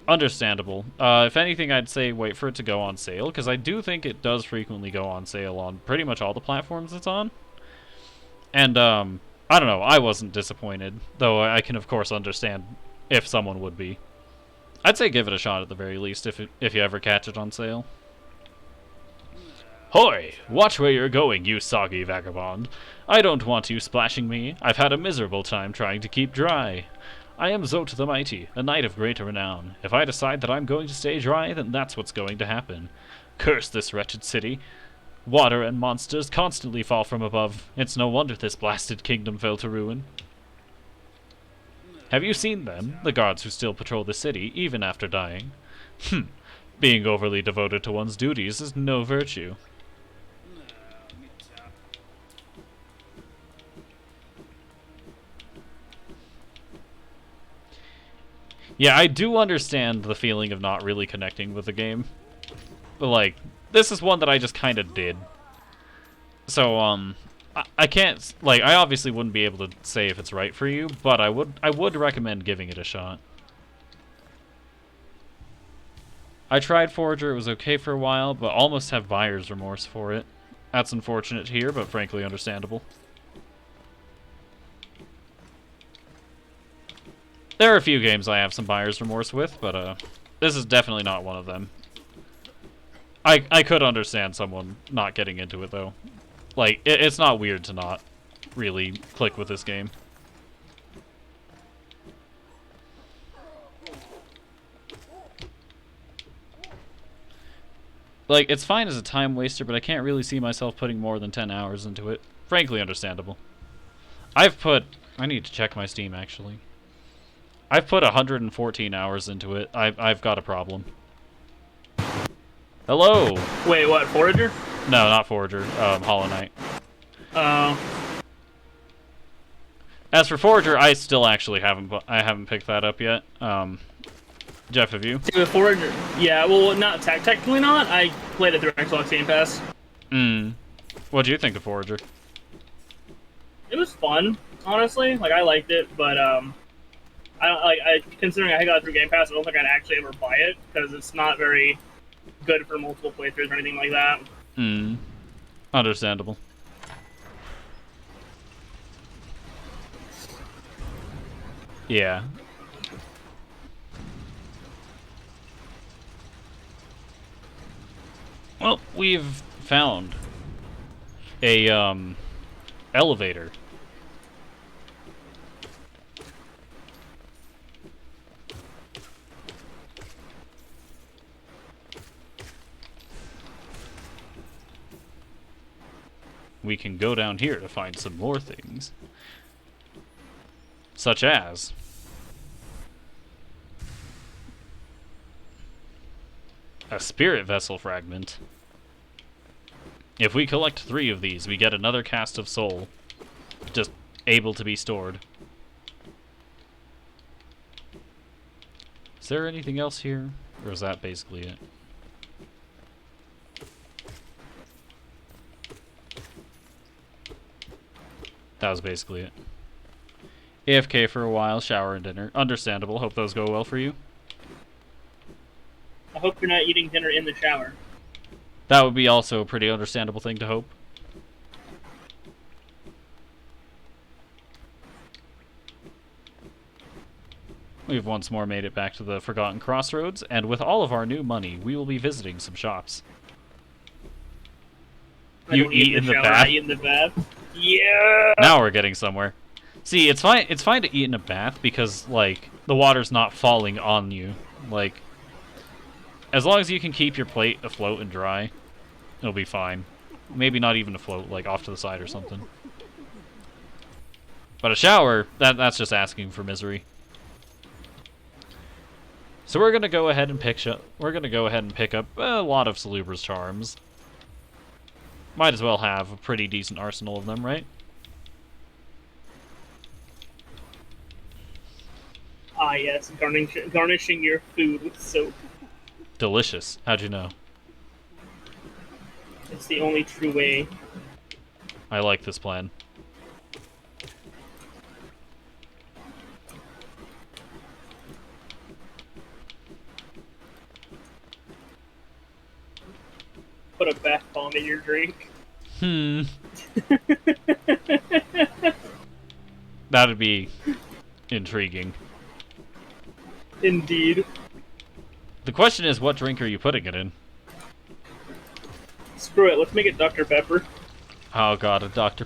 Understandable. If anything, I'd say wait for it to go on sale, because I do think it does frequently go on sale on pretty much all the platforms it's on. And, I don't know, I wasn't disappointed, though I can of course understand if someone would be. I'd say give it a shot at the very least if you ever catch it on sale. Hoy! Watch where you're going, you soggy vagabond. I don't want you splashing me. I've had a miserable time trying to keep dry. I am Zote the Mighty, a knight of great renown. If I decide that I'm going to stay dry, then that's what's going to happen. Curse this wretched city. Water and monsters constantly fall from above. It's no wonder this blasted kingdom fell to ruin. Have you seen them, the guards who still patrol the city, even after dying? Being overly devoted to one's duties is no virtue. Yeah, I do understand the feeling of not really connecting with the game. But, like, this is one that I just kind of did. So, I can't, like, I obviously wouldn't be able to say if it's right for you, but I would recommend giving it a shot. I tried Forager, it was okay for a while, but almost have buyer's remorse for it. That's unfortunate here, but frankly understandable. There are a few games I have some buyer's remorse with, but this is definitely not one of them. I could understand someone not getting into it, though. Like, it's not weird to not really click with this game. Like, it's fine as a time waster, but I can't really see myself putting more than 10 hours into it. Frankly understandable. I need to check my Steam, actually. I've put 114 hours into it. I've got a problem. Hello! Wait, what, Forager? No, not Forager. Hollow Knight. Oh. As for Forager, I still actually haven't picked that up yet. Jeff, have you? See, with Forager, yeah, well, not technically not. I played it through Xbox Game Pass. What do you think of Forager? It was fun, honestly. Like, I liked it, but I don't like. Considering I got it through Game Pass, I don't think I'd actually ever buy it because it's not very good for multiple playthroughs or anything like that. Understandable. Yeah. Well, we've found a elevator. We can go down here to find some more things. Such as a spirit vessel fragment. If we collect 3 of these, we get another cast of soul. Just able to be stored. Is there anything else here? Or is that basically it? That was basically it. AFK for a while, shower and dinner. Understandable. Hope those go well for you. I hope you're not eating dinner in the shower. That would be also a pretty understandable thing to hope. We've once more made it back to the Forgotten Crossroads, and with all of our new money, we will be visiting some shops. You eat in the bath? I eat in the bath. Yeah! Now we're getting somewhere. See, it's fine to eat in a bath because, like, the water's not falling on you. Like, as long as you can keep your plate afloat and dry, it'll be fine. Maybe not even afloat, like, off to the side or something. But a shower, that's just asking for misery. So we're gonna go ahead and pick up a lot of Salubra's charms. Might as well have a pretty decent arsenal of them, right? Ah, yes, garnishing your food with soap. Delicious. How'd you know? It's the only true way. I like this plan. Put a bath bomb in your drink. That'd be intriguing. Indeed. The question is, what drink are you putting it in? Screw it, let's make it Dr. Pepper. Oh god, a Dr.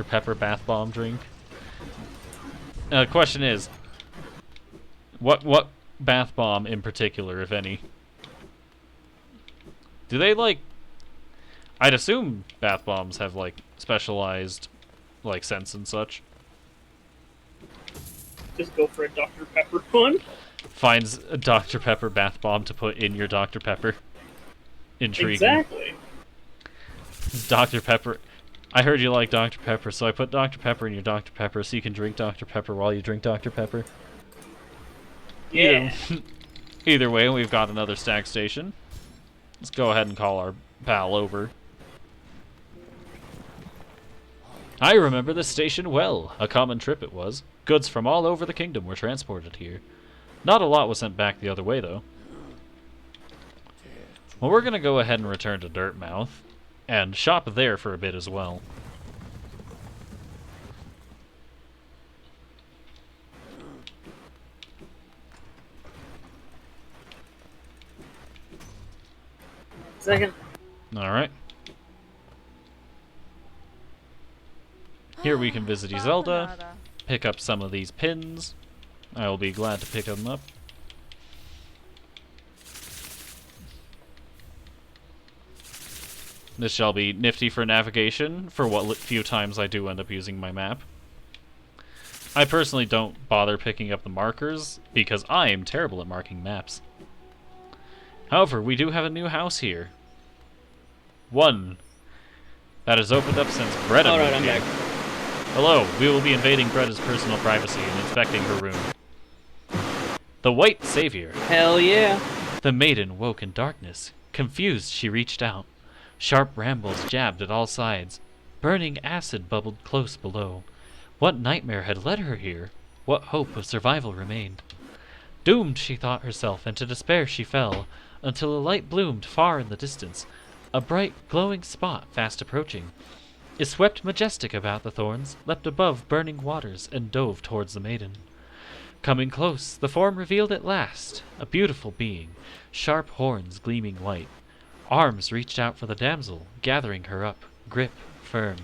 Pepper bath bomb drink. The question is, what bath bomb in particular, if any? Do they, like... I'd assume bath bombs have, like, specialized, like, scents and such. Just go for a Dr. Pepper one. Finds a Dr. Pepper bath bomb to put in your Dr. Pepper. Intriguing. Exactly. Dr. Pepper. I heard you like Dr. Pepper, so I put Dr. Pepper in your Dr. Pepper so you can drink Dr. Pepper while you drink Dr. Pepper. Yeah. Either way, we've got another stack station. Let's go ahead and call our pal over. I remember this station well. A common trip it was. Goods from all over the kingdom were transported here. Not a lot was sent back the other way, though. Well, we're going to go ahead and return to Dirtmouth, and shop there for a bit as well. Second. Alright. Here we can visit Iselda, pick up some of these pins. I will be glad to pick them up. This shall be nifty for navigation, for what few times I do end up using my map. I personally don't bother picking up the markers, because I am terrible at marking maps. However, we do have a new house here. One that has opened up since Greta moved Alright, I'm here. back. Hello, we will be invading Greta's personal privacy and inspecting her room. The White Savior. Hell yeah. The maiden woke in darkness. Confused, she reached out. Sharp brambles jabbed at all sides. Burning acid bubbled close below. What nightmare had led her here? What hope of survival remained? Doomed, she thought herself, and to despair she fell, until a light bloomed far in the distance, a bright, glowing spot fast approaching. It swept majestic about the thorns, leapt above burning waters, and dove towards the maiden. Coming close, the form revealed at last, a beautiful being, sharp horns gleaming white. Arms reached out for the damsel, gathering her up, grip firm.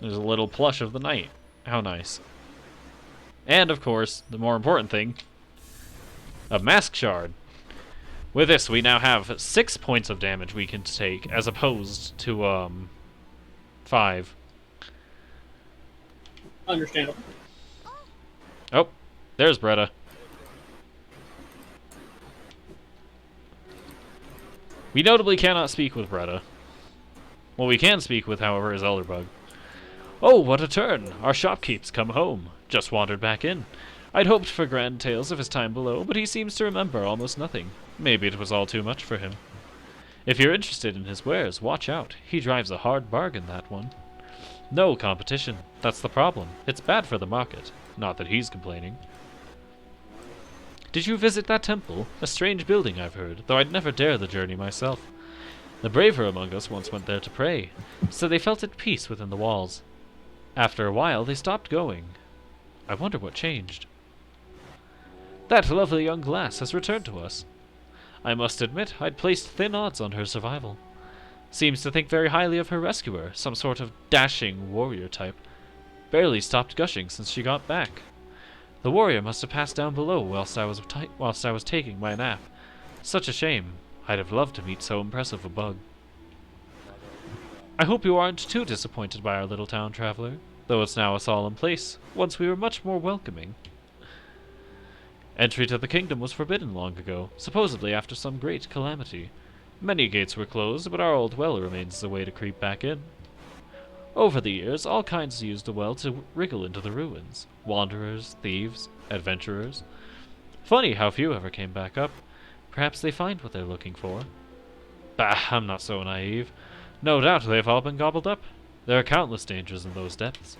There's a little plush of the knight. How nice. And, of course, the more important thing, a mask shard. With this, we now have 6 points of damage we can take, as opposed to, 5. Understandable. Oh, there's Bretta. We notably cannot speak with Bretta. What we can speak with, however, is Elderbug. Oh, what a turn! Our shopkeep's come home. Just wandered back in. I'd hoped for grand tales of his time below, but he seems to remember almost nothing. Maybe it was all too much for him. If you're interested in his wares, watch out. He drives a hard bargain, that one. No competition. That's the problem. It's bad for the market. Not that he's complaining. Did you visit that temple? A strange building, I've heard, though I'd never dare the journey myself. The braver among us once went there to pray, so they felt at peace within the walls. After a while, they stopped going. I wonder what changed. That lovely young lass has returned to us. I must admit, I'd placed thin odds on her survival. Seems to think very highly of her rescuer, some sort of dashing warrior type. Barely stopped gushing since she got back. The warrior must have passed down below whilst I was taking my nap. Such a shame. I'd have loved to meet so impressive a bug. I hope you aren't too disappointed by our little town, traveler, though it's now a solemn place. Once we were much more welcoming. Entry to the kingdom was forbidden long ago, supposedly after some great calamity. Many gates were closed, but our old well remains as a way to creep back in. Over the years, all kinds used the well to wriggle into the ruins. Wanderers, thieves, adventurers. Funny how few ever came back up. Perhaps they find what they're looking for. Bah, I'm not so naive. No doubt they've all been gobbled up. There are countless dangers in those depths.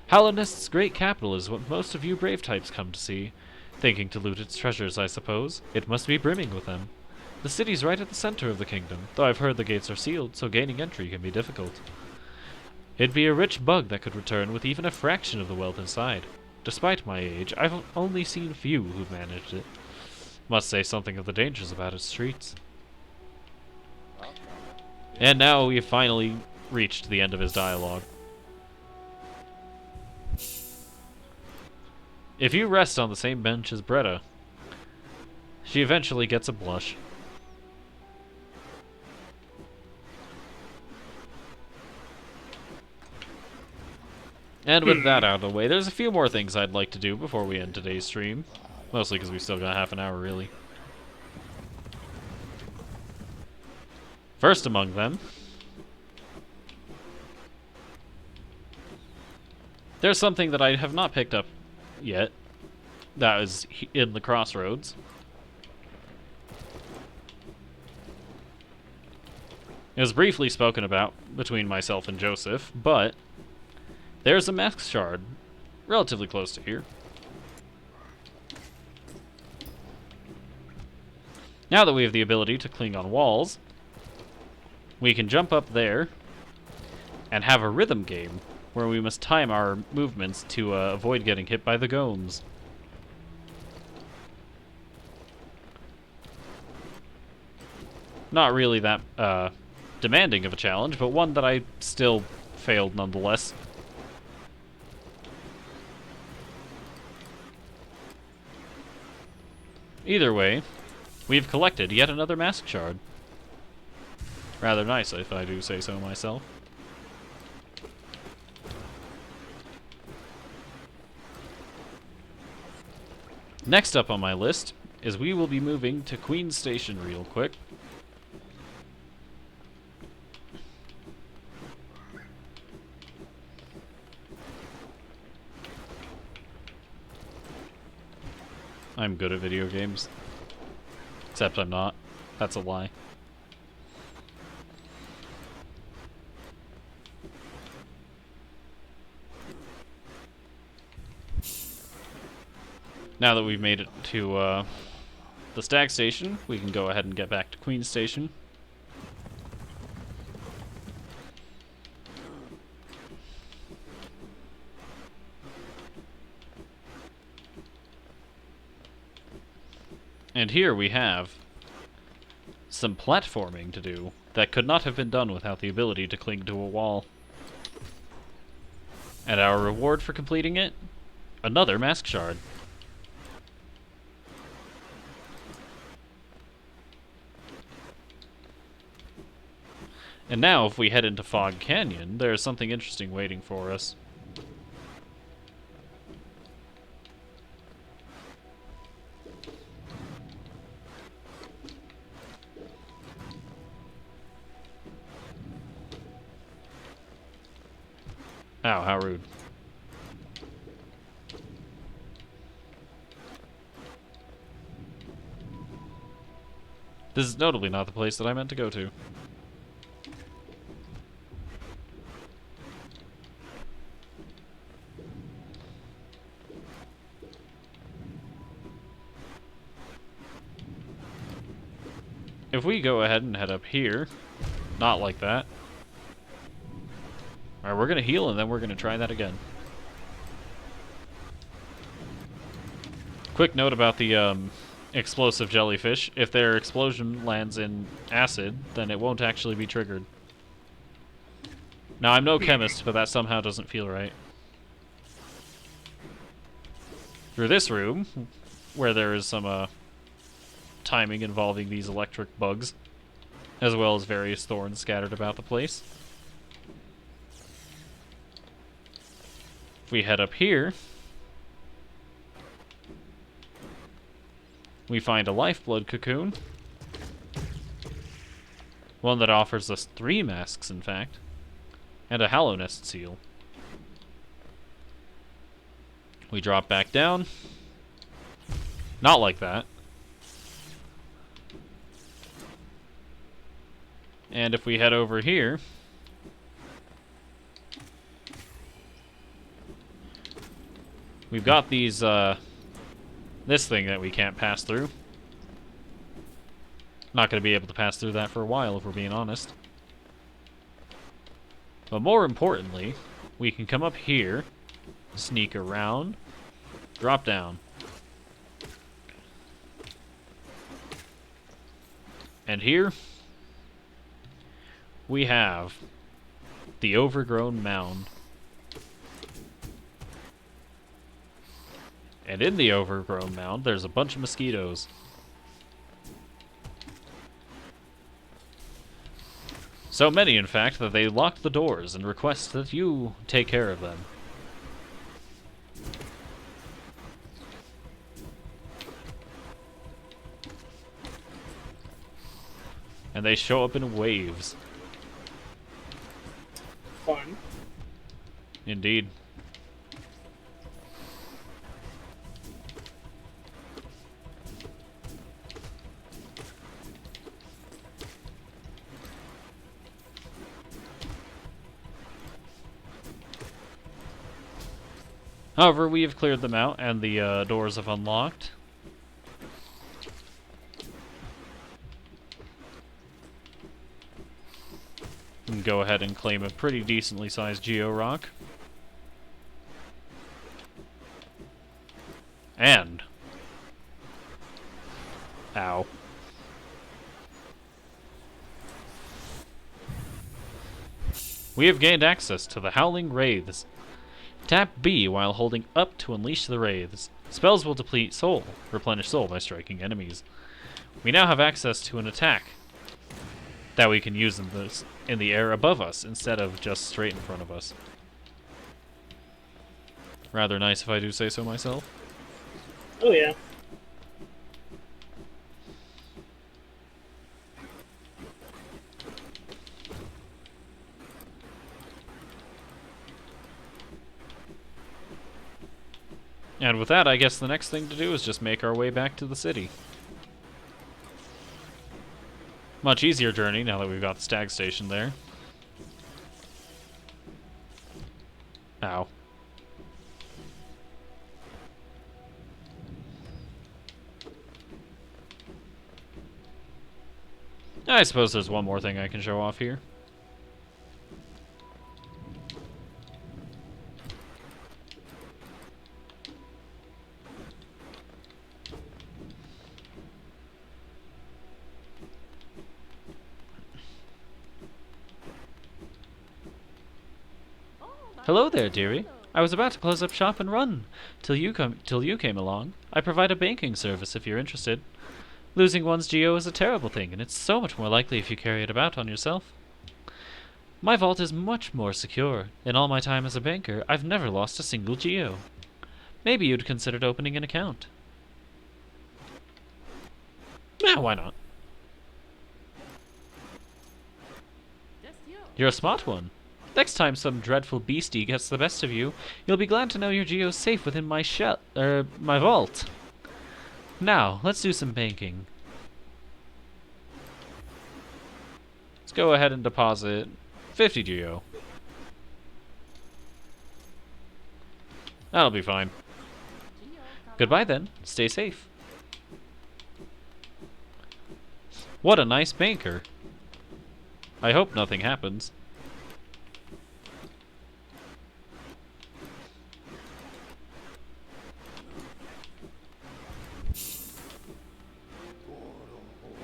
Hallownest's great capital is what most of you brave types come to see. Thinking to loot its treasures, I suppose. It must be brimming with them. The city's right at the center of the kingdom, though I've heard the gates are sealed, so gaining entry can be difficult. It'd be a rich bug that could return with even a fraction of the wealth inside. Despite my age, I've only seen few who've managed it. Must say something of the dangers about its streets. And now we've finally reached the end of his dialogue. If you rest on the same bench as Bretta, she eventually gets a blush. And with that out of the way, there's a few more things I'd like to do before we end today's stream. Mostly because we've still got half an hour, really. First among them, there's something that I have not picked up yet. That is in the crossroads. It was briefly spoken about between myself and Joseph, but there's a mask shard relatively close to here. Now that we have the ability to cling on walls, we can jump up there and have a rhythm game where we must time our movements to avoid getting hit by the golems. Not really that demanding of a challenge, but one that I still failed nonetheless. Either way, we've collected yet another mask shard. Rather nice, if I do say so myself. Next up on my list is we will be moving to Queen's Station real quick. I'm good at video games. Except I'm not. That's a lie. Now that we've made it to the Stag Station, we can go ahead and get back to Queen's Station. And here we have some platforming to do that could not have been done without the ability to cling to a wall. And our reward for completing it? Another mask shard. And now, if we head into Fog Canyon, there's something interesting waiting for us. Ow, how rude. This is notably not the place that I meant to go to. If we go ahead and head up here, not like that. Alright, we're gonna heal and then we're gonna try that again. Quick note about the explosive jellyfish. If their explosion lands in acid, then it won't actually be triggered. Now, I'm no chemist, but that somehow doesn't feel right. Through this room, where there is some timing involving these electric bugs, as well as various thorns scattered about the place. If we head up here, we find a lifeblood cocoon. One that offers us 3 masks, in fact. And a Hallownest seal. We drop back down. Not like that. And if we head over here, we've got these, this thing that we can't pass through. Not going to be able to pass through that for a while, if we're being honest. But more importantly, we can come up here, sneak around, drop down. And here, we have the overgrown mound. And in the overgrown mound, there's a bunch of mosquitoes. So many, in fact, that they lock the doors and request that you take care of them. And they show up in waves. Fun. Indeed. However, we have cleared them out, and the doors have unlocked. We can go ahead and claim a pretty decently sized Geo Rock. And... ow. We have gained access to the Howling Wraiths. Tap B while holding up to unleash the wraiths. Spells will deplete soul, replenish soul by striking enemies. We now have access to an attack that we can use in the air above us instead of just straight in front of us. Rather nice if I do say so myself. Oh yeah. And with that, I guess the next thing to do is just make our way back to the city. Much easier journey now that we've got the stag station there. Ow. I suppose there's one more thing I can show off here. Hello there, dearie. I was about to close up shop and run till you came along. I provide a banking service if you're interested. Losing one's geo is a terrible thing, and it's so much more likely if you carry it about on yourself. My vault is much more secure. In all my time as a banker, I've never lost a single geo. Maybe you'd consider opening an account. Yeah, why not? You're a smart one. Next time some dreadful beastie gets the best of you, you'll be glad to know your geo's safe within my my vault. Now, let's do some banking. Let's go ahead and deposit 50 geo. That'll be fine. Goodbye then. Stay safe. What a nice banker. I hope nothing happens.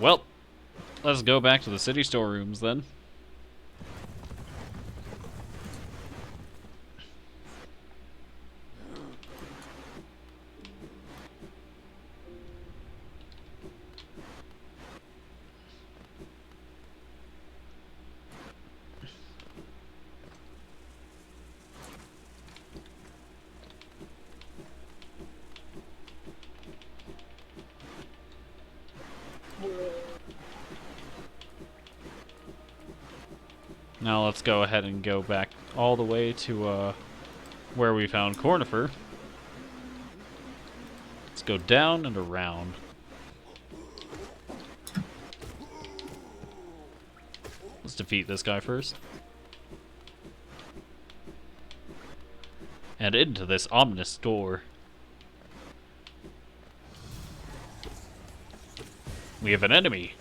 Well, let's go back to the city storerooms then. Now let's go ahead and go back all the way to where we found Cornifer. Let's go down and around. Let's defeat this guy first. And into this ominous door. We have an enemy.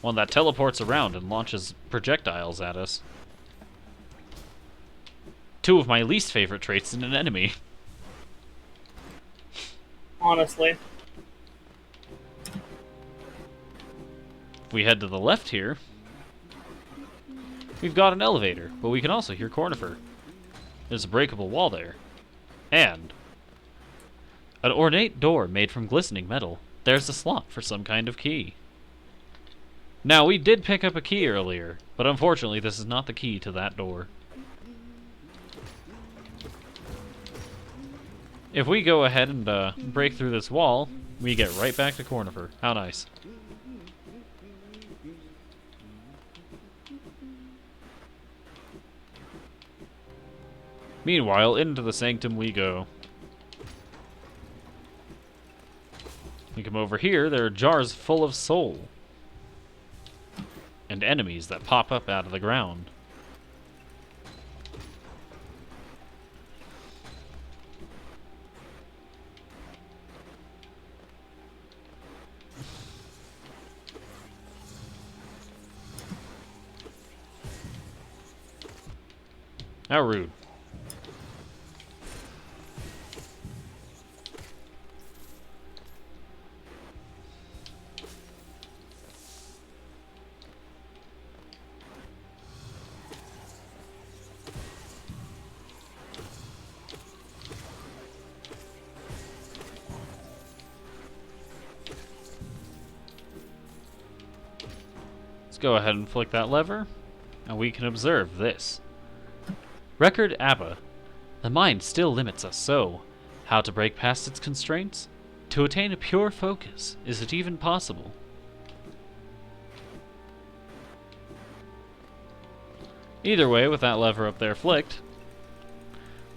One that teleports around and launches projectiles at us. Two of my least favorite traits in an enemy. Honestly. If we head to the left here, we've got an elevator, but we can also hear Cornifer. There's a breakable wall there. And an ornate door made from glistening metal. There's a slot for some kind of key. Now, we did pick up a key earlier, but unfortunately this is not the key to that door. If we go ahead and break through this wall, we get right back to Cornifer. How nice. Meanwhile, into the sanctum we go. We come over here, there are jars full of soul. And enemies that pop up out of the ground. How rude. Go ahead and flick that lever, and we can observe this. Record ABBA. The mind still limits us so. How to break past its constraints? To attain a pure focus, is it even possible? Either way, with that lever up there flicked,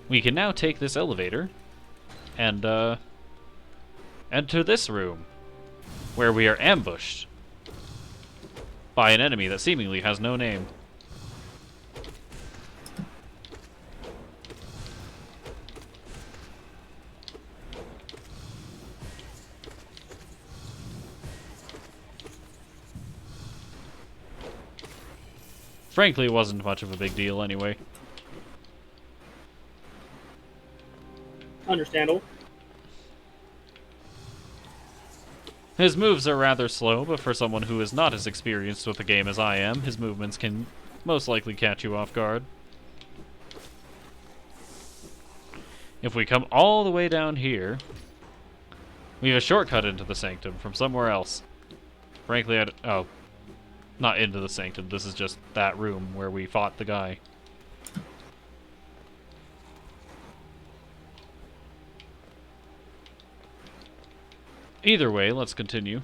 we can now take this elevator and enter this room, where we are ambushed by an enemy that seemingly has no name. Frankly, it wasn't much of a big deal anyway. Understandable. His moves are rather slow, but for someone who is not as experienced with the game as I am, his movements can most likely catch you off guard. If we come all the way down here, we have a shortcut into the sanctum from somewhere else. Frankly, oh, not into the sanctum, this is just that room where we fought the guy. Either way, let's continue.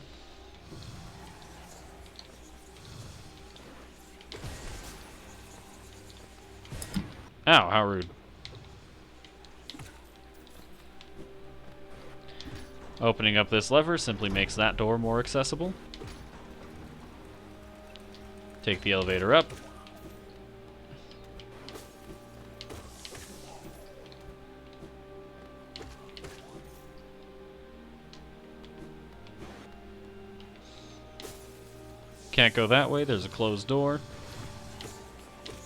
Ow, how rude. Opening up this lever simply makes that door more accessible. Take the elevator up. Can't go that way, there's a closed door.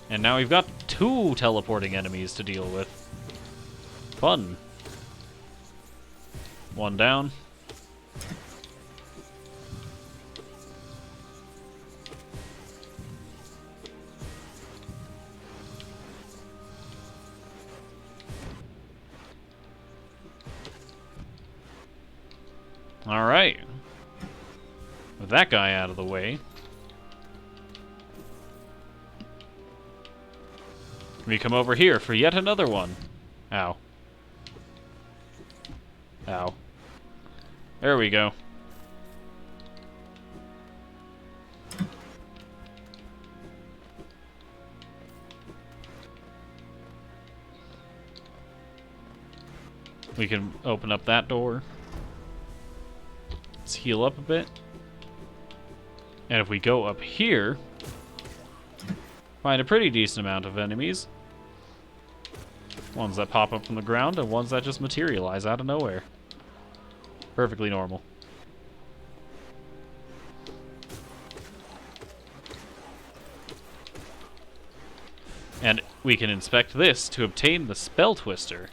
And now we've got 2 teleporting enemies to deal with. Fun. 1 down. Alright. With that guy out of the way, we come over here for yet another one. Ow. Ow. There we go. We can open up that door. Let's heal up a bit. And if we go up here, find a pretty decent amount of enemies. Ones that pop up from the ground and ones that just materialize out of nowhere. Perfectly normal. And we can inspect this to obtain the Spell Twister.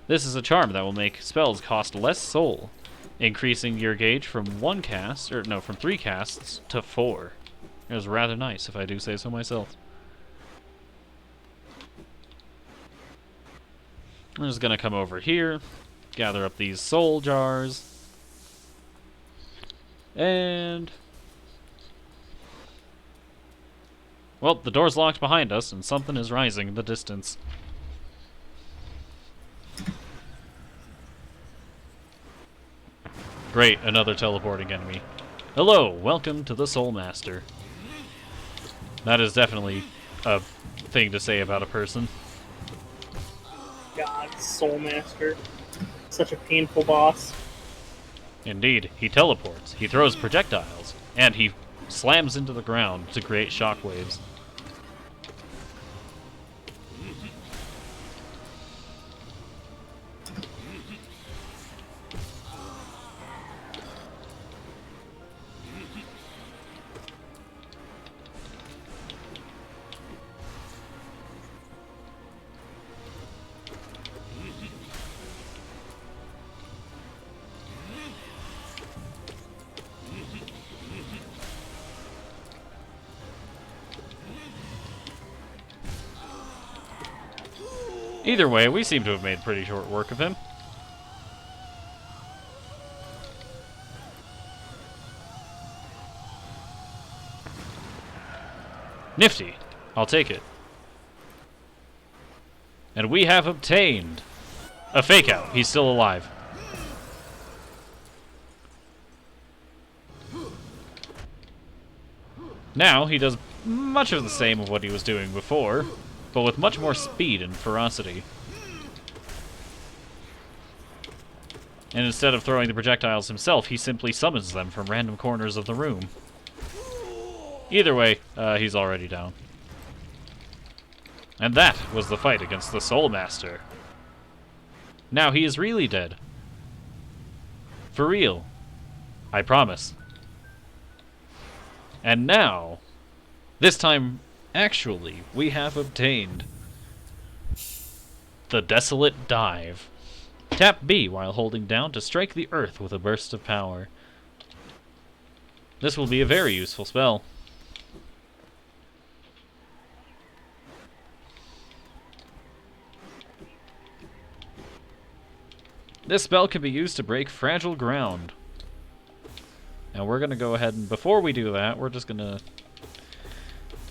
This is a charm that will make spells cost less soul, increasing your gauge from from 3 casts to 4. It was rather nice, if I do say so myself. I'm just gonna come over here, gather up these soul jars, and... well, the door's locked behind us, and something is rising in the distance. Great, another teleporting enemy. Hello, welcome to the Soul Master. That is definitely a thing to say about a person. God, Soul Master. Such a painful boss. Indeed, he teleports, he throws projectiles, and he slams into the ground to create shockwaves. Either way, we seem to have made pretty short work of him. Nifty. I'll take it. And we have obtained a fake out. He's still alive. Now he does much of the same of what he was doing before, but with much more speed and ferocity. And instead of throwing the projectiles himself, he simply summons them from random corners of the room. Either way, he's already down. And that was the fight against the Soul Master. Now he is really dead. For real. I promise. And now, this time, actually, we have obtained the Desolate Dive. Tap B while holding down to strike the earth with a burst of power. This will be a very useful spell. This spell can be used to break fragile ground. Now we're going to go ahead and, before we do that, we're just going to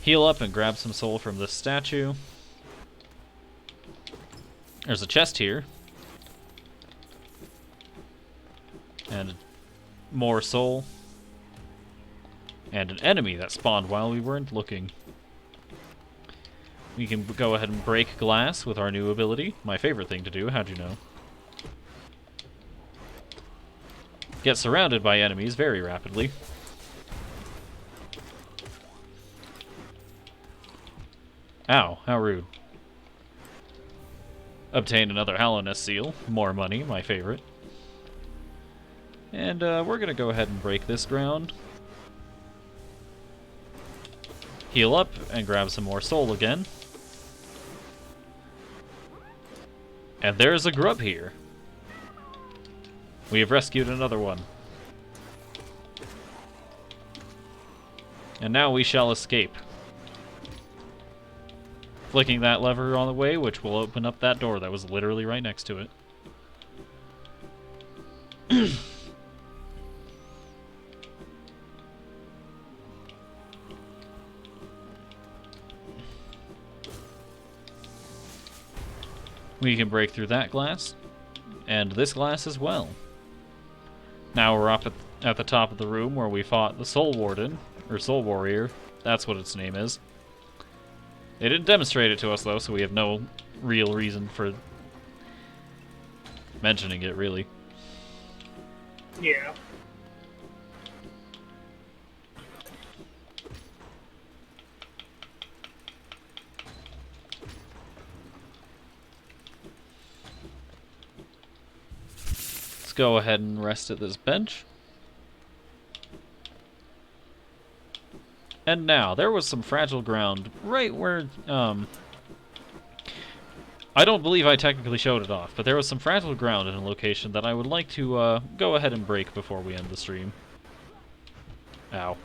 heal up and grab some soul from this statue. There's a chest here. And more soul. And an enemy that spawned while we weren't looking. We can go ahead and break glass with our new ability. My favorite thing to do, how'd you know? Get surrounded by enemies very rapidly. Ow, how rude. Obtain another Hallownest seal. More money, my favorite. And we're going to go ahead and break this ground. Heal up and grab some more soul again. And there's a grub here. We have rescued another one. And now we shall escape. Flicking that lever on the way, which will open up that door that was literally right next to it. We can break through that glass, and this glass as well. Now we're up at the top of the room where we fought the Soul Warden, or Soul Warrior, that's what its name is. They didn't demonstrate it to us though, so we have no real reason for mentioning it, really. Yeah. Let's go ahead and rest at this bench. And now, there was some fragile ground right where, I don't believe I technically showed it off, but there was some fragile ground in a location that I would like to, go ahead and break before we end the stream. Ow.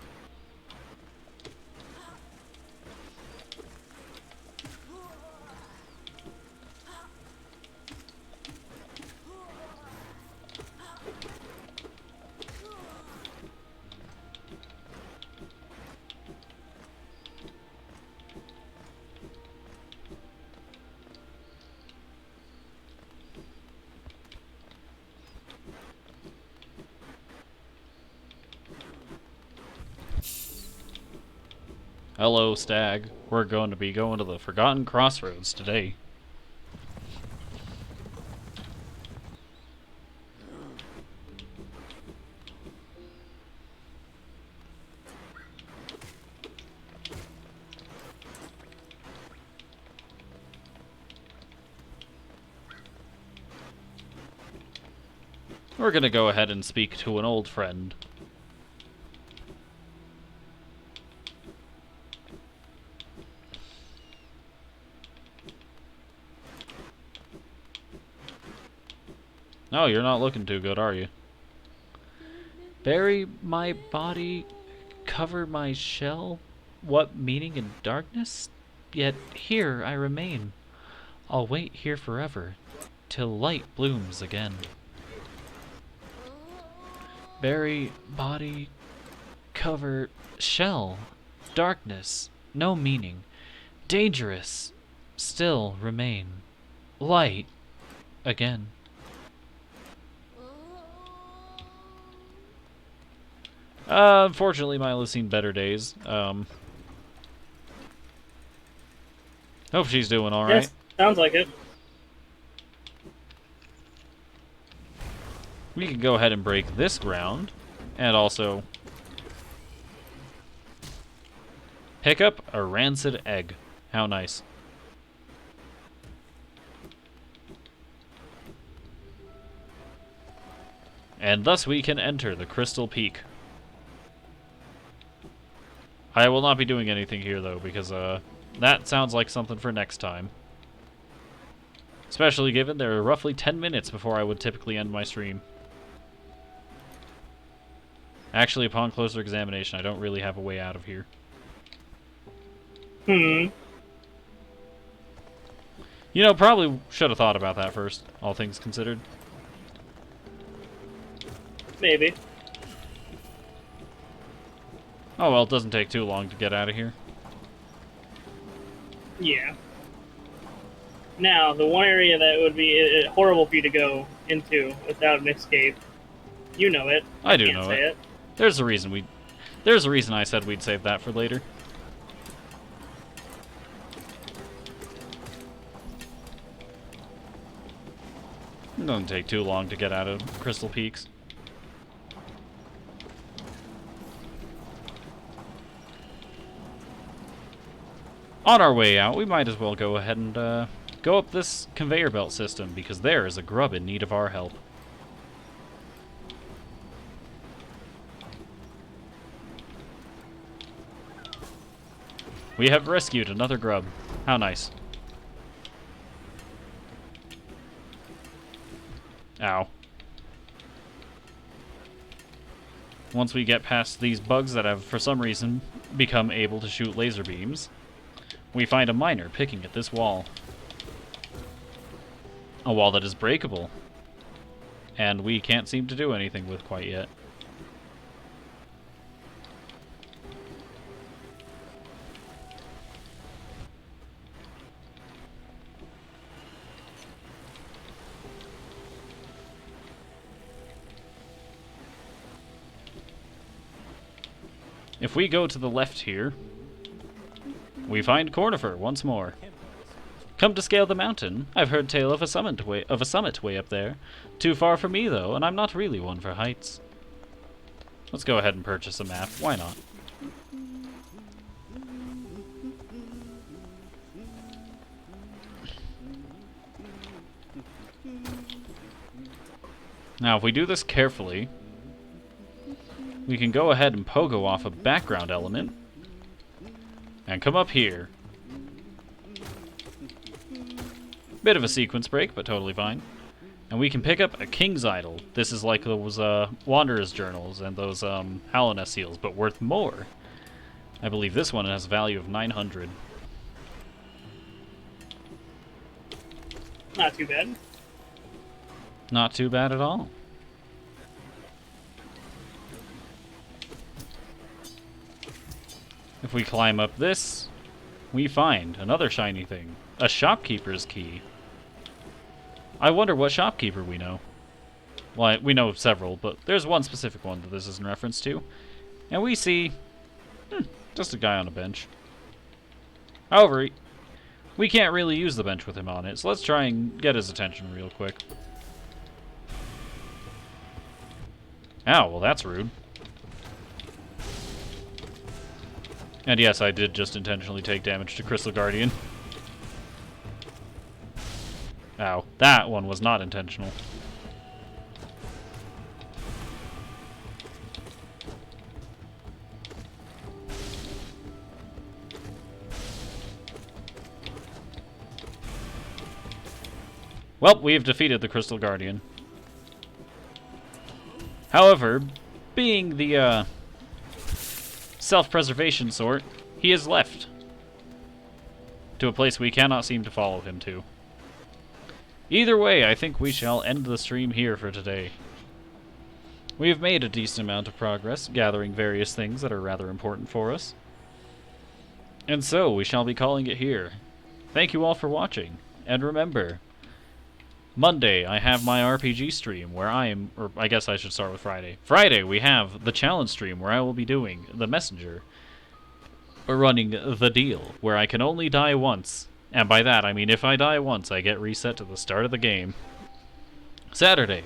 Hello, Stag. We're going to be going to the Forgotten Crossroads today. We're going to go ahead and speak to an old friend. No, you're not looking too good, are you? Bury my body, cover my shell? What meaning in darkness? Yet here I remain. I'll wait here forever, till light blooms again. Bury body, cover shell, darkness, no meaning, dangerous, still remain, light again. Unfortunately, Milo's seen better days. Hope she's doing alright. Yes, sounds like it. We can go ahead and break this ground, and also pick up a rancid egg. How nice. And thus we can enter the Crystal Peak. I will not be doing anything here, though, because that sounds like something for next time. Especially given there are roughly 10 minutes before I would typically end my stream. Actually, upon closer examination, I don't really have a way out of here. Hmm. You know, probably should have thought about that first, all things considered. Maybe. Oh well, it doesn't take too long to get out of here. Yeah. Now, the one area that would be horrible for you to go into without an escape, you know it. I do Can't know say it. There's a reason I said we'd save that for later. It doesn't take too long to get out of Crystal Peaks. On our way out, we might as well go ahead and go up this conveyor belt system, because there is a grub in need of our help. We have rescued another grub. How nice. Ow. Once we get past these bugs that have, for some reason, become able to shoot laser beams, we find a miner picking at this wall. A wall that is breakable. And we can't seem to do anything with quite yet. If we go to the left here, we find Cornifer once more. Come to scale the mountain. I've heard tale of a summit way up there. Too far for me though, and I'm not really one for heights. Let's go ahead and purchase a map. Why not? Now, if we do this carefully, we can go ahead and pogo off a background element and come up here. Bit of a sequence break, but totally fine. And we can pick up a King's Idol. This is like those Wanderer's Journals and those Hallownest seals, but worth more. I believe this one has a value of 900. Not too bad. Not too bad at all. If we climb up this, we find another shiny thing. A shopkeeper's key. I wonder what shopkeeper we know. Well, we know several, but there's one specific one that this is in reference to. And we see just a guy on a bench. However, we can't really use the bench with him on it, so let's try and get his attention real quick. Ow, well that's rude. And yes, I did just intentionally take damage to Crystal Guardian. Ow, that one was not intentional. Well, we have defeated the Crystal Guardian. However, being the self-preservation sort, he has left to a place we cannot seem to follow him to. Either way, I think we shall end the stream here for today. We have made a decent amount of progress, gathering various things that are rather important for us. And so, we shall be calling it here. Thank you all for watching, and remember, Monday, I have my RPG stream where or I guess I should start with Friday. Friday, we have the challenge stream where I will be doing the messenger. We're running the deal, where I can only die once. And by that, I mean if I die once, I get reset to the start of the game. Saturday,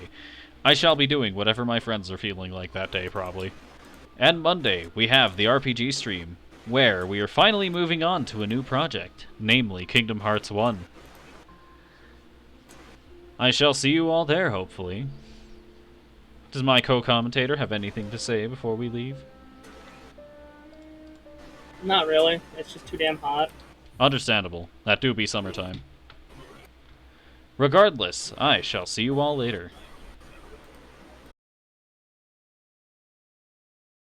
I shall be doing whatever my friends are feeling like that day, probably. And Monday, we have the RPG stream, where we are finally moving on to a new project, namely Kingdom Hearts 1. I shall see you all there, hopefully. Does my co-commentator have anything to say before we leave? Not really. It's just too damn hot. Understandable. That do be summertime. Regardless, I shall see you all later.